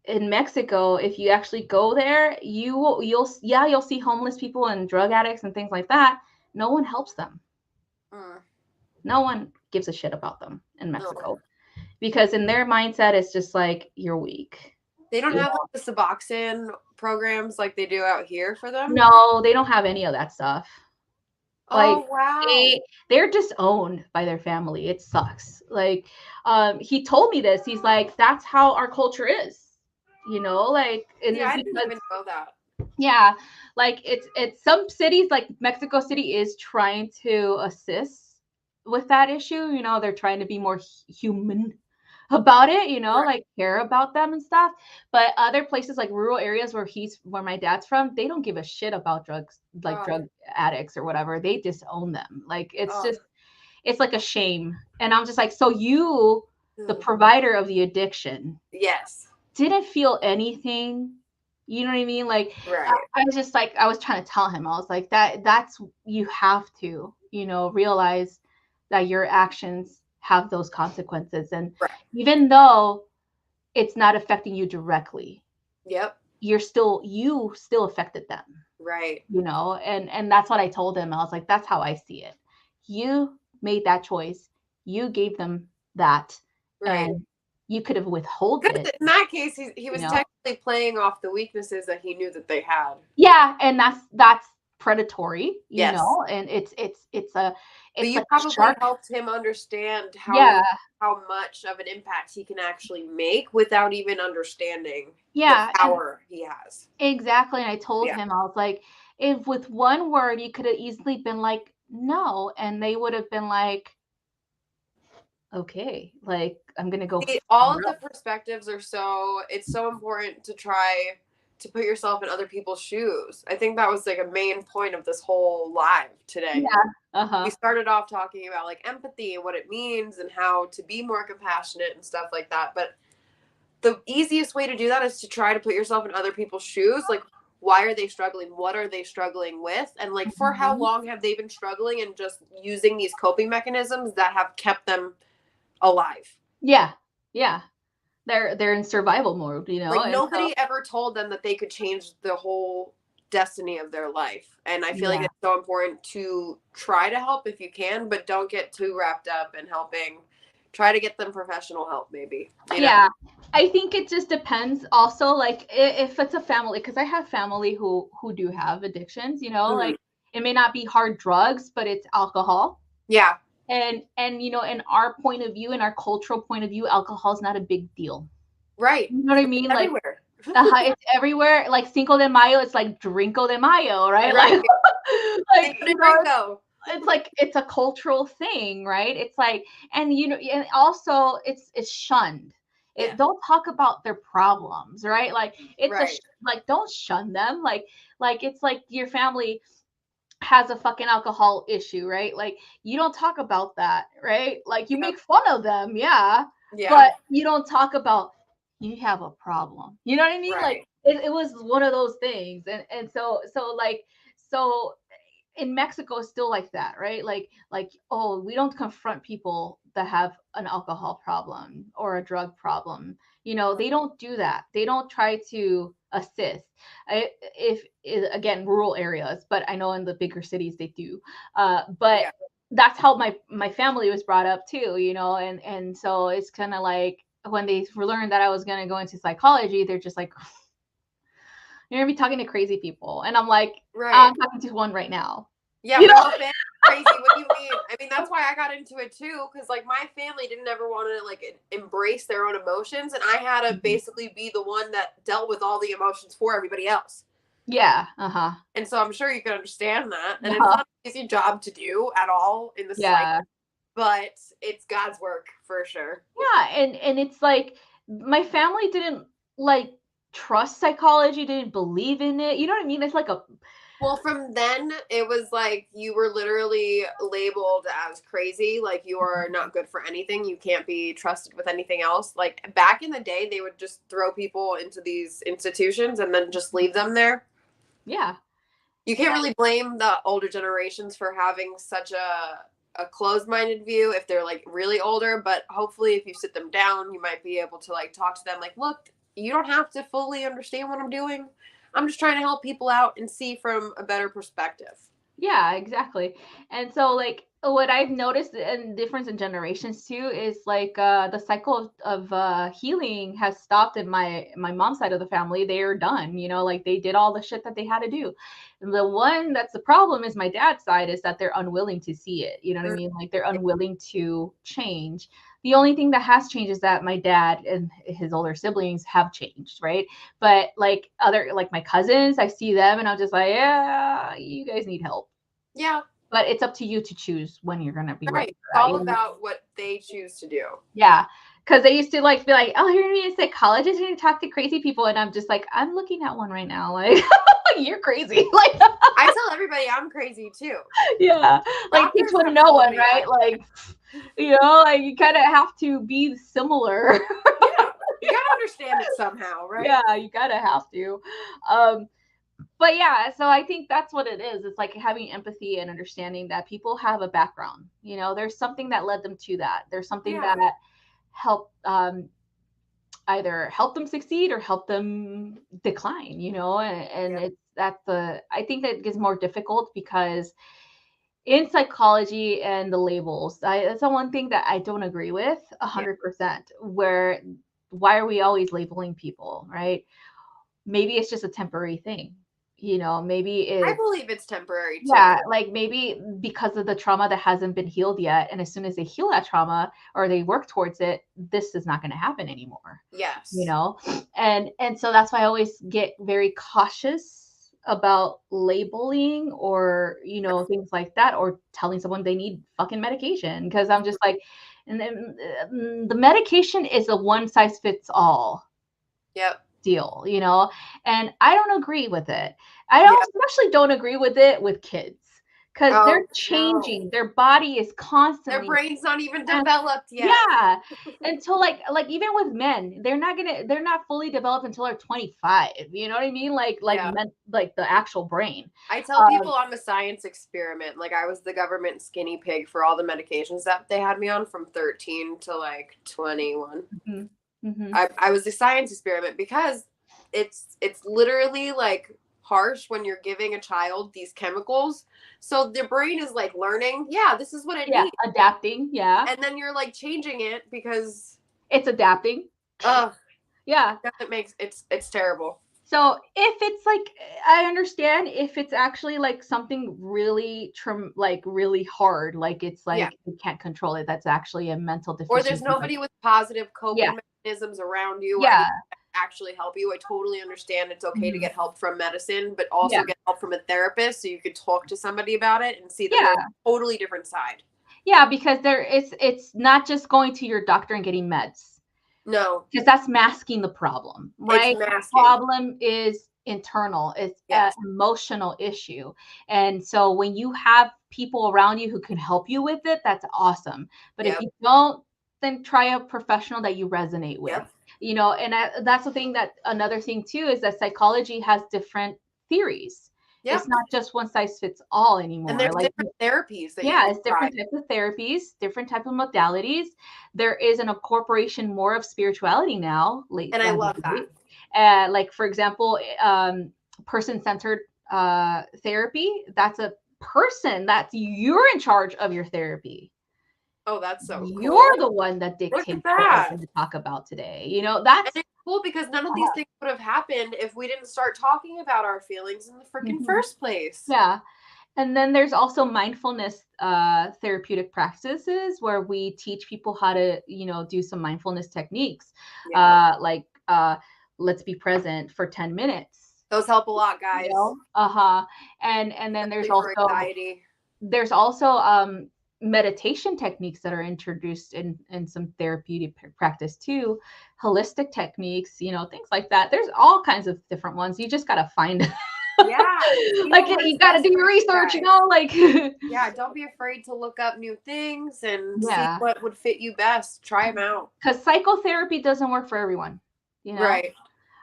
in Mexico, if you actually go there, you'll see homeless people and drug addicts and things like that. No one helps them. No one gives a shit about them in Mexico, because in their mindset, it's just like, you're weak. They don't have like the Suboxone programs like they do out here for them? No, they don't have any of that stuff. Like, wow. They're disowned by their family. It sucks. Like, he told me this. He's like, that's how our culture is. Like, I didn't even know that. Yeah, like it's some cities, like Mexico City, is trying to assist with that issue. They're trying to be more human. about it, Right. like care about them and stuff. But other places like rural areas where my dad's from, they don't give a shit about drugs, like Oh, drug addicts or whatever. They disown them. Like oh, it's like a shame. And I'm just like, so you, the mm. provider of the addiction, Yes. didn't feel anything. You know what I mean? Like Right. I was just like, I was trying to tell him, I was like, that's you have to, realize that your actions have those consequences. And Right. even though it's not affecting you directly, Yep. you still affected them, Right. and that's what I told him. I was like, that's how I see it. You made that choice. You gave them that, Right. and you could have withhold Because it, in that case, he you was know? technically playing off the weaknesses that he knew that they had. Yeah, and that's predatory, Yes. and But it's you like a probably shark. helped him understand Yeah, how much of an impact he can actually make without even understanding the yeah, and power he has. exactly. And I told Yeah. him, I was like, if with one word you could have easily been like, no, and they would have been like, okay, like I'm gonna go See, all of somewhere the else. perspectives are it's so important to try to put yourself in other people's shoes. I think that was like a main point of this whole live today. Yeah. We Uh-huh. started off talking about like empathy and what it means and how to be more compassionate and stuff like that. But the easiest way to do that is to try to put yourself in other people's shoes. Like, why are they struggling? What are they struggling with? And like, for how Mhm. long have they been struggling and just using these coping mechanisms that have kept them alive? Yeah. Yeah. They're in survival mode, Like, and so nobody ever told them that they could change the whole destiny of their life. And I feel like yeah. it's so important to try to help if you can, but don't get too wrapped up in helping. Try to get them professional help, maybe. Yeah. I think it just depends also, like if it's a family, because I have family who do have addictions, Mhm. like it may not be hard drugs, but it's alcohol. Yeah. And in our point of view, in our cultural point of view, alcohol is not a big deal. Right. You know what I It's mean? Like everywhere. it's everywhere. Like Cinco de Mayo, it's like Drinko de Mayo, right? Right. Like like Cinco de Gringo. it's like it's a cultural thing, right? It's like, and and also it's shunned. Yeah. Don't talk about their problems, right? Like Right. like don't shun them. Like it's like your family has a fucking alcohol issue, right? Like you don't talk about that, right? Like you Yep. make fun of them, yeah, Yeah. but you don't talk about you have a problem. You know what I mean? Like Right. it was one of those things, and so in Mexico it's still like that, right? Like oh, we don't confront people that have an alcohol problem or a drug problem. They don't do that. They don't try to assist. Again, rural areas, but I know in the bigger cities they do. But Yeah. that's how my family was brought up too, and so it's kind of like when they learned that I was going to go into psychology, they're just like, you're gonna be talking to crazy people, and I'm like, Right. I'm talking to one right now. Yeah, You my know? whole family's crazy. What do you mean? I mean, that's why I got into it too, because like my family didn't ever want to like embrace their own emotions, and I had to basically be the one that dealt with all the emotions for everybody else. Yeah. Uh-huh. And so I'm sure you can understand that. And it's Uh-huh. not an easy job to do at all in the slightest, Yeah. but it's God's work for sure. Yeah, and it's like my family didn't like trust psychology, didn't believe in it. You know what I mean? It's like a Well, from then, it was like you were literally labeled as crazy, like you are not good for anything. You can't be trusted with anything else. Like back in the day, they would just throw people into these institutions and then just leave them there. yeah. You can't Yeah. really blame the older generations for having such a closed-minded view if they're like really older, but hopefully if you sit them down, you might be able to like talk to them like, "Look, you don't have to fully understand what I'm doing. I'm just trying to help people out and see from a better perspective." Yeah, exactly. And so like what I've noticed and difference in generations too is like the cycle of healing has stopped in my mom's side of the family. They are done, like they did all the shit that they had to do. And the one that's the problem is my dad's side is that they're unwilling to see it. You know what I Mm. mean? Like they're unwilling to change. The only thing that has changed is that my dad and his older siblings have changed, right? But like like my cousins, I see them and I'm just like, yeah, you guys need help. Yeah, But it's up to you to choose when you're gonna be ready right. for It's that. all about what they choose to do. Yeah. Because they used to like be like, oh, you're gonna be a psychologist, you're gonna talk to crazy people, and I'm just like, I'm looking at one right now, like you're crazy. Like I tell everybody I'm crazy too. Yeah, like each Doctors one have no told one, me right? that. Like, you know, like you kind of have to be similar. Yeah, you gotta understand it somehow, right? Yeah, you gotta have to. Um, but yeah, so I think that's what it is. It's like having empathy and understanding that people have a background. You know, there's something that led them to that. There's something Yeah. that helped either help them succeed or help them decline. You know, and Yep. it's that's the I think that gets more difficult because in psychology and the labels, that's the one thing that I don't agree with Yeah. 100%. Where why are we always labeling people, right? Maybe it's just a temporary thing. You know, maybe I it's believe it's temporary too. yeah, like maybe because of the trauma that hasn't been healed yet, and as soon as they heal that trauma or they work towards it, this is not going to happen anymore. You Yes. know, and so that's why I always get very cautious about labeling or things like that, or telling someone they need fucking medication, because I'm just like, and then the medication is a one size fits all Yep. deal, and I don't agree with it. I Yeah. don't, especially don't agree with it with kids, because they're Oh no. changing. Their body is Their constantly brain's not even developed yet. yeah. Until like even with men, they're not fully developed until they're 25. You know what I mean? Like Yeah. men, like the actual brain. I tell people I'm a science experiment. Like I was the government skinny pig for all the medications that they had me on from 13 to like 21. Mhm, mhm. I was a science experiment because it's literally like harsh when you're giving a child these chemicals. So their brain is like learning, yeah, this is what it Yeah, needs. adapting. Yeah, And then you're like changing it because it's adapting. ugh, Yeah. it makes it's terrible. So if it's like, I understand if it's actually like something really like really hard, like it's Yeah. like you can't control it. That's actually a mental Or there's deficiency. Like, nobody with positive yeah, coping mechanisms around you or yeah, anything that actually help you. I totally understand it's okay to mhm, get help from medicine, but yeah, also get help from a therapist so you could talk to somebody about it and see that yeah. there's a totally different side. Yeah, because it's not just going to your doctor and getting meds, No, because that's masking the problem, it's right? The masking. problem is internal. It's an Yes. emotional issue. And so when you have people around you who can help you with it, that's awesome. But if Yep. you don't, then try a professional that you resonate with. Yep. And that's the thing, that another thing too is that psychology has different theories. It's Yep. not just one size fits all And anymore. there's Like, different therapies that you yeah, can it's try. different types of therapies, different type of modalities. There is an incorporation more of spirituality now, late And I as of love that. late. Like for example, person-centered therapy. That's a person that's you're in charge of your therapy. Oh, that's so You're cool. the one that Look at dictates what we're that. going to talk about today. And That's it's cool because none of these things would have happened if we didn't start talking about our feelings in the freaking mhm. first place. Yeah. And then there's also mindfulness therapeutic practices where we teach people how to, do some mindfulness techniques, Yeah. like let's be present for 10 minutes. Those help a lot, guys. Uh-huh. And then Especially for anxiety. there's also meditation techniques that are introduced in some therapeutic practice too, holistic techniques, things like that. There's all kinds of different ones. You just got to find Yeah. See like what works you got to best do for your you research, guys. like Yeah, don't be afraid to look up new things and see yeah, what would fit you best. Try them out. because psychotherapy doesn't work for everyone. Right.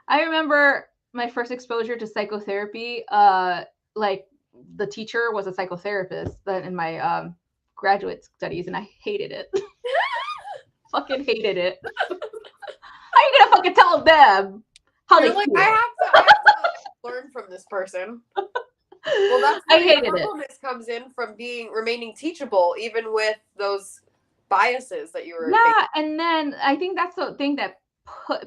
I remember my first exposure to psychotherapy. Like the teacher was a psychotherapist in my graduate studies, and I hated it. Fucking hated it. How you gonna fucking tell them how You're they like, feel? I have to learn from this person. Well, that's I where your hated it. humbleness comes in from remaining teachable, even with those biases that you were facing. Yeah, and then I think that's the thing that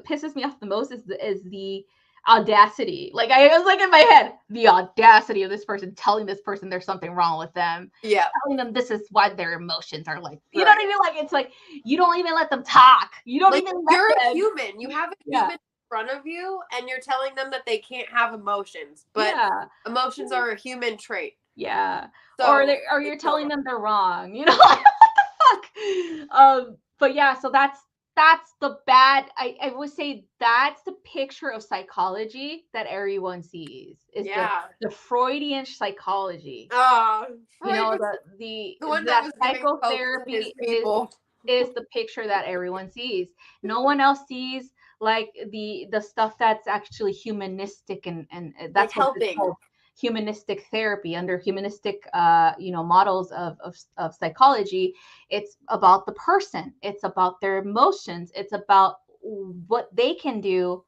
pisses me off the most is the audacity. Like I was like in my head, the audacity of this person telling this person there's something wrong with them, Yeah. telling them this is why their emotions are like, you know Right. what I mean? Like it's like you don't even let them talk. You don't Like even let you're a them. human. You have a Yeah. human in front of you, and you're telling them that they can't have emotions, but Yeah. emotions are a human trait. Yeah. So Or you're telling them they're wrong. Like, what the fuck? But yeah, so that's that's the bad, I would say that's the picture of psychology that everyone sees, is the Freudian psychology. You Freud know, was the one that that was giving hope to his psychotherapy people. is the picture that everyone sees. No one else sees like the stuff that's actually humanistic, and Like that's what it's helping. called, humanistic therapy. Under humanistic models of psychology, it's about the person, it's about their emotions, it's about what they can do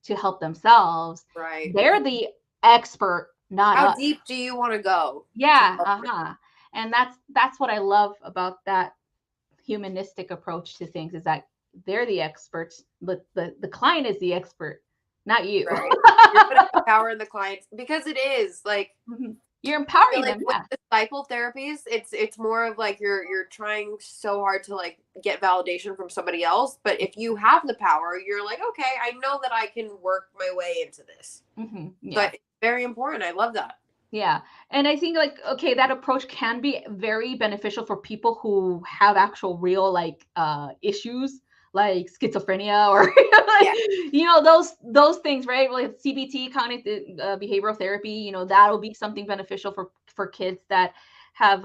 to help themselves. Right. They're the expert, not How us. deep do you want to go? Yeah, and that's what I love about that humanistic approach to things, is that they're the experts, but the client is the expert, not you. Right. You're putting the power in the clients, because it is like, You're I feel empowering like them. with Yeah. the psychotherapies, it's more of like you're trying so hard to like get validation from somebody else. But if you have the power, you're like, okay, I know that I can work my way into this. Yeah. But it's very important. I love that. Yeah. And I think like, okay, that approach can be very beneficial for people who have actual real like issues like schizophrenia or like, Yeah. you know, those things, right? Like CBT, cognitive behavioral therapy, you know, that'll be something beneficial for kids that have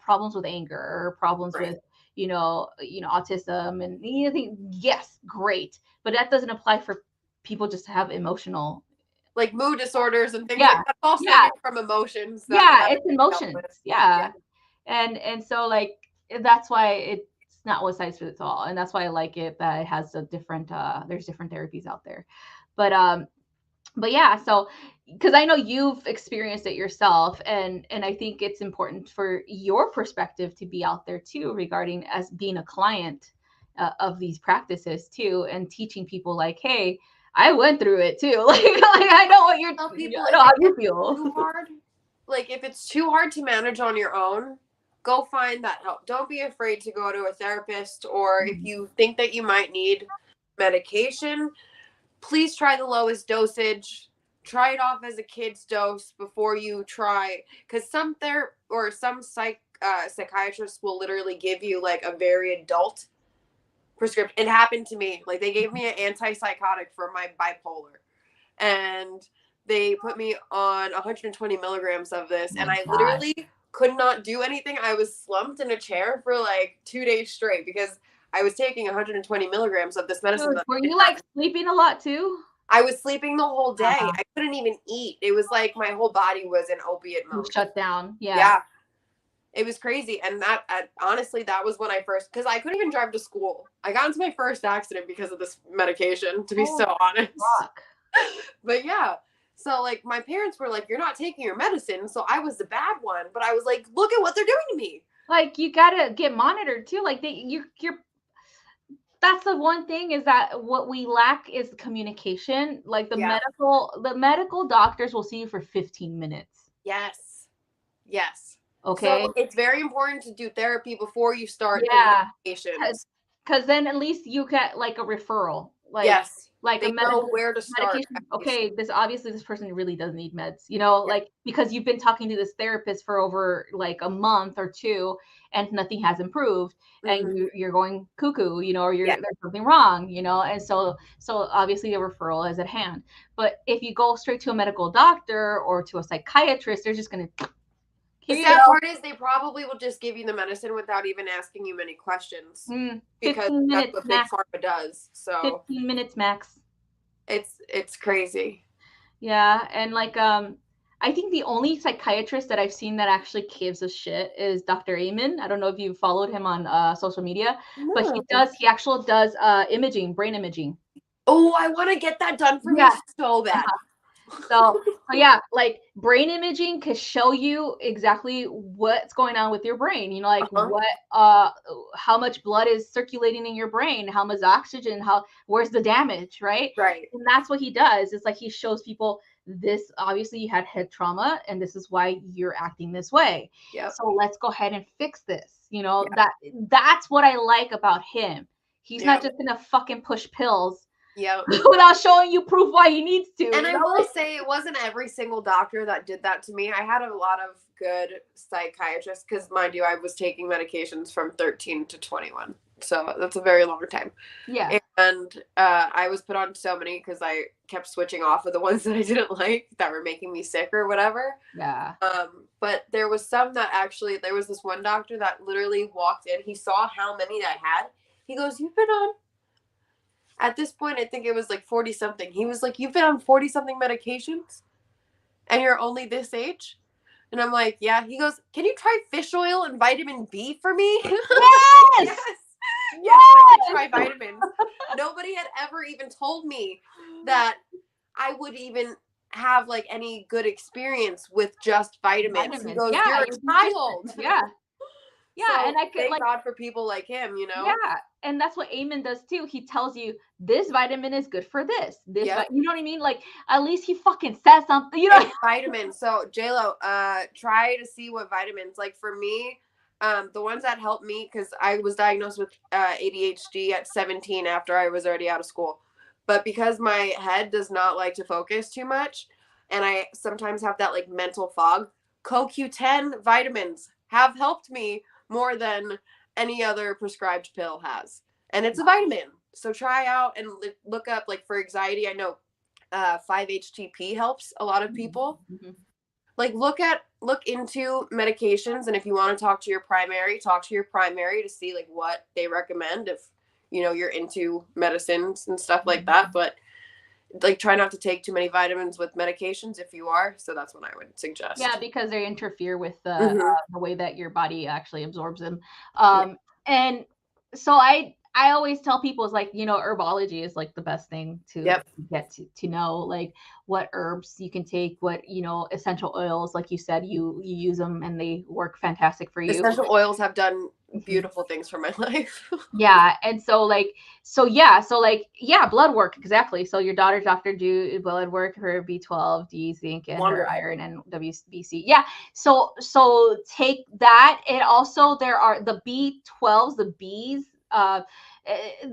problems with anger, or problems Right. with autism, and you think, yes, great. But that doesn't apply for people just to have emotional, Like mood disorders and things yeah, like that, all yeah, stemming from emotions yeah, that it's are dealt emotions. with. Yeah. Yeah. And so like that's why it's not one size fits all. And that's why I like it that it has a different there's different therapies out there. But yeah, so because I know you've experienced it yourself, and I think it's important for your perspective to be out there too, regarding as being a client of these practices too, and teaching people like, hey, I went through it too. Like I know what Tell people, I if know how it you gets feel. too hard, like if it's too hard to manage on your own, go find that help. Don't be afraid to go to a therapist, or if you think that you might need medication, please try the lowest dosage. Try it off as a kid's dose before you try, because some psychiatrists will literally give you like a very adult prescription. It happened to me. Like they gave me an antipsychotic for my bipolar, and they put me on 120 milligrams of this, Oh and my I gosh. literally could not do anything. I was slumped in a chair for like 2 days straight because I was taking 120 milligrams of this medicine Dude, that were I didn't you have. like sleeping a lot too? I was sleeping the whole day. Uh, I couldn't even eat. It was like my whole body was in opiate you mode. shut down. Yeah. Yeah, it was crazy. And honestly, that was when I first, because I couldn't even drive to school. I got into my first accident because of this medication, to be Oh, so honest. fuck. But yeah, so like my parents were like, you're not taking your medicine. So I was the bad one. But I was like, look at what they're doing to me. Like you gotta get monitored too. Like you're that's the one thing, is that what we lack is communication. Like Yeah. the medical doctors will see you for 15 minutes. Yes. Yes. So Okay. it's very important to do therapy before you start the Yeah. medications. Because then at least you get like a referral. Yes. Like a They know where to start. medication. Okay, this person really does need meds, you know, Yeah. like because you've been talking to this therapist for over like a month or two, and nothing has improved, and Mhm. you're going cuckoo, you know, or Yeah. there's something wrong, you know, and so obviously the referral is at hand. But if you go straight to a medical doctor or to a psychiatrist, they're just gonna, The here you sad go, part is they probably will just give you the medicine without even asking you many questions, because 15 that's minutes what big max. pharma does. So 15 minutes max. it's crazy. Yeah, and like I think the only psychiatrist that I've seen that actually gives a shit is Dr. Amen. I don't know if you followed him on social media, but No. he actually does imaging, brain imaging. Oh, I want to get that done for me Yeah. so bad. So yeah, like brain imaging can show you exactly what's going on with your brain. You know, like Uh-huh. how much blood is circulating in your brain, how much oxygen, where's the damage, right? Right. And that's what he does. It's like he shows people, this obviously you had head trauma, and this is why you're acting this way. Yep. So let's go ahead and fix this. You know, Yeah. that's what I like about him. He's not Yep. just gonna fucking push pills Yep. without showing you proof why he needs to. And You I know? will say it wasn't every single doctor that did that to me. I had a lot of good psychiatrists because, mind you, I was taking medications from 13 to 21. So that's a very long time. Yeah. And I was put on so many because I kept switching off of the ones that I didn't like that were making me sick or whatever. Yeah. But there was some that actually, there was this one doctor that literally walked in. He saw how many I had. He goes, "You've been on," at this point, I think it was like 40 something. He was like, "You've been on 40 something medications and you're only this age?" And I'm like, "Yeah." He goes, "Can you try fish oil and vitamin B for me?" Yes. Yes, I can try vitamins. Nobody had ever even told me that I would even have like any good experience with just vitamins. He goes, Yeah. "You're a child." Yeah. Yeah. So And I could thank God for people like him, yeah. And that's what Eamon does too. He tells you this vitamin is good for this. You know what I mean? Like at least he fucking says something, you know. And vitamins. So JLo, try to see what vitamins. Like for me, the ones that helped me, because I was diagnosed with ADHD at 17 after I was already out of school. But because my head does not like to focus too much, and I sometimes have that like mental fog, CoQ10 vitamins have helped me more than any other prescribed pill has. And it's a vitamin. So try out and look up, like for anxiety, I know 5-HTP helps a lot of people. Mm-hmm. Like look into medications, and if you want to talk to your primary to see like what they recommend if you're into medicines and stuff like that. But like try not to take too many vitamins with medications if you are. So that's what I would suggest. Yeah, because they interfere with Mhm. The way that your body actually absorbs them. And so I always tell people it's like, herbology is like the best thing to get to know, like what herbs you can take, what, essential oils, like you said, you use them and they work fantastic for you. Essential oils have done beautiful things for my life. Yeah. And so blood work. Exactly. So your daughter's doctor do blood work for B12, D, zinc, and her iron and WBC. Yeah. So take that. And also there are the B12s, the Bs.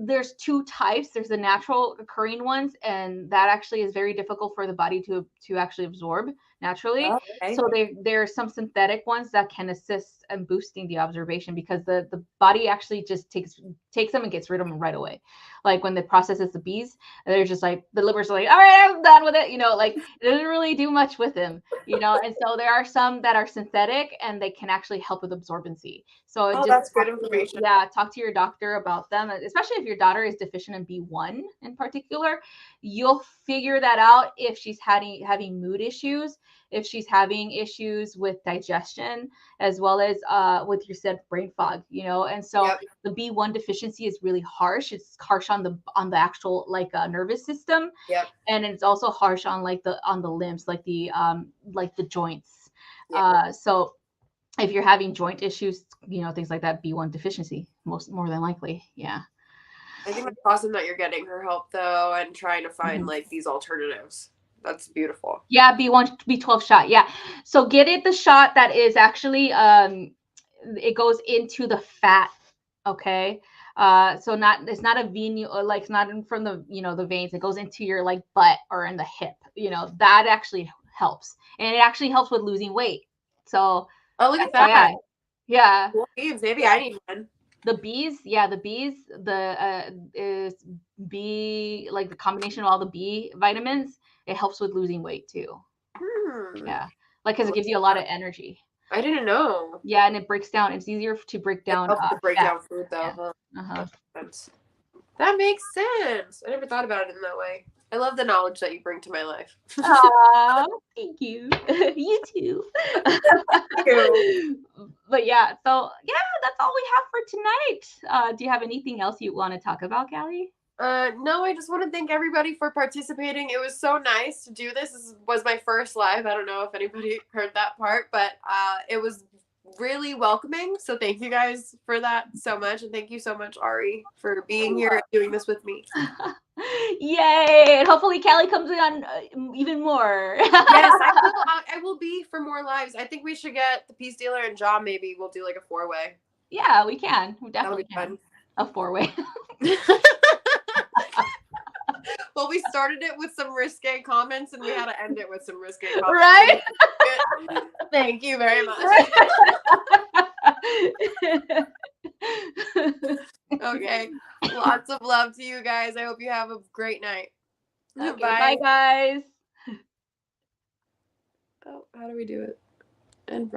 There's two types. There's the natural occurring ones, and that actually is very difficult for the body to actually absorb naturally. Okay. So there are some synthetic ones that can assist in boosting the observation, because the body actually just takes them and gets rid of them right away. Like when the processes the bees, they're just like, the liver's like, all right, I'm done with it. Like it doesn't really do much with them. And so there are some that are synthetic and they can actually help with absorbency. So that's good information. Talk to your doctor about them, especially if your daughter is deficient in B1 in particular. You'll figure that out if she's having mood issues, if she's having issues with digestion, as well as with your said brain fog, and so the B1 deficiency is really harsh. It's harsh on the actual like nervous system, and it's also harsh on the limbs, like the joints. So if you're having joint issues, things like that, B1 deficiency, more than likely. Yeah. I think it's awesome that you're getting her help though, and trying to find like these alternatives. That's beautiful. Yeah, B1, B12 shot. Yeah. So get it the shot that is actually it goes into the fat. Okay. So it's not a vein, like it's not from the the veins. It goes into your like butt or in the hip. That actually helps, and it actually helps with losing weight. So look at that. Yeah. Maybe I need one. The bees, is B, like the combination of all the B vitamins. It helps with losing weight too. Yeah, like because it gives you a lot of energy. I didn't know. Yeah, and it breaks down. It's easier to break down. Down food though. Yeah. That makes sense. I never thought about it in that way. I love the knowledge that you bring to my life. Thank you. You too. Thank you. But yeah, so yeah, that's all we have for tonight. Do you have anything else you want to talk about, Callie? No, I just want to thank everybody for participating. It was so nice to do this. This was my first live. I don't know if anybody heard that part, but it was really welcoming. So thank you guys for that so much. And thank you so much, Ari, for being here and doing this with me. Yay. And hopefully Callie comes on even more. Yes, I will be for more lives. I think we should get the Peace Dealer and John. Maybe we'll do like a 4-way. Yeah, we can. We definitely can. A 4-way. Well, we started it with some risque comments and we had to end it with some risque comments. Right? Thank you very much. Okay. Lots of love to you guys. I hope you have a great night. Okay, bye guys. Oh, how do we do it? And